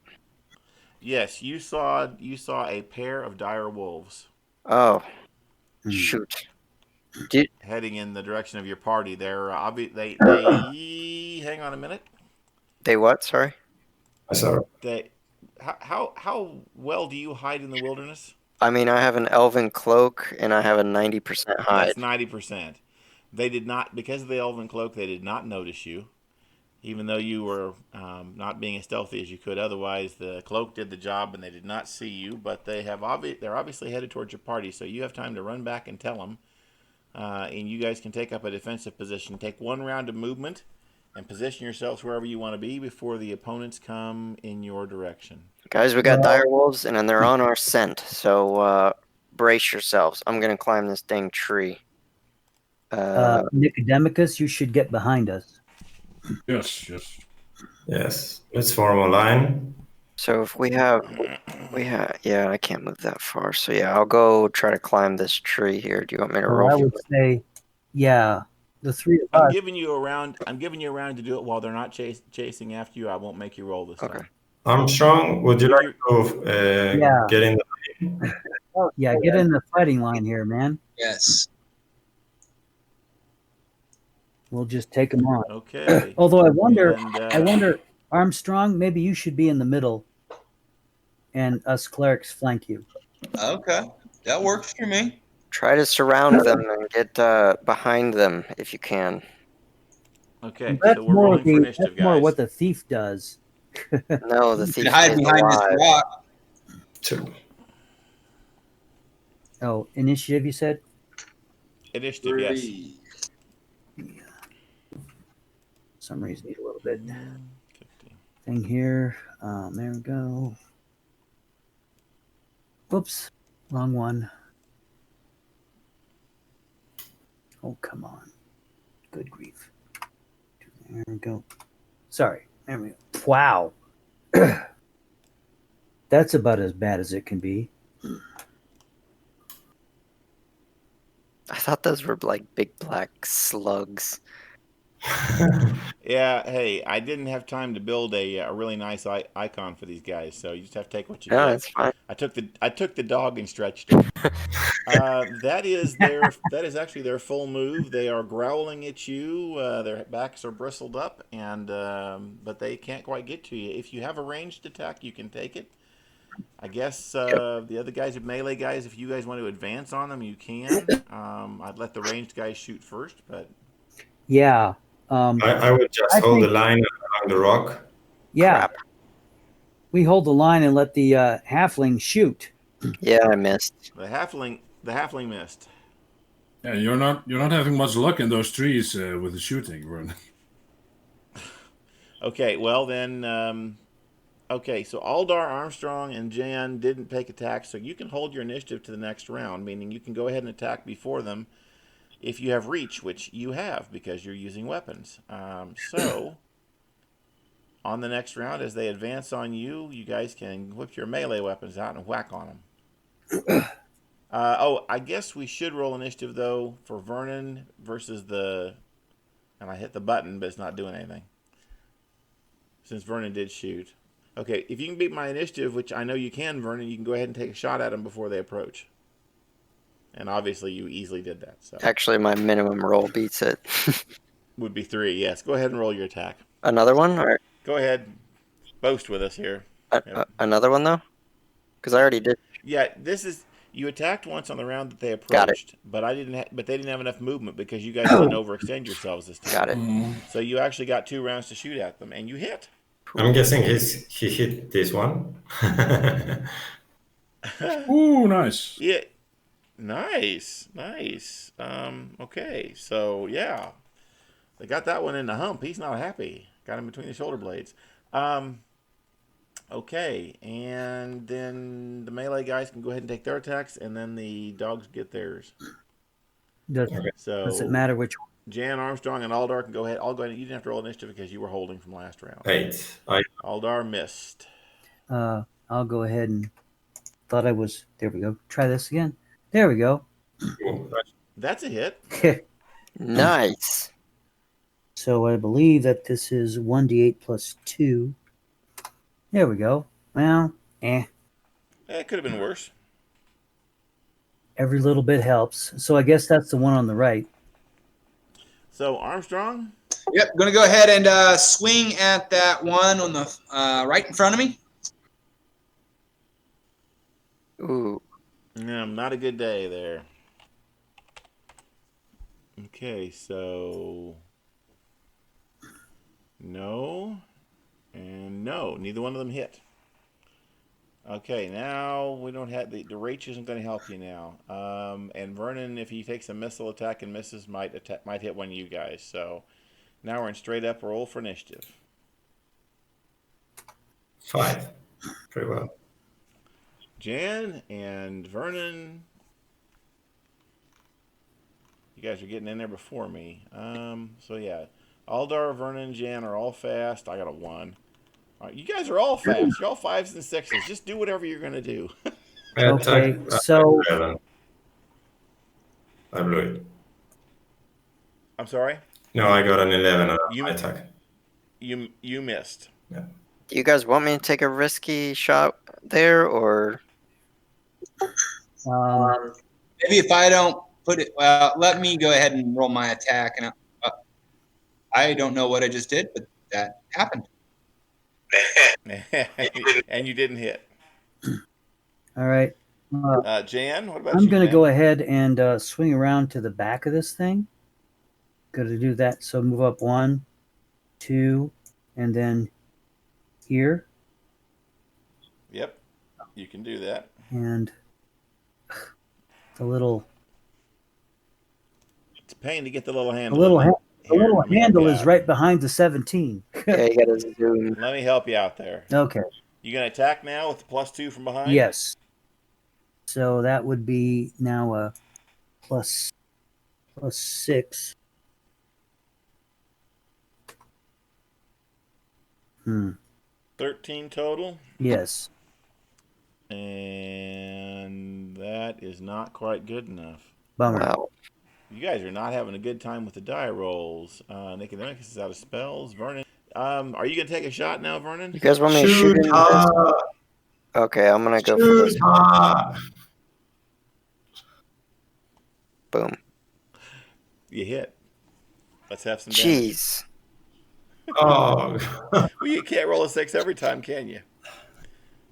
Yes, you saw a pair of dire wolves. Oh, shoot! Heading in the direction of your party. They're they hang on a minute. They what? Sorry. Sorry. How well do you hide in the wilderness? I mean, I have an elven cloak and I have a 90% hide. That's 90%. They did not, because of the elven cloak, they did not notice you, even though you were not being as stealthy as you could. Otherwise, the cloak did the job, and they did not see you. But they're obviously headed towards your party, so you have time to run back and tell them and you guys can take up a defensive position. Take 1 round of movement and position yourselves wherever you want to be before the opponents come in your direction. Guys, we got dire wolves, and they're on our scent. So brace yourselves. I'm gonna climb this dang tree. Nicodemicus, you should get behind us. Yes. Yes. Let's form a line. So if we have, yeah, I can't move that far. So yeah, I'll go try to climb this tree here. Do you want me to roll? I would say, yeah, the 3 of I'm us. giving you a round. I'm giving you a round to do it while they're not chasing after you. I won't make you roll this time. Armstrong, would you like to get in the Yeah, get in the fighting line here, man. Yes. We'll just take them on. Okay. Although I wonder, And, Armstrong, maybe you should be in the middle, and us clerics flank you. Okay. That works for me. Try to surround them and get behind them if you can. Okay. That's So we're rolling for initiative, more guys. what the thief does. No, the You thief can hide is behind this alive. rock. 2? Oh, initiative, you said? Initiative, yes. 3. For some reason, need a little bit 50. thing here. There we go. Whoops, wrong one. Oh, come on. Good grief. There we go. Sorry. There we go. Wow. That's about as bad as it can be. I thought those were like big black slugs. Yeah. Hey, I didn't have time to build a really nice icon for these guys, so you just have to take what you No, get. it's fine. I took the dog and stretched it. That is actually their full move. They are growling at you. Their backs are bristled up, and but they can't quite get to you. If you have a ranged attack, you can take it. I guess the other guys are melee guys. If you guys want to advance on them, you can. I'd let the ranged guys shoot first, but Yeah. I would just hold the line along the rock. Yeah. Crap. We hold the line and let the halfling shoot. Yeah, I missed. the halfling missed. Yeah, you're not having much luck in those trees with the shooting, Vern. Okay, well then. Okay, so Aldar, Armstrong, and Djan didn't take attacks, so you can hold your initiative to the next round, meaning you can go ahead and attack before them if you have reach, which you have because you're using weapons. So, on the next round, as they advance on you, you guys can whip your melee weapons out and whack on them. I guess we should roll initiative, though, for Vernon versus the... And I hit the button, but it's not doing anything. Since Vernon did shoot. Okay, if you can beat my initiative, which I know you can, Vernon, you can go ahead and take a shot at them before they approach. And obviously you easily did that. So Actually, my minimum roll beats it. would be 3, yes. Go ahead and roll your attack. Another one? Or Go ahead. Boast with us here. another one, though? Because I already did. Yeah, this is... You attacked once on the round that they approached, Got it. but but they didn't have enough movement because you guys didn't overextend yourselves this time. Got it. So you actually got 2 rounds to shoot at them, and you hit. I'm guessing he hit this one. Ooh, nice. Yeah. Nice. Okay, so yeah. They got that one in the hump. He's not happy. Got him between the shoulder blades. Okay, and then the melee guys can go ahead and take their attacks, and then the dogs get theirs. Does it matter which one? Djan, Armstrong, and Aldar can go ahead. I'll go ahead. You didn't have to roll initiative because you were holding from last round. 8. Aldar missed. I'll go ahead and thought I was... There we go. Try this again. There we go. That's a hit. Nice. So I believe that this is 1d8 plus 2. There we go. Well, It could have been worse. every little bit helps. So I guess that's the one on the right. So Armstrong. Yep, going to go ahead and swing at that one on the right in front of me. Ooh. Not a good day there. Okay, so no and no. Neither one of them hit. Okay, now we don't have the reach isn't going to help you now. And Vernon, if he takes a missile attack and misses, might hit one of you guys. So now we're in straight up roll for initiative. 5. Pretty well. Jan and Vernon, you guys are getting in there before me. So yeah, Aldar, Vernon, Jan are all fast. I got a 1. All right, you guys are all fast. You're all 5s and 6s. Just do whatever you're going to do. Okay, so 11. I blew it. I'm sorry? No, I got an 11 on You- my attack. You missed. Yeah. Do you guys want me to take a risky shot there, or Maybe if I don't put it, well, let me go ahead and roll my attack. And I don't know what I just did, but that happened. And you didn't hit. all right. Jan, what about you? I'm going to man? go ahead and swing around to the back of this thing. Going to do that. So move up 1, 2, and then here. Yep, you can do that. And the little It's a pain to get the little the handle. little, isn't it? the Here, little let me help handle you is out. right behind the 17. yeah, you gotta zoom? Let me help you out there. Okay. You gonna attack now with the +2 from behind? Yes. So that would be now a plus 6. 13 total. Yes. And that is not quite good enough. Bummer. Wow. You guys are not having a good time with the die rolls. Nicodemus is out of spells. Vernon, are you gonna take a shot now, Vernon? You guys want me to shoot in this? Okay, I'm gonna go for this. Boom. You hit. Let's have some damage. Jeez. Oh. Well, you can't roll a 6 every time, can you?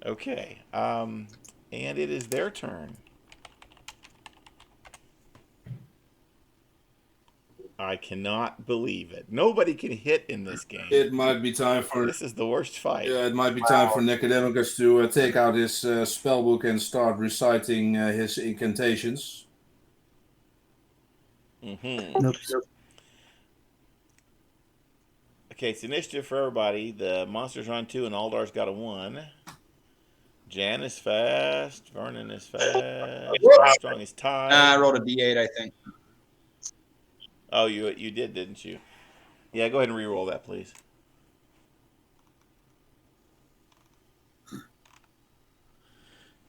Okay. And it is their turn. I cannot believe it. Nobody can hit in this game. It might be time for This is the worst fight. it might be time for Nicodemus to take out his spell book and start reciting his incantations. Mm-hmm. Oops. Okay, it's initiative for everybody. The monster's on 2 and Aldar's got a 1. Jan is fast. Vernon is fast. Armstrong is tied. I rolled a D8, I think. Oh, you did, didn't you? Yeah, go ahead and re-roll that, please.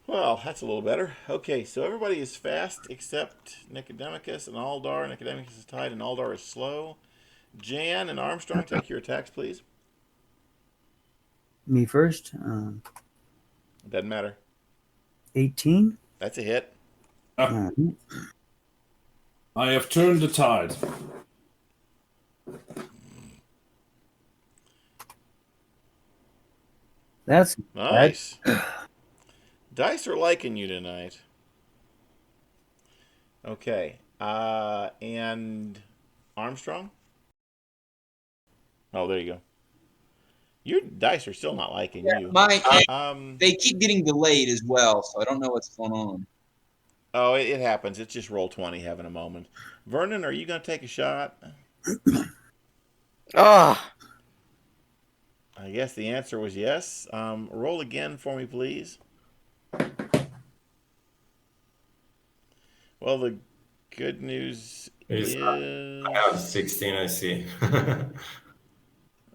Well, that's a little better. Okay, so everybody is fast except Nicodemicus and Aldar. Nicodemicus is tied and Aldar is slow. Jan and Armstrong, take your attacks, please. Me first. It doesn't matter. 18. That's a hit. I have turned the tide. That's Nice. Dice are liking you tonight. Okay. And Armstrong? Oh, there you go. Your dice are still not liking you. They keep getting delayed as well, so I don't know what's going on. Oh, it happens. It's just roll 20 having a moment. Vernon, are you going to take a shot? Ah. I guess the answer was yes. Roll again for me, please. Well, the good news is... I have 16, I see.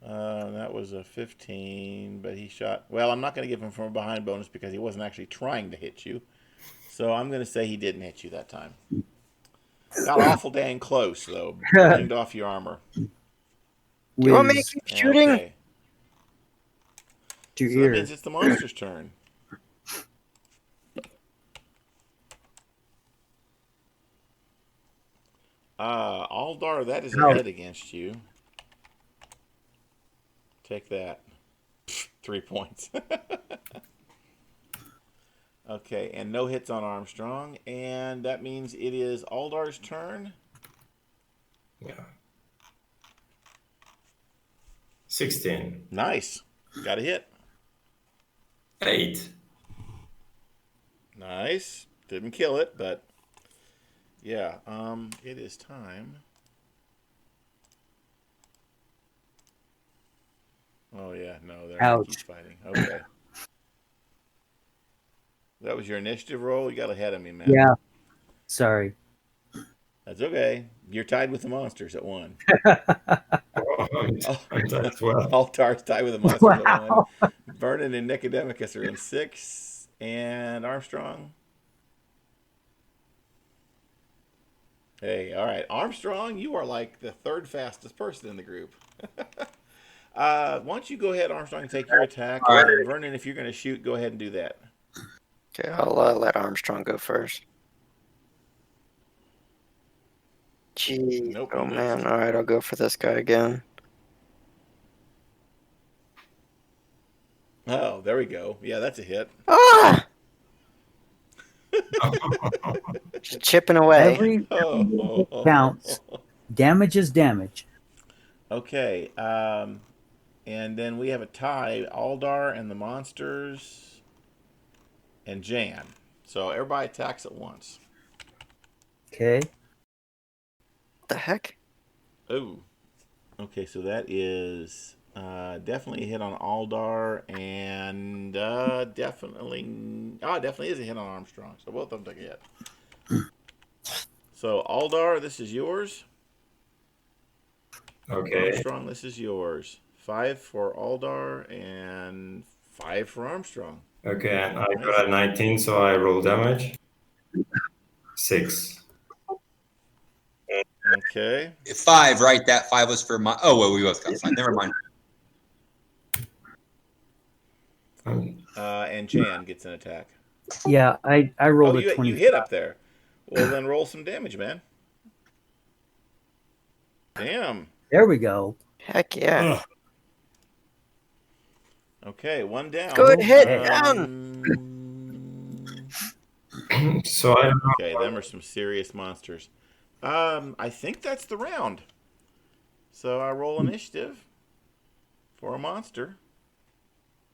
that was a 15, but he shot... Well, I'm not going to give him from a behind bonus because he wasn't actually trying to hit you. So I'm going to say he didn't hit you that time. Got awful dang close, though. Banged off your armor. You want me to keep shooting? Okay. So that means it's the monster's turn. Aldar, that is a hit against you. Take that. 3 points. Okay, and no hits on Armstrong. And that means it is Aldar's turn. Yeah. 16. Nice. Got a hit. 8. Nice. Didn't kill it, but yeah. It is time. Oh yeah, no, there he keeps fighting. Okay. That was your initiative roll. You got ahead of me, man. Yeah. Sorry. That's okay. You're tied with the monsters at 1. That's well. Altar's tied with the monsters at 1. Wow. Vernon and Nicodemicus are in 6, and Armstrong. Hey, all right, Armstrong, you are like the 3rd fastest person in the group. Why don't you go ahead, Armstrong, and take your attack, and Vernon, if you're going to shoot, go ahead and do that. Okay, I'll let Armstrong go first. Gee, Nope, oh you man, missed. alright, I'll go for this guy again. Oh, there we go. Yeah, that's a hit. Ah! Just chipping away. Every counts. Damage is damage. Okay, and then we have a tie, Aldar and the monsters, and Jan. So everybody attacks at once. Okay. The heck? Oh, okay. So that is definitely a hit on Aldar, and definitely is a hit on Armstrong. So both of them took a hit. So Aldar, this is yours. Okay. Armstrong, this is yours. 5 for Aldar and 5 for Armstrong. Okay, and I got a 19, so I roll damage. 6. Okay. 5, right? That 5 was for my. Oh well, we both got 5. Never mind. And Jan gets an attack. Yeah, I rolled a you 20. You hit up there. Well, then roll some damage, man. Damn. There we go. Heck yeah. Okay, 1 down. Good hit, down. So I don't know. Okay, them are some serious monsters. I think that's the round. So I roll initiative for a monster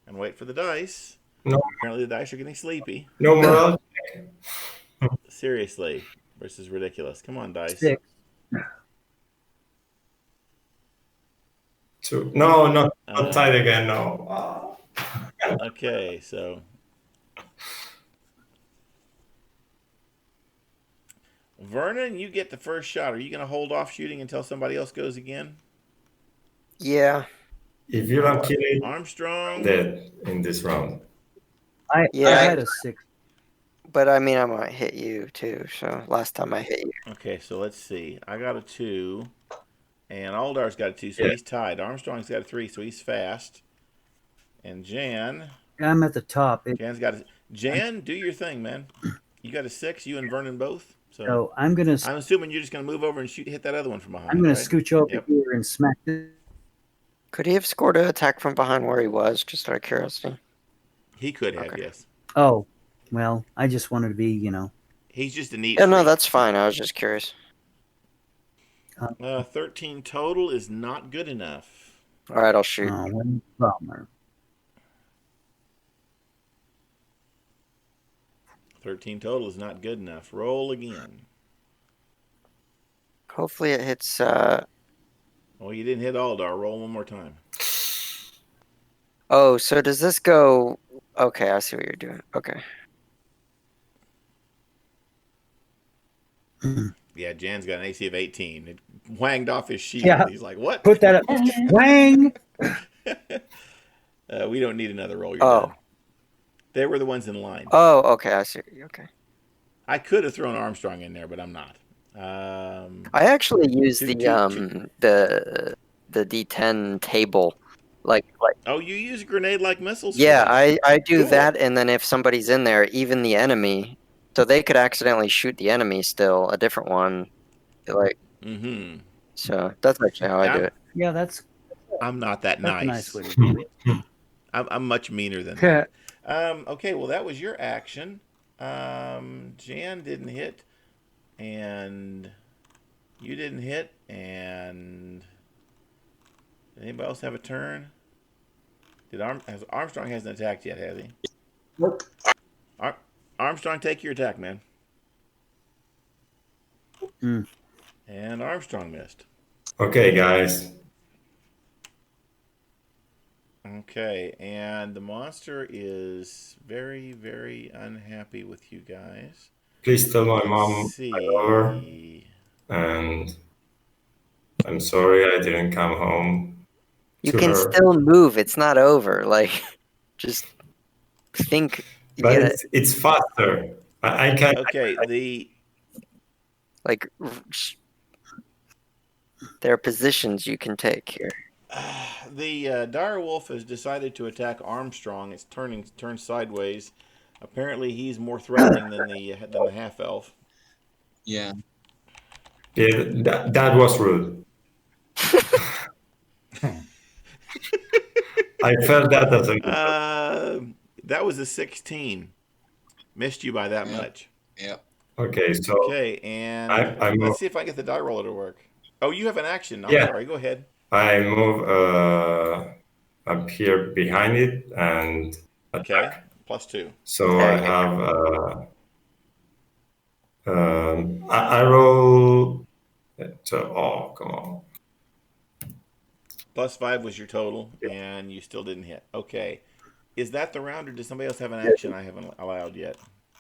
and wait for the dice. No. Apparently the dice are getting sleepy. No Mural. Seriously. This is ridiculous. Come on, dice. 6. 2. No, not tied again. No. Okay, so Vernon, you get the first shot. Are you going to hold off shooting until somebody else goes again? Yeah. If you don't kill it, Armstrong. dead in this round. I had a 6. But I mean, I might hit you too. So last time I hit you. Okay, so let's see. I got a 2, and Aldar's got a 2, so he's tied. Armstrong's got a 3, so he's fast. And Jan. I'm at the top. Jan's got a. Jan, do your thing, man. You got a 6. You and Vernon both. So I'm gonna. I'm assuming you're just gonna move over and hit that other one from behind. I'm gonna right? scooch over here and smack it. Could he have scored an attack from behind where he was? Just out of curiosity. He could have, yes. Oh, well, I just wanted to be, He's just a neat. Yeah, no, that's fine. I was just curious. 13 total is not good enough. All right, I'll shoot. Bummer. 13 total is not good enough. Roll again. Hopefully it hits. Well, you didn't hit Aldar. Roll one more time. Oh, so does this go? Okay, I see what you're doing. Okay. Yeah, Jan's got an AC of 18. It whanged off his shield. Yeah. He's like, what? Put that up. Wang! We don't need another roll. You're done. They were the ones in line. Oh, okay. I see. Okay. I could have thrown Armstrong in there, but I'm not. I actually use the D10 table, like. Oh, you use grenade-like missiles? Yeah, I do Cool. that, and then if somebody's in there, even the enemy, so they could accidentally shoot the enemy still, a different one, like. Mm-hmm. So that's actually how I do it. Yeah, that's. I'm not that That's nice. a nice way to do it. I'm much meaner than that. Okay, well, that was your action. Jan didn't hit, and you didn't hit, and anybody else have a turn? Armstrong hasn't attacked yet, has he? Nope. Armstrong, take your attack, man. Mm. And Armstrong missed. Okay, guys. Okay, and the monster is very, very unhappy with you guys. Please tell my Let's mom see. I'm over, and I'm sorry I didn't come home. You to can her. still move. It's not over. Like, just think. You But gotta, it's faster. I can. Okay, the like, there are positions you can take here. the dire wolf has decided to attack Armstrong. It's turned sideways. Apparently, he's more threatening than the half elf. Yeah. Yeah, that was rude. I felt that doesn't. That was a 16. Missed you by that much. Yep. Okay, so Okay, and I let's see if I get the die roller to work. Oh, you have an action. I'm Yeah. sorry. Go ahead. I move up here behind it and Okay, attack. +2. So There I you have I roll. So come on. +5 was your total, and you still didn't hit. Okay, is that the round, or does somebody else have an action I haven't allowed yet?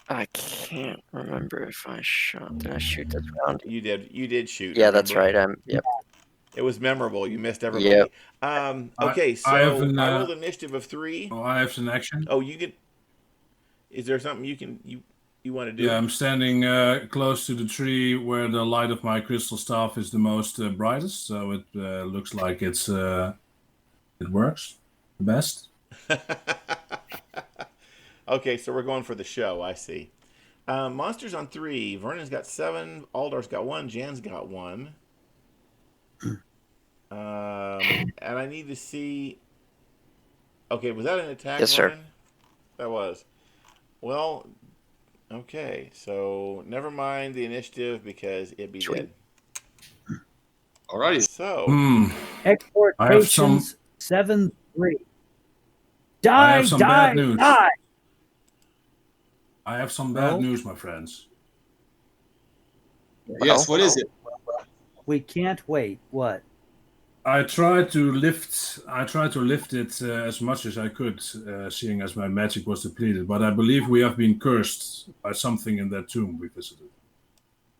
I can't remember if I shot. Did I shoot this round? You did. You did shoot. Yeah, that's remember? right. Yep. It was memorable. You missed everybody. Yep. Okay, so I I have an, rolled initiative of 3. Oh, I have an action. Oh, you get. Is there something you want to do? Yeah, I'm standing close to the tree where the light of my crystal staff is the most brightest, so it looks like it works the best. Okay, so we're going for the show. I see. Monsters on 3. Vernon's got 7. Aldar's got 1. Jan's got 1. And I need to see. Okay, was that an attack? Yes, sir. Vernon? That was. Well, okay. So never mind the initiative because it be Sweet. dead. Alrighty. So Exportations 7-3. I Die, have some die, bad news. die. I have some bad Oh. news, my friends. Yes. What is it? We can't wait. What? I tried to lift it as much as I could, seeing as my magic was depleted. But I believe we have been cursed by something in that tomb we visited.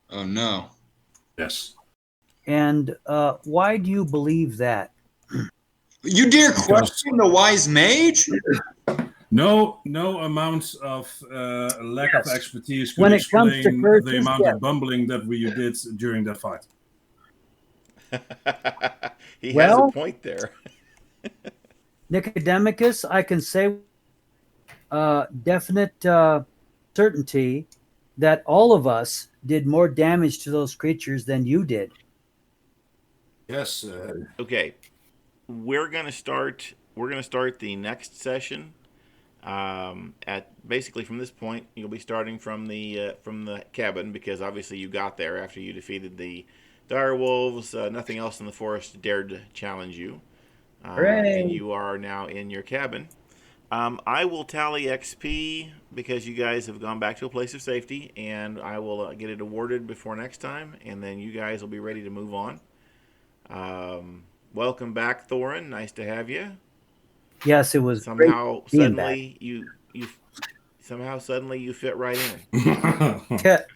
Oh no. Yes. And why do you believe that? You dare question the wise mage? No amount of lack of expertise could When it comes to explain curses, the amount yes. of bumbling that we did during that fight. he has Well- a point there. Nicodemicus, I can say definite certainty that all of us did more damage to those creatures than you did. Yes. Okay, we're gonna start the next session. At basically from this point, you'll be starting from the cabin because obviously you got there after you defeated the dire wolves. Nothing else in the forest dared to challenge you, and you are now in your cabin. I will tally XP because you guys have gone back to a place of safety, and I will get it awarded before next time, and then you guys will be ready to move on. Welcome back, Thorin. Nice to have you. Yes, it was Somehow great being suddenly you fit right in. back.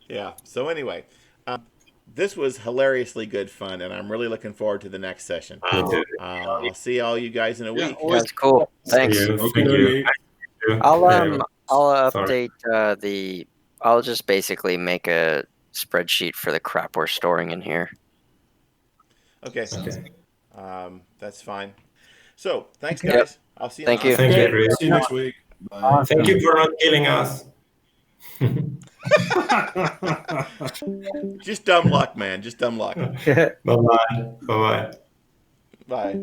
Yeah. So anyway, this was hilariously good fun, and I'm really looking forward to the next session. I'll see all you guys in a week. That's cool. Thanks. Thank you. Okay. I'll Yeah. update I'll just basically make a spreadsheet for the crap we're storing in here. Okay. Okay. That's fine. So thanks, Okay. guys. I'll see you. Thank you. Thank you, Chris. See you next week. Bye. Thank you for not killing us. Just dumb luck, man. Just dumb luck. Bye-bye. Bye-bye. Bye.